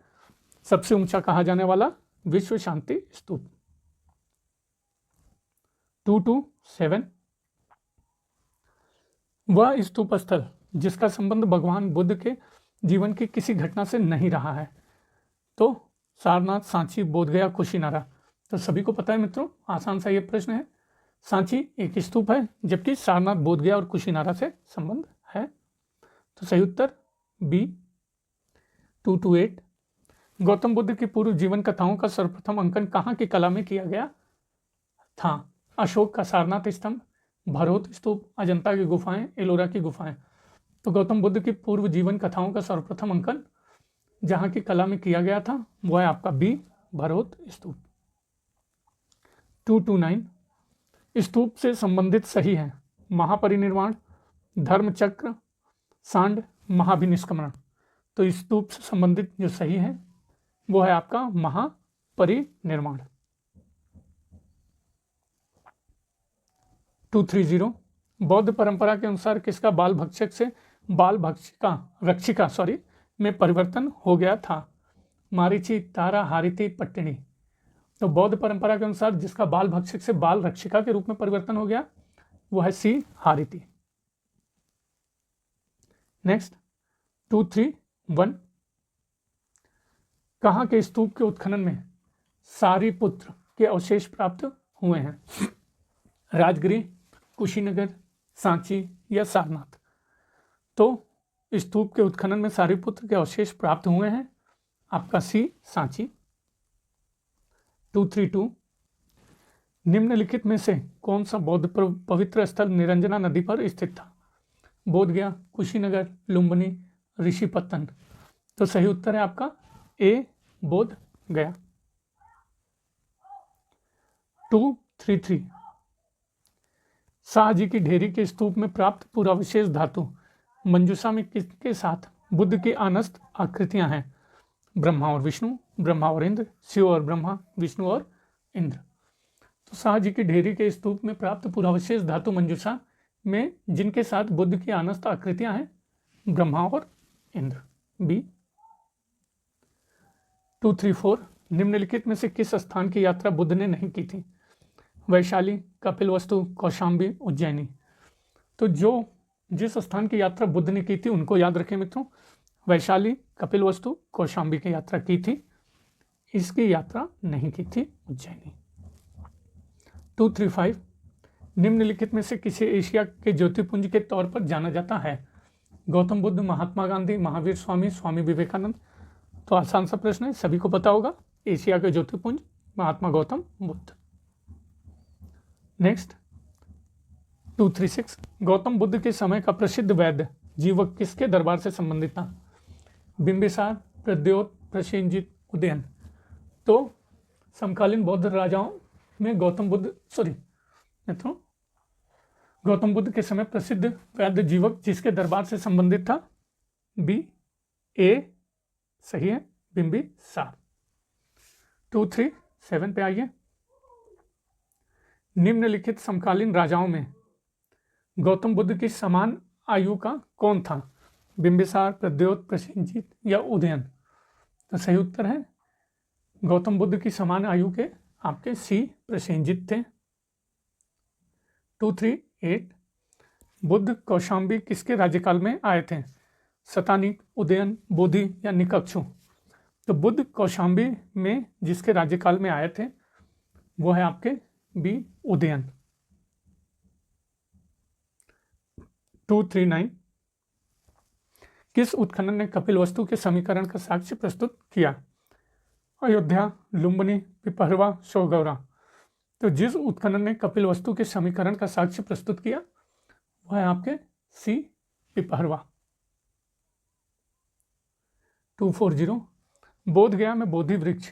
सबसे ऊंचा कहा जाने वाला विश्व शांति स्तूप। 227 वह स्तूप स्थल जिसका संबंध भगवान बुद्ध के जीवन की किसी घटना से नहीं रहा है? तो सारनाथ, सांची, बोधगया, कुशीनारा। तो सभी को पता है मित्रों, आसान सा ये प्रश्न है। सांची एक स्तूप है, जबकि सारनाथ, बोधगया और कुशीनारा से संबंध है। तो सही उत्तर बी। 228 गौतम बुद्ध की पूर्व जीवन कथाओं का सर्वप्रथम अंकन कहाँ की कला में किया गया था? अशोक का सारनाथ स्तंभ, भरोत स्तूप, अजंता की गुफाएं, एलोरा की गुफाएं। तो गौतम बुद्ध की पूर्व जीवन कथाओं का सर्वप्रथम अंकन जहां की कला में किया गया था वो है आपका बी, भरोत स्तूप। 229 स्तूप से संबंधित सही है महापरिनिर्वाण, धर्मचक्र, सांड, महाभिनिष्क्रमण। तो स्तूप से संबंधित जो सही है वो है आपका महापरिनिर्वाण। 230 बौद्ध परंपरा के अनुसार किसका बाल भक्षक से बाल भक्षिका रक्षिका में परिवर्तन हो गया था? मारीची, तारा, हारिति, पट्टिनी। तो बौद्ध परंपरा के अनुसार जिसका बाल भक्षक से बाल रक्षिका के रूप में परिवर्तन हो गया वो है सी हारिति। नेक्स्ट 231 कहाँ के स्तूप के उत्खनन में सारीपुत्र के अवशेष प्राप्त हुए हैं? राजगिरी, कुशीनगर, सांची या सारनाथ। तो स्तूप के उत्खनन में सारीपुत्र के अवशेष प्राप्त हुए हैं आपका सी सांची। 232 निम्नलिखित में से कौन सा बौद्ध पवित्र स्थल निरंजना नदी पर स्थित था? बोधगया, कुशीनगर, लुम्बिनी, ऋषिपत्तन। तो सही उत्तर है आपका ए, बोध गया। 233 शाहजी की ढेरी के स्तूप में प्राप्त पुराविशेष धातु मंजूषा में किसके साथ बुद्ध की आनस्त आकृतियां हैं? ब्रह्मा और विष्णु, ब्रह्मा और इंद्र, शिव और ब्रह्मा, विष्णु और इंद्र। तो शाहजी की ढेरी के स्तूप में प्राप्त पुराविशेष धातु मंजूषा में जिनके साथ बुद्ध की आनस्त आकृतियां हैं ब्रह्मा और इंद्र, बी। 234 निम्नलिखित में से किस स्थान की यात्रा बुद्ध ने नहीं की थी? वैशाली, कपिलवस्तु, कौशाम्बी, उज्जैनी। तो जिस स्थान की यात्रा बुद्ध ने की थी उनको याद रखें मित्रों, वैशाली, कपिलवस्तु, कौशाम्बी की यात्रा की थी, इसकी यात्रा नहीं की थी उज्जैनी। 235 निम्नलिखित में से किसे एशिया के ज्योतिपुंज के तौर पर जाना जाता है? गौतम बुद्ध, महात्मा गांधी, महावीर स्वामी, स्वामी विवेकानंद। तो आसान सा प्रश्न है, सभी को पता होगा, एशिया के ज्योतिपुंज महात्मा गौतम बुद्ध। नेक्स्ट 236 गौतम बुद्ध के समय का प्रसिद्ध वैद्य जीवक किसके दरबार से संबंधित था? बिंबिसार, प्रद्योत, प्रसेनजीत, उदयन। तो समकालीन बौद्ध राजाओं में गौतम बुद्ध के समय प्रसिद्ध वैद्य जीवक जिसके दरबार से संबंधित था, बी, ए सही है, बिंबिसार। 237 पे आइए। निम्नलिखित समकालीन राजाओं में गौतम बुद्ध की समान आयु का कौन था? बिंबिसार, प्रद्योत, प्रसेनजीत या उदयन। तो सही उत्तर है गौतम बुद्ध की समान आयु के आपके सी, प्रसेनजीत थे। 238 बुद्ध कौशाम्बी किसके राज्यकाल में आए थे? शतानीक, उदयन, बोधि या निकक्षु। तो बुद्ध कौशाम्बी में जिसके राज्यकाल में आए थे वो है आपके बी, उदयन। 239 किस उत्खनन ने कपिलवस्तु के समीकरण का साक्ष्य प्रस्तुत किया? अयोध्या, लुम्बिनी, पिपरवा, सोगौरा। तो जिस उत्खनन ने कपिलवस्तु के समीकरण का साक्ष्य प्रस्तुत किया वह है आपके सी, पिपरवा। 240 बोध गया में बोधि वृक्ष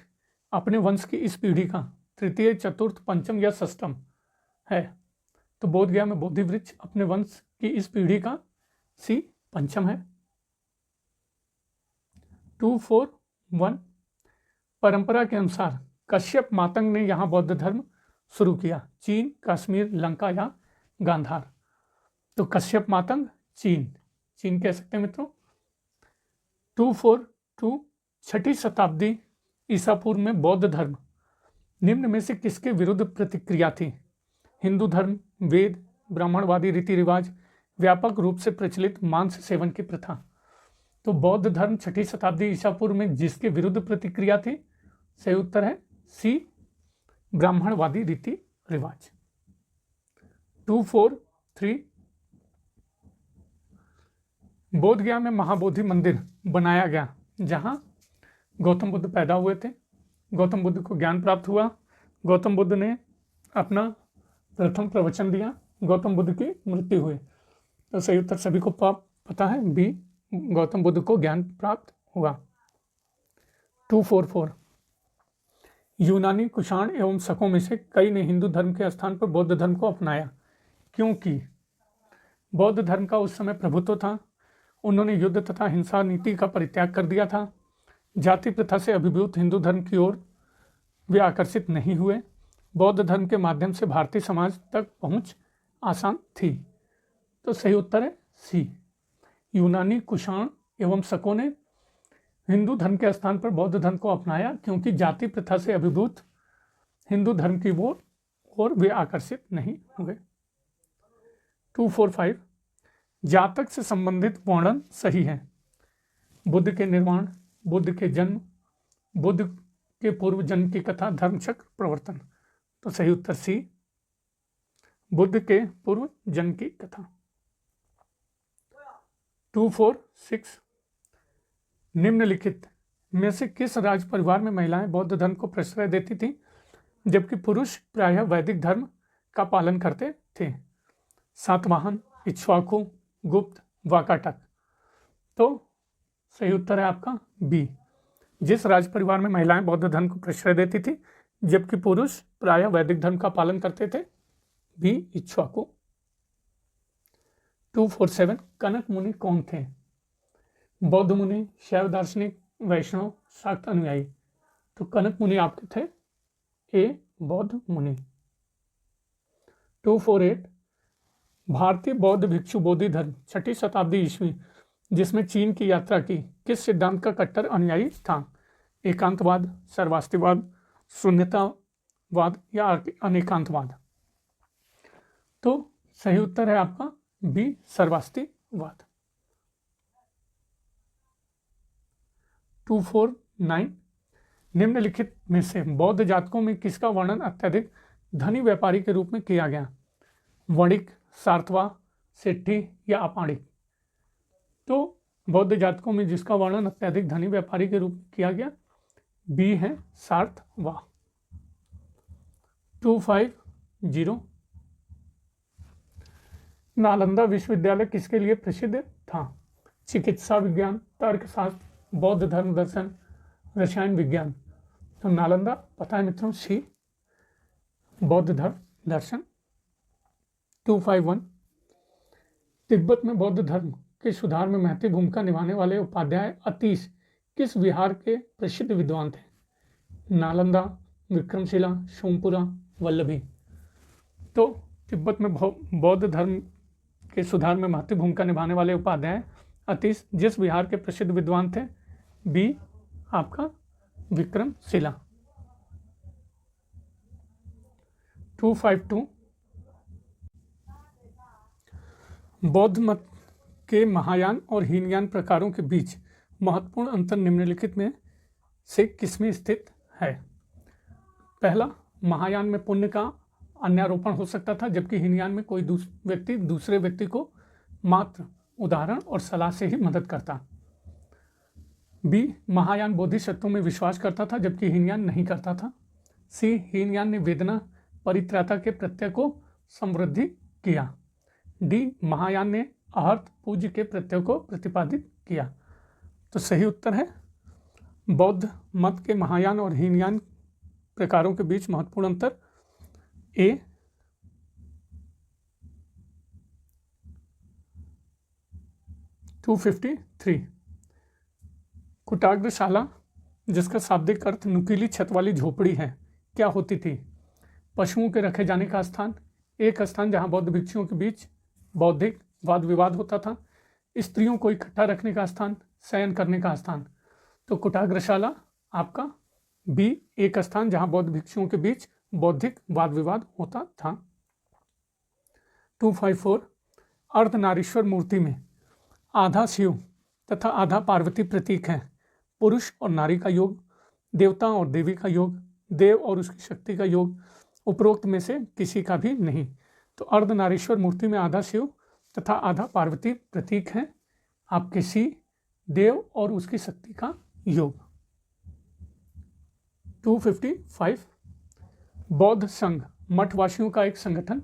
अपने वंश की इस पीढ़ी का तृतीय, चतुर्थ, पंचम या षष्ठम है? तो बोध गया में बोधि वृक्ष अपने वंश की इस पीढ़ी का सी, पंचम है। 241 परंपरा के अनुसार कश्यप मातंग ने यहाँ बौद्ध धर्म शुरू किया? चीन, कश्मीर, लंका या गांधार? तो कश्यप मातंग चीन कह सकते हैं मित्रों। 242 छठी शताब्दी ईसा पूर्व में बौद्ध धर्म निम्न में से किसके विरुद्ध प्रतिक्रिया थी? हिंदू धर्म, वेद, ब्राह्मणवादी रीति रिवाज, व्यापक रूप से प्रचलित मांस सेवन की प्रथा? तो बौद्ध धर्म छठी शताब्दी ईसा पूर्व में जिसके विरुद्ध प्रतिक्रिया थी, सही उत्तर है सी, ब्राह्मणवादी रीति रिवाज। 243 बोध गया में महाबोधि मंदिर बनाया गया जहां गौतम बुद्ध पैदा हुए थे, गौतम बुद्ध को ज्ञान प्राप्त हुआ, गौतम बुद्ध ने अपना प्रथम प्रवचन दिया, गौतम बुद्ध की मृत्यु हुई। तो सही उत्तर सभी को पता है बी, गौतम बुद्ध को ज्ञान प्राप्त हुआ। 244 यूनानी, कुषाण एवं शकों में से कई ने हिंदू धर्म के स्थान पर बौद्ध धर्म को अपनाया क्योंकि बौद्ध धर्म का उस समय प्रभुत्व था, उन्होंने युद्ध तथा हिंसा नीति का परित्याग कर दिया था, जाति प्रथा से अभिभूत हिंदू धर्म की ओर वे आकर्षित नहीं हुए, बौद्ध धर्म के माध्यम से भारतीय समाज तक पहुंच आसान थी। तो सही उत्तर है सी, यूनानी, कुषाण एवं शकों ने हिंदू धर्म के स्थान पर बौद्ध धर्म को अपनाया क्योंकि जाति प्रथा से अभिभूत हिंदू धर्म की ओर वे आकर्षित नहीं हुए। 245 जातक से संबंधित वर्णन सही है? बुद्ध के निर्वाण, बुद्ध के जन्म, बुद्ध के पूर्व जन्म की कथा, धर्मचक्र, प्रवर्तन? तो सही उत्तर सी, बुद्ध के पूर्व जन्म की कथा। 246 निम्नलिखित में से किस राज परिवार में महिलाएं बौद्ध धर्म को प्रश्रय देती थीं जबकि पुरुष प्रायः वैदिक धर्म का पालन करते थे? सातवाहन, इक्ष्वाकु, गुप्त, वाकाटक? तो सही उत्तर है आपका बी, जिस राज परिवार में महिलाएं बौद्ध धर्म को प्रश्रय देती थी जबकि पुरुष प्रायः वैदिक धर्म का पालन करते थे, बी, इक्ष्वाकु। 247 कनक मुनि कौन थे? बौद्ध मुनि, शैव दार्शनिक, वैष्णव, शाक्त अनुयायी? तो कनक मुनि आपके थे ए, बौद्ध मुनि। 248 भारतीय बौद्ध भिक्षु बोधि धर्म छठी शताब्दी ईस्वी जिसमें चीन की यात्रा की किस सिद्धांत का कट्टर अनुयायी था? एकांतवाद, सर्वास्तिवाद, शून्यतावाद या अनेकांतवाद? तो सही उत्तर है आपका बी, सर्वास्तिवाद। 249 निम्नलिखित में से बौद्ध जातकों में किसका वर्णन अत्यधिक धनी व्यापारी के रूप में किया गया? वणिक, सार्थवा, सेठी या अपाणिक? तो बौद्ध जातकों में जिसका वर्णन अत्यधिक धनी व्यापारी के रूप में किया गया, बी है, सार्थवा। 250 नालंदा विश्वविद्यालय किसके लिए प्रसिद्ध था? चिकित्सा विज्ञान, तर्कशास्त्र, बौद्ध धर्म दर्शन, रसायन विज्ञान? तो नालंदा पता है मित्रों सी, बौद्ध धर्म दर्शन। 251 तिब्बत में बौद्ध धर्म के सुधार में महत्वपूर्ण भूमिका निभाने वाले उपाध्याय अतीश किस विहार के प्रसिद्ध विद्वान थे? नालंदा, विक्रमशिला, सोमपुरा, वल्लभी? तो तिब्बत में बौद्ध धर्म के सुधार में महत्वपूर्ण भूमिका निभाने वाले उपाध्याय अतीश जिस विहार के प्रसिद्ध विद्वान थे, बी आपका विक्रमशिला। 252 बौद्ध मत के महायान और हीनयान प्रकारों के बीच महत्वपूर्ण अंतर निम्नलिखित में से किसमें स्थित है? पहला, महायान में पुण्य का अन्यारोपण हो सकता था जबकि हीनयान में कोई व्यक्ति दूसरे व्यक्ति को मात्र उदाहरण और सलाह से ही मदद करता। बी, महायान बोधिसत्वों में विश्वास करता था जबकि हीनयान नहीं करता था। सी, हीनयान ने वेदना परित्राता के प्रत्यय को समृद्धि किया। डी, महायान ने अर्थ पूज्य के प्रत्यय को प्रतिपादित किया। तो सही उत्तर है बौद्ध मत के महायान और हीनयान प्रकारों के बीच महत्वपूर्ण अंतर ए। टू 253 कुटाग्रशाला, जिसका शाब्दिक अर्थ नुकीली छत वाली झोपड़ी है, क्या होती थी? पशुओं के रखे जाने का स्थान, एक स्थान जहां बौद्ध भिक्षुओं के बीच बौद्धिक वाद विवाद होता था, स्त्रियों को इकट्ठा रखने का स्थान, शयन करने का स्थान। तो कुटाग्रशाला आपका बी, एक स्थान जहां बौद्ध भिक्षुओं के बीच बौद्धिक वाद विवाद होता था। 254 अर्धनारीश्वर मूर्ति में आधा शिव तथा आधा पार्वती प्रतीक है। पुरुष और नारी का योग, देवता और देवी का योग, देव और उसकी शक्ति का योग, उपरोक्त में से किसी का भी नहीं। तो अर्धनारीश्वर मूर्ति में आधा शिव तथा आधा पार्वती प्रतीक है। आपके सी, देव और उसकी शक्ति का योग। 255 बौद्ध संघ मठवासियों का एक संगठन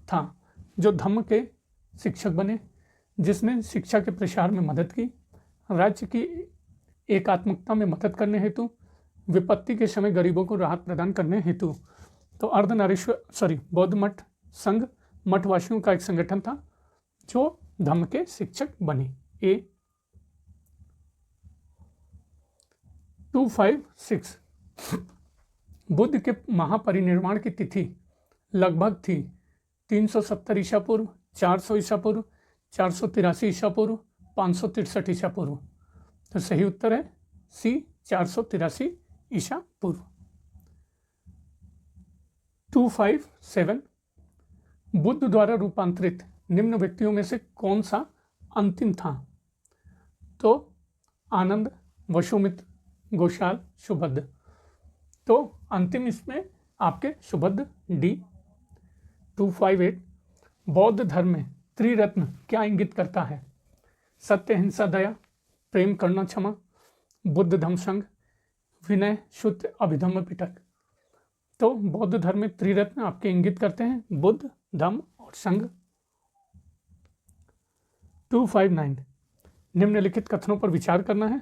था जो धम्म के शिक्षक बने, जिसने शिक्षा के प्रसार में मदद की, राज्य की एकात्मकता में मदद करने हेतु, विपत्ति के समय गरीबों को राहत प्रदान करने हेतु। तो बौद्ध मठ संघ मठवासियों का एक संगठन था जो धम्म के शिक्षक बने। ए। 256 बुद्ध के महापरिनिर्वाण की तिथि लगभग थी 370 ईसा पूर्व, 400 ईसा पूर्व, 483 ईसा पूर्व, 563 ईसा पूर्व। तो सही उत्तर है सी, 483 ईसा पूर्व। 257 बुद्ध द्वारा रूपांतरित निम्न व्यक्तियों में से कौन सा अंतिम था? तो आनंद, वसुमित्र, गोशाल, सुभद्र। तो अंतिम इसमें आपके सुभद्र डी। 258 बौद्ध धर्म में त्रिरत्न क्या इंगित करता है? सत्य, हिंसा, दया, प्रेम, करुणा, क्षमा, बुद्ध धम्म संघ, विनय, शुद्ध, अभिधम्म, पिटक। तो बौद्ध धर्म में त्रिरत्न आपके इंगित करते हैं बुद्ध, धम्म और संघ। 259 निम्नलिखित कथनों पर विचार करना है।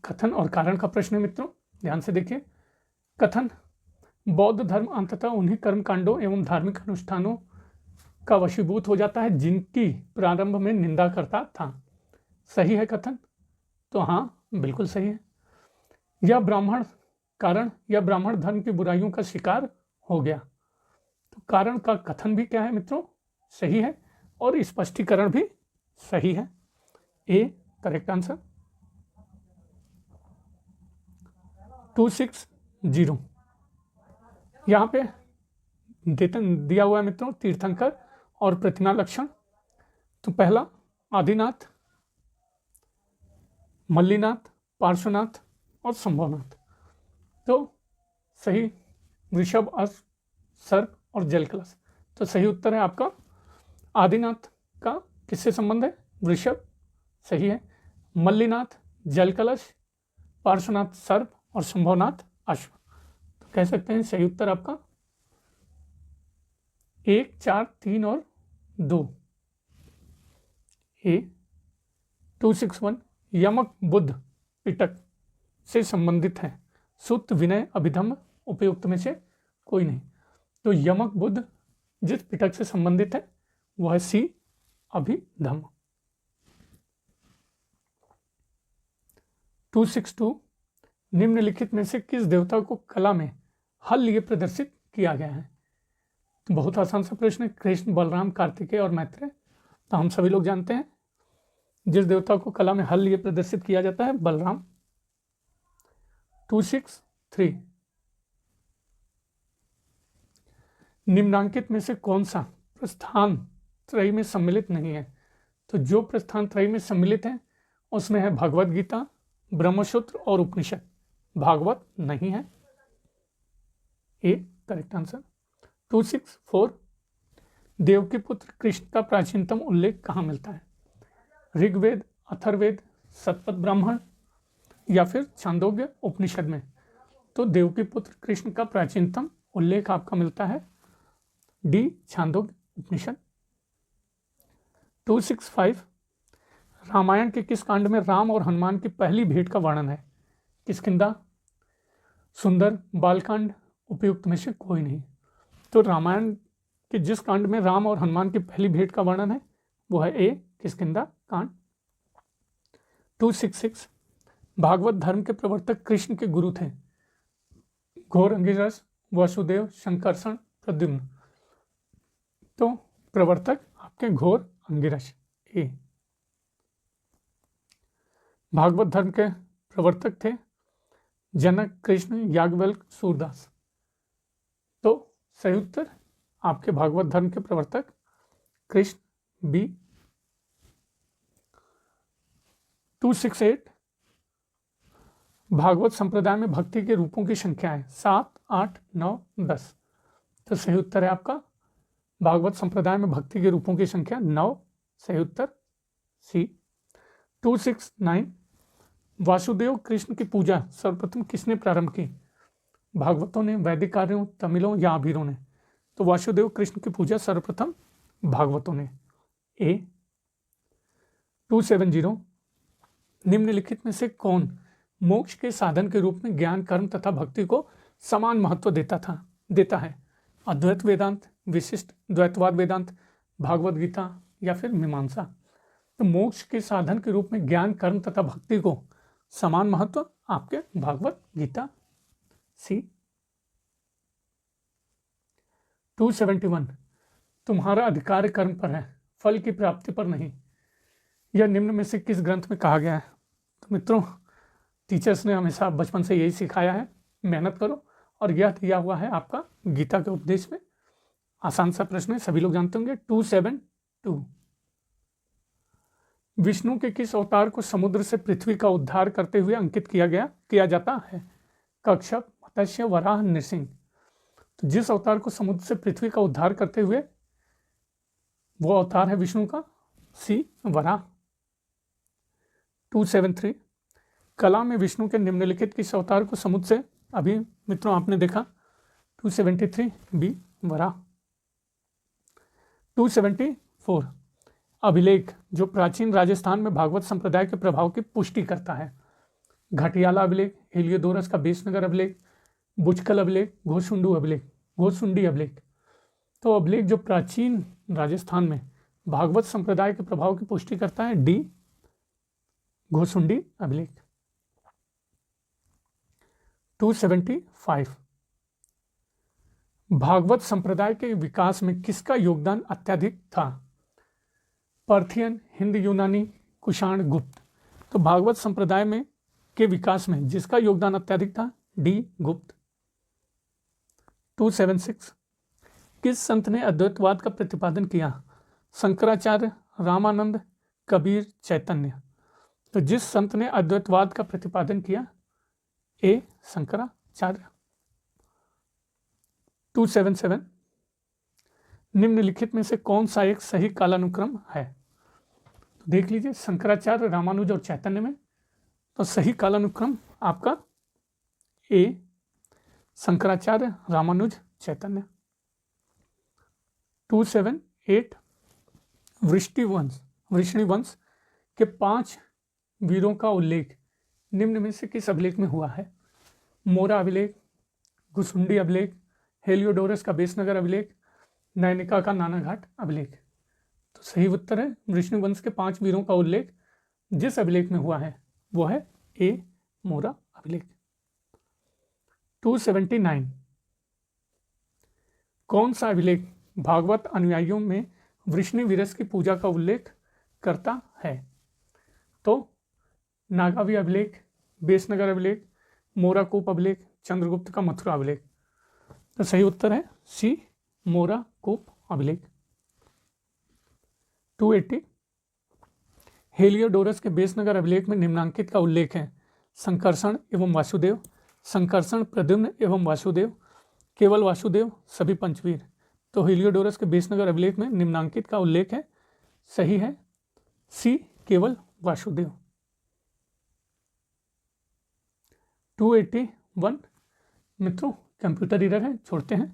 कथन और कारण का प्रश्न है मित्रों, ध्यान से देखिए। कथन, बौद्ध धर्म अंततः उन्हीं कर्म कांडों एवं धार्मिक अनुष्ठानों का वशीभूत हो जाता है जिनकी प्रारंभ में निंदा करता था। सही है कथन? तो हाँ, बिल्कुल सही है। यह ब्राह्मण कारण या ब्राह्मण धर्म की बुराइयों का शिकार हो गया। तो कारण का कथन भी क्या है मित्रों? सही है और स्पष्टीकरण भी सही है। A correct answer. 260 यहाँ पे दिया हुआ है मित्रों तीर्थंकर और प्रतिमा लक्षण। तो पहला आदिनाथ, मल्लीनाथ, पार्श्वनाथ और संभवनाथ। तो सही वृषभ, अश्व, सर्प और जल कलश। तो सही उत्तर है आपका आदिनाथ का किससे संबंध है? वृषभ, सही है। मल्लीनाथ जल कलश, पार्श्वनाथ सर्प और संभवनाथ अश्व। तो कह सकते हैं सही उत्तर आपका 1, 4, 3 और 2। ए। 261 यमक बुद्ध पिटक से संबंधित है। सुत्त, विनय, अभिधम्म उपयुक्त में से कोई नहीं। तो यमक बुद्ध जिस पिटक से संबंधित है वह है सी, अभिधम्म। 262 निम्नलिखित में से किस देवता को कला में हल लिए प्रदर्शित किया गया है? तो बहुत आसान सा प्रश्न है। कृष्ण, बलराम, कार्तिकेय और मैत्रेय। तो हम सभी लोग जानते हैं जिस देवता को कला में हल लिए प्रदर्शित किया जाता है बलराम। 263 निम्नांकित में से कौन सा प्रस्थान त्रयी में सम्मिलित नहीं है? तो जो प्रस्थान त्रयी में सम्मिलित है उसमें है भगवद गीता, ब्रह्मसूत्र और उपनिषद। भागवत नहीं है। A correct answer. 264 देवकी पुत्र कृष्ण का प्राचीनतम उल्लेख कहाँ मिलता है? ऋग्वेद, अथर्ववेद, शतपथ ब्राह्मण या फिर छांदोग्य उपनिषद में? तो देवकी पुत्र कृष्ण का प्राचीनतम उल्लेख आपका मिलता है डी, छांदोग्य उपनिषद। 265 रामायण के किस कांड में राम और हनुमान की पहली भेंट का वर्णन है? किष्किंधा, सुंदर, बालकांड, उपयुक्त में से कोई नहीं। तो रामायण के जिस कांड में राम और हनुमान की पहली भेंट का वर्णन है वो है ए, किष्किंधा कांड। 266 भागवत धर्म के प्रवर्तक कृष्ण के गुरु थे? घोर अंगिरस, वसुदेव, शंकरषण, प्रद्युम्न। तो प्रवर्तक आपके घोर अंगिरस ए। भागवत धर्म के प्रवर्तक थे जनक, कृष्ण, याज्ञवल्क्य, सूरदास। तो सही उत्तर आपके भागवत धर्म के प्रवर्तक कृष्ण, बी। 268 भागवत संप्रदाय में भक्ति के रूपों की संख्या है 7, 8, 9, 10। तो सही उत्तर है आपका भागवत संप्रदाय में भक्ति के रूपों की संख्या 9। सही उत्तर सी। 269 वासुदेव कृष्ण की पूजा सर्वप्रथम किसने प्रारंभ की? भागवतों ने, वैदिक आर्यों, तमिलों या आभीरों ने? तो वासुदेव कृष्ण की पूजा सर्वप्रथम भागवतों ने ए। 270 निम्नलिखित में से कौन मोक्ष के साधन के रूप में ज्ञान, कर्म तथा भक्ति को समान महत्व देता है? अद्वैत वेदांत, विशिष्ट द्वैतवाद वेदांत, भागवत गीता या फिर मीमांसा? तो मोक्ष के साधन के रूप में ज्ञान, कर्म तथा भक्ति को समान महत्व आपके भागवत गीता सी। 271 तुम्हारा अधिकार कर्म पर है, फल की प्राप्ति पर नहीं। यह निम्न में से किस ग्रंथ में कहा गया है? तो मित्रों, टीचर्स ने हमेशा बचपन से यही सिखाया है, मेहनत करो। और यह दिया हुआ है आपका गीता के उपदेश में। आसान सा प्रश्न है, सभी लोग जानते होंगे। 272 विष्णु के किस अवतार को समुद्र से पृथ्वी का उद्धार करते हुए अंकित किया जाता है? कच्छप, मत्स्य, वराह, नृसिंह। तो जिस अवतार को समुद्र से पृथ्वी का उद्धार करते हुए, वो अवतार है विष्णु का सी, वराह। 273 कला में विष्णु के निम्नलिखित किस अवतार को समुद्र से, अभी मित्रों आपने देखा 273 बी, वराह। 274 अभिलेख जो प्राचीन राजस्थान में भागवत संप्रदाय के प्रभाव की पुष्टि करता है? घटियाला अभिलेख, हेलियोडोरस का बेसनगर अभिलेख, बुचकल अभिलेख, घोसुंडी अभिलेख। तो अभिलेख जो प्राचीन राजस्थान में भागवत संप्रदाय के प्रभाव की पुष्टि करता है डी, घोसुंडी अभिलेख। 275 भागवत संप्रदाय के विकास में किसका योगदान अत्यधिक था? पर्थियन, हिंद यूनानी, कुषाण, गुप्त। तो भागवत संप्रदाय में के विकास में जिसका योगदान अत्यधिक था डी, गुप्त। 276 किस संत ने अद्वैतवाद का प्रतिपादन किया? शंकराचार्य, रामानंद, कबीर, चैतन्य। तो जिस संत ने अद्वैतवाद का प्रतिपादन किया ए, शंकराचार्य। 277 निम्नलिखित में से कौन सा एक सही कालानुक्रम है? तो देख लीजिए, शंकराचार्य, रामानुज और चैतन्य में। तो सही कालानुक्रम आपका ए, शंकराचार्य, रामानुज, चैतन्य। 278 वृष्णिवंश के 5 वीरों का उल्लेख निम्न में से किस अभिलेख में हुआ है? मोरा अभिलेख, घुसुंडी अभिलेख, हेलियोडोरस का बेसनगर अभिलेख, नैनिका का नानाघाट अभिलेख। तो सही उत्तर है वृष्णिवंश के 5 वीरों का उल्लेख जिस अभिलेख में हुआ है वो है ए, मोरा अभिलेख। 279 कौन सा अभिलेख भागवत अनुयायियों में वृष्णिवीरस की पूजा का उल्लेख करता है? तो नागावी अभिलेख, बेसनगर अभिलेख, मोराकूप अभिलेख, चंद्रगुप्त का मथुरा अभिलेख। तो सही उत्तर है सी, मोराकूप अभिलेख। 280 हेलियोडोरस के बेसनगर अभिलेख में निम्नांकित का उल्लेख है? संकर्षण एवं वासुदेव, संकर्षण, प्रद्युम्न एवं वासुदेव, केवल वासुदेव, सभी पंचवीर। तो हेलियोडोरस के बेसनगर अभिलेख में निम्नांकित का उल्लेख है, सही है सी, केवल वासुदेव। 281 मित्रों कंप्यूटर एरर है, छोड़ते हैं।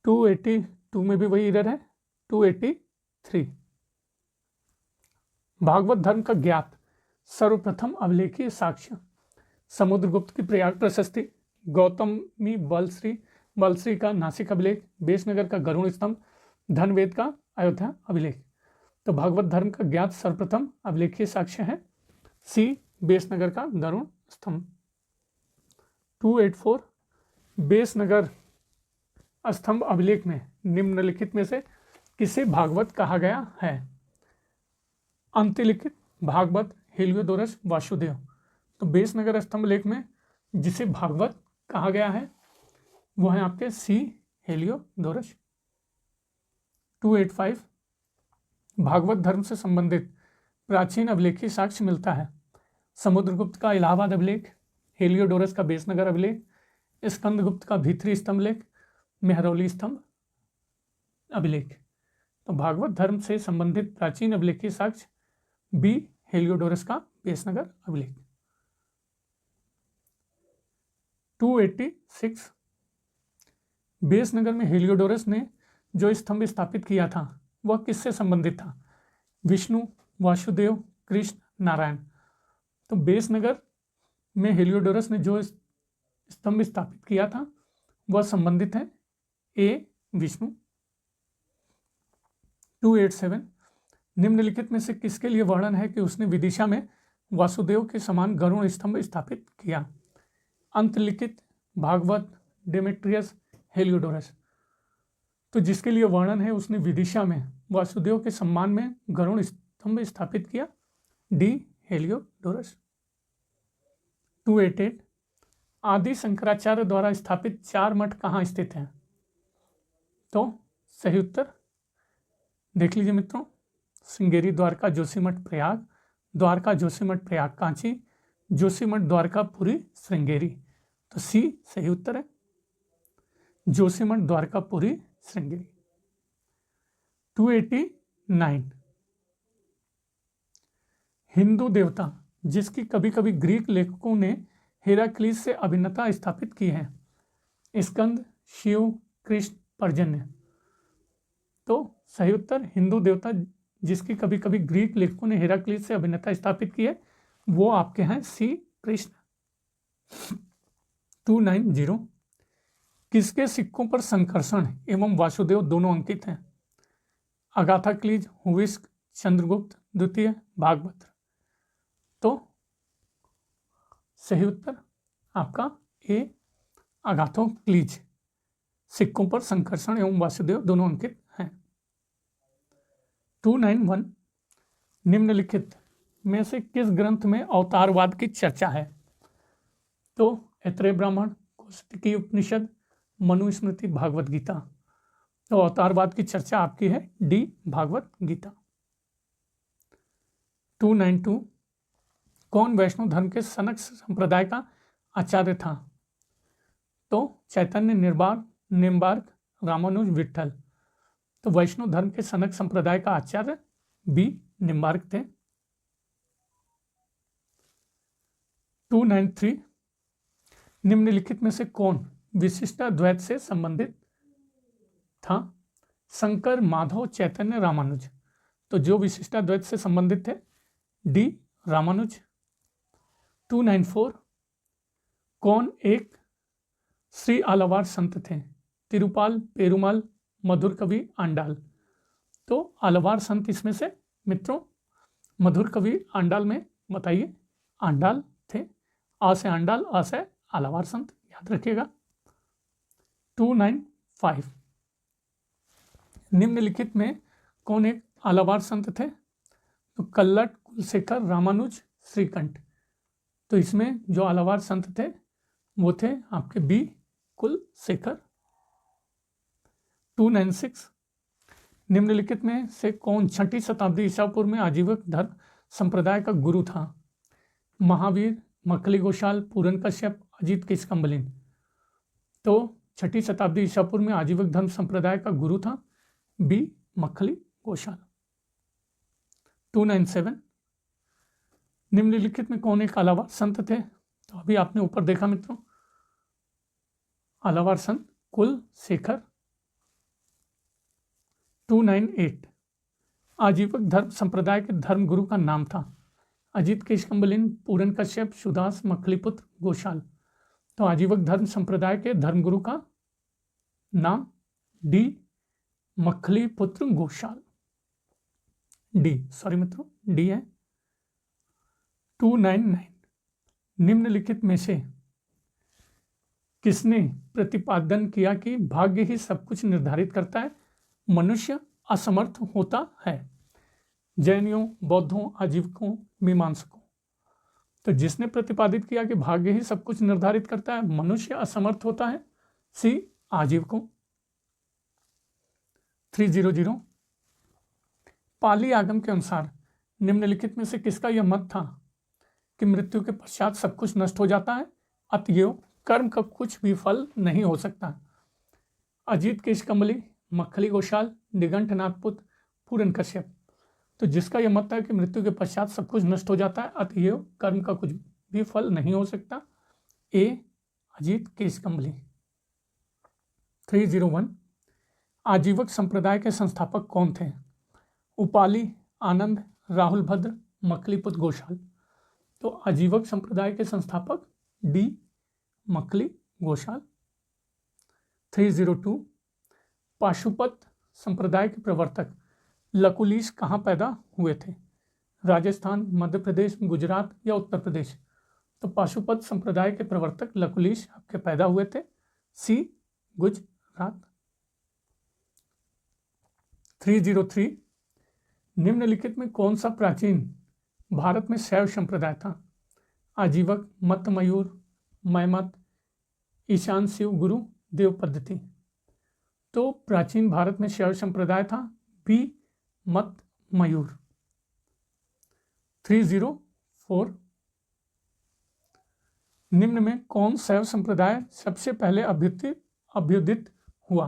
282 में भी वही एरर है। 283 भागवत धर्म का ज्ञात सर्वप्रथम अभिलेखीय साक्ष्य समुद्रगुप्त की प्रयाग प्रशस्ति, गौतमी बलश्री का नासिक अभिलेख, बेसनगर का गरुड़ स्तंभ, धनवेद का अयोध्या अभिलेख। तो भागवत धर्म का ज्ञात सर्वप्रथम अभिलेखीय साक्ष्य है सी बेसनगर का गरुड़ स्तंभ। 284 बेसनगर स्तंभ अभिलेख में निम्नलिखित में से किसे भागवत कहा गया है? अंतलिखित, भागवत, हेलियोडोरस, वासुदेव। तो बेसनगर स्तंभ लेख में जिसे भागवत कहा गया है वो है आपके सी हेलियोडोरस। 285 भागवत धर्म से संबंधित प्राचीन अभिलेखीय साक्ष्य मिलता है समुद्रगुप्त का इलाहाबाद अभिलेख, हेलियोडोरस का बेसनगर अभिलेख, स्कंदगुप्त का भीतरी स्तंभ लेख, मेहरौली स्तंभ अभिलेख। तो भागवत धर्म से संबंधित प्राचीन अभिलेखीय साक्ष्य बी हेलियोडोरस का बेसनगर अभिलेख। 286 बेसनगर में हेलियोडोरस ने जो स्तंभ स्थापित किया था वह किससे संबंधित था? विष्णु, वासुदेव, कृष्ण, नारायण। तो बेसनगर में हेलियोडोरस ने जो स्तंभ स्थापित किया था वह संबंधित है ए विष्णु। 287 निम्नलिखित में से किसके लिए वर्णन है कि उसने विदिशा में वासुदेव के समान गरुड़ स्तंभ स्थापित किया? अंतलिखित, भागवत, डेमेट्रियस, हेलियोडोरस। तो जिसके लिए वर्णन है उसने विदिशा में वासुदेव के सम्मान में गरुड़ स्तंभ स्थापित किया, डी हेलियोडोरस। 288 आदि शंकराचार्य द्वारा स्थापित 4 मठ कहाँ स्थित हैं? तो सही उत्तर देख लीजिए मित्रों, श्रृंगेरी द्वारका जोशीमठ प्रयाग, द्वारका जोशीमठ प्रयाग कांची, जोशीमठ द्वारका पुरी श्रृंगेरी। तो सी सही उत्तर है, जोशीमठ द्वारका पुरी श्रृंगेरी। 289 हिंदू देवता जिसकी कभी कभी ग्रीक लेखकों ने हेराक्लीस से अभिन्नता स्थापित की है? स्कंद, शिव, कृष्ण, पर्जन्य। तो सही उत्तर हिंदू देवता जिसकी कभी कभी ग्रीक लेखकों ने हेराक्लीस से अभिन्नता स्थापित की है वो आपके हैं सी कृष्ण। 290 किसके सिक्कों पर संकर्षण एवं वासुदेव दोनों अंकित हैं? अगाथाक्लीज, हुविस्क, चंद्रगुप्त द्वितीय, भागवत। तो सही उत्तर आपका ए अगाथोक्लीज, सिक्कों पर संकर्षण एवं वासुदेव दोनों अंकित हैं। 291 निम्नलिखित में से किस ग्रंथ में अवतारवाद की चर्चा है? तो ऐत्रेय ब्राह्मण, कौशिकी उपनिषद, मनुस्मृति, भागवत गीता। तो अवतारवाद की चर्चा आपकी है डी भागवत गीता। 292 कौन वैष्णव धर्म के सनक संप्रदाय का आचार्य था? तो चैतन्य, निम्बार्क, रामानुज, विट्ठल। तो वैष्णव धर्म के सनक संप्रदाय का आचार्य बी निम्बार्क थे। 293 निम्नलिखित में से कौन विशिष्टाद्वैत से संबंधित था? शंकर, माधव, चैतन्य, रामानुज। तो जो विशिष्टाद्वैत से संबंधित थे डी रामानुज। 294 कौन एक श्री आलवार संत थे? तिरुपाल, पेरुमाल, मधुर कवि, आंडाल। तो आलवार संत इसमें से मित्रों मधुर कवि आंडाल में बताइए, आंडाल थे। आ से आंडाल, आ से आलवार संत, याद रखिएगा। 295 निम्नलिखित में कौन एक आलवार संत थे? तो कल्लट, कुलशेखर, रामानुज, श्रीकंठ। तो इसमें जो आलवार संत थे वो थे आपके बी कुलशेखर। 296 निम्नलिखित में से कौन 6ठी शताब्दी ईसा पूर्व में आजीवक धर्म संप्रदाय का गुरु था? महावीर, मखली गोशाल, पूरन कश्यप, अजीत किस्कम्बलिन। तो 6ठी शताब्दी ईसा पूर्व में आजीवक धर्म संप्रदाय का गुरु था बी मखली गोशाल। 297 निम्नलिखित में कौन एक आलावार संत थे? तो अभी आपने ऊपर देखा मित्रों, आलावार संत कुलशेखर। 298 आजीवक धर्म संप्रदाय के धर्म गुरु का नाम था? अजित केशकम्बलिन, पूरन कश्यप, सुदास, मखलीपुत्र, घोषाल। तो आजीवक धर्म संप्रदाय के धर्मगुरु का नाम डी मखलीपुत्र घोषाल। डी है। 299 निम्नलिखित में से किसने प्रतिपादन किया कि भाग्य ही सब कुछ निर्धारित करता है, मनुष्य असमर्थ होता है? जैनियों, बौद्धों, आजीवकों, मीमांसकों। तो जिसने प्रतिपादित किया कि भाग्य ही सब कुछ निर्धारित करता है, मनुष्य असमर्थ होता है, सी आजीवकों। 300 पाली आगम के अनुसार निम्नलिखित में से किसका यह मत था कि मृत्यु के पश्चात सब कुछ नष्ट हो जाता है, अतएव कर्म का कुछ भी फल नहीं हो सकता? अजीत केशकम्बली, मखली घोषाल, निगंठ नाथपुत्र, पूरन कश्यप। तो जिसका यह मत है कि मृत्यु के पश्चात सब कुछ नष्ट हो जाता है, अतएव कर्म का कुछ भी फल नहीं हो सकता, ए अजीत केशकम्बली। 301 आजीवक संप्रदाय के संस्थापक कौन थे? उपाली, आनंद, राहुल भद्र, मखलीपुत्र घोषाल। तो आजीवक संप्रदाय के संस्थापक डी मखली घोषाल। 302 पाशुपत संप्रदाय के प्रवर्तक लकुलीश कहाँ पैदा हुए थे? राजस्थान, मध्य प्रदेश, गुजरात या उत्तर प्रदेश? तो पाशुपत संप्रदाय के प्रवर्तक लकुलीश आपके पैदा हुए थे, सी गुजरात। 303 निम्नलिखित में कौन सा प्राचीन भारत में शैव संप्रदाय था? आजीवक, मत मयूर, मैमत, ईशान शिव गुरु, देव पद्धति। तो प्राचीन भारत में शैव संप्रदाय था, बी मत मयूर। 304 निम्न में कौन शैव संप्रदाय सबसे पहले अभ्युदित हुआ?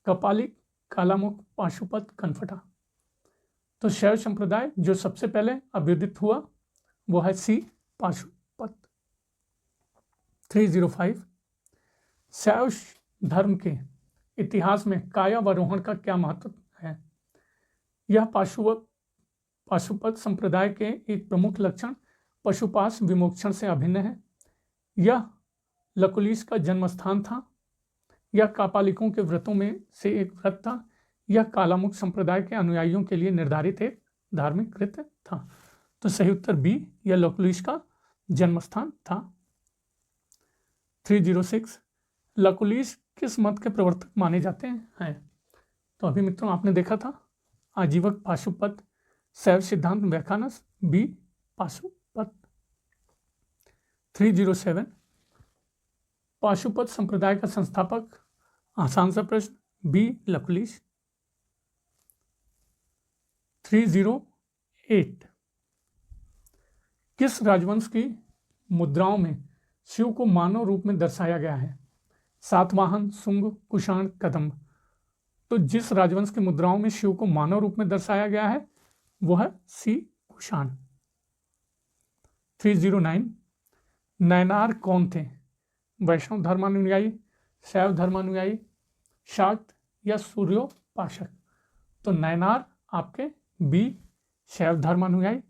कपालिक, कालामुख, पाशुपत, कनफटा। तो शैव संप्रदाय जो सबसे पहले अभ्युदित हुआ वो है सी पाशुपत। 305 शैव धर्म के इतिहास में कायावरोहण का क्या महत्व है? यह पाशुपत संप्रदाय के एक प्रमुख लक्षण पशुपाश विमोक्षण से अभिन्न है। यह लकुलीश का जन्म स्थान था। यह कापालिकों के व्रतों में से एक व्रत था। यह कालामुख संप्रदाय के अनुयायियों के लिए निर्धारित एक धार्मिक कृत्य था। तो सही उत्तर बी, यह लकुलीश का जन्म स्थान था। 306 लकुलीश किस मत के प्रवर्तक माने जाते हैं? तो अभी मित्रों आपने देखा था आजीवक, पाशुपत, शैव सिद्धांत व्याख्यानस, बी पाशुपत। 307 पाशुपत संप्रदाय का संस्थापक? आसान सा प्रश्न, बी लकुलीश। 308 किस राजवंश की मुद्राओं में शिव को मानव रूप में दर्शाया गया है? सातवाहन, शुंग, कुषाण, कदम्ब। तो जिस राजवंश की मुद्राओं में शिव को मानव रूप में दर्शाया गया है वो है सी कुषाण। 309 नैनार कौन थे? वैष्णव धर्मानुयायी, शैव धर्मानुयायी, शाक्त या सूर्योपासक? तो नैनार आपके बी शैव धर्मानुयायी।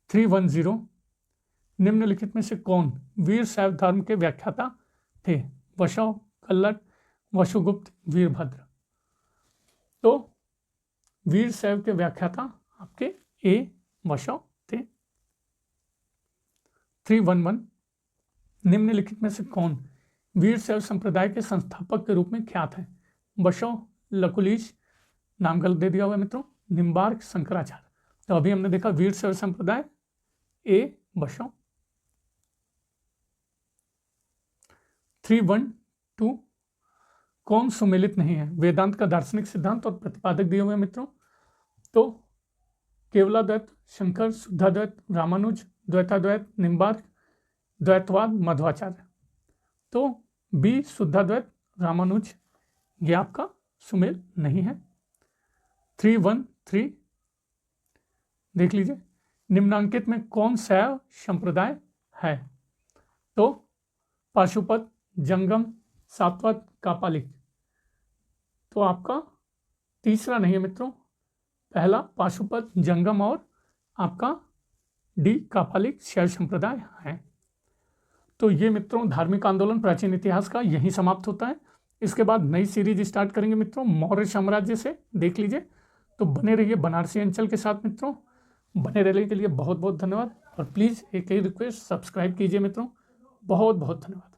310 निम्नलिखित में से कौन वीर शैव धर्म के व्याख्याता थे? वशव, कल्लर, वसुगुप्त, वीरभद्र। तो वीर शैव के व्याख्याता आपके ए वशव थे। 311 निम्नलिखित में से कौन वीर शैव संप्रदाय के संस्थापक के रूप में ख्यात है? वशव, लकुलीश, नाम गलत दे दिया हुआ है मित्रों, निम्बार्क, शंकराचार्य। तो अभी हमने देखा वीर शैव संप्रदाय, ए वशव। 312 कौन सुमेलित नहीं है? वेदांत का दार्शनिक सिद्धांत और प्रतिपादक दिए हुए हैं मित्रों। तो केवलाद्वैत, शंकर, शुद्धाद्वैत, रामानुज, द्वैताद्वैत, निम्बार्क, द्वैतवाद, मध्वाचार्य। तो बी शुद्धाद्वैत, रामानुज, ये आपका सुमेल नहीं है। 313 देख लीजिए, निम्नांकित में कौन शैव संप्रदाय है? तो पाशुपत, जंगम, सातवत, कापालिक। तो आपका तीसरा नहीं है मित्रों, पहला पाशुपत, जंगम और आपका डी कापालिक शैव संप्रदाय है। तो ये मित्रों धार्मिक आंदोलन प्राचीन इतिहास का यहीं समाप्त होता है। इसके बाद नई सीरीज स्टार्ट करेंगे मित्रों मौर्य साम्राज्य से, देख लीजिए। तो बने रहिए बनारसी अंचल के साथ मित्रों। बने रहने के लिए बहुत बहुत धन्यवाद, और प्लीज़ एक ही रिक्वेस्ट, सब्सक्राइब कीजिए मित्रों। बहुत बहुत धन्यवाद।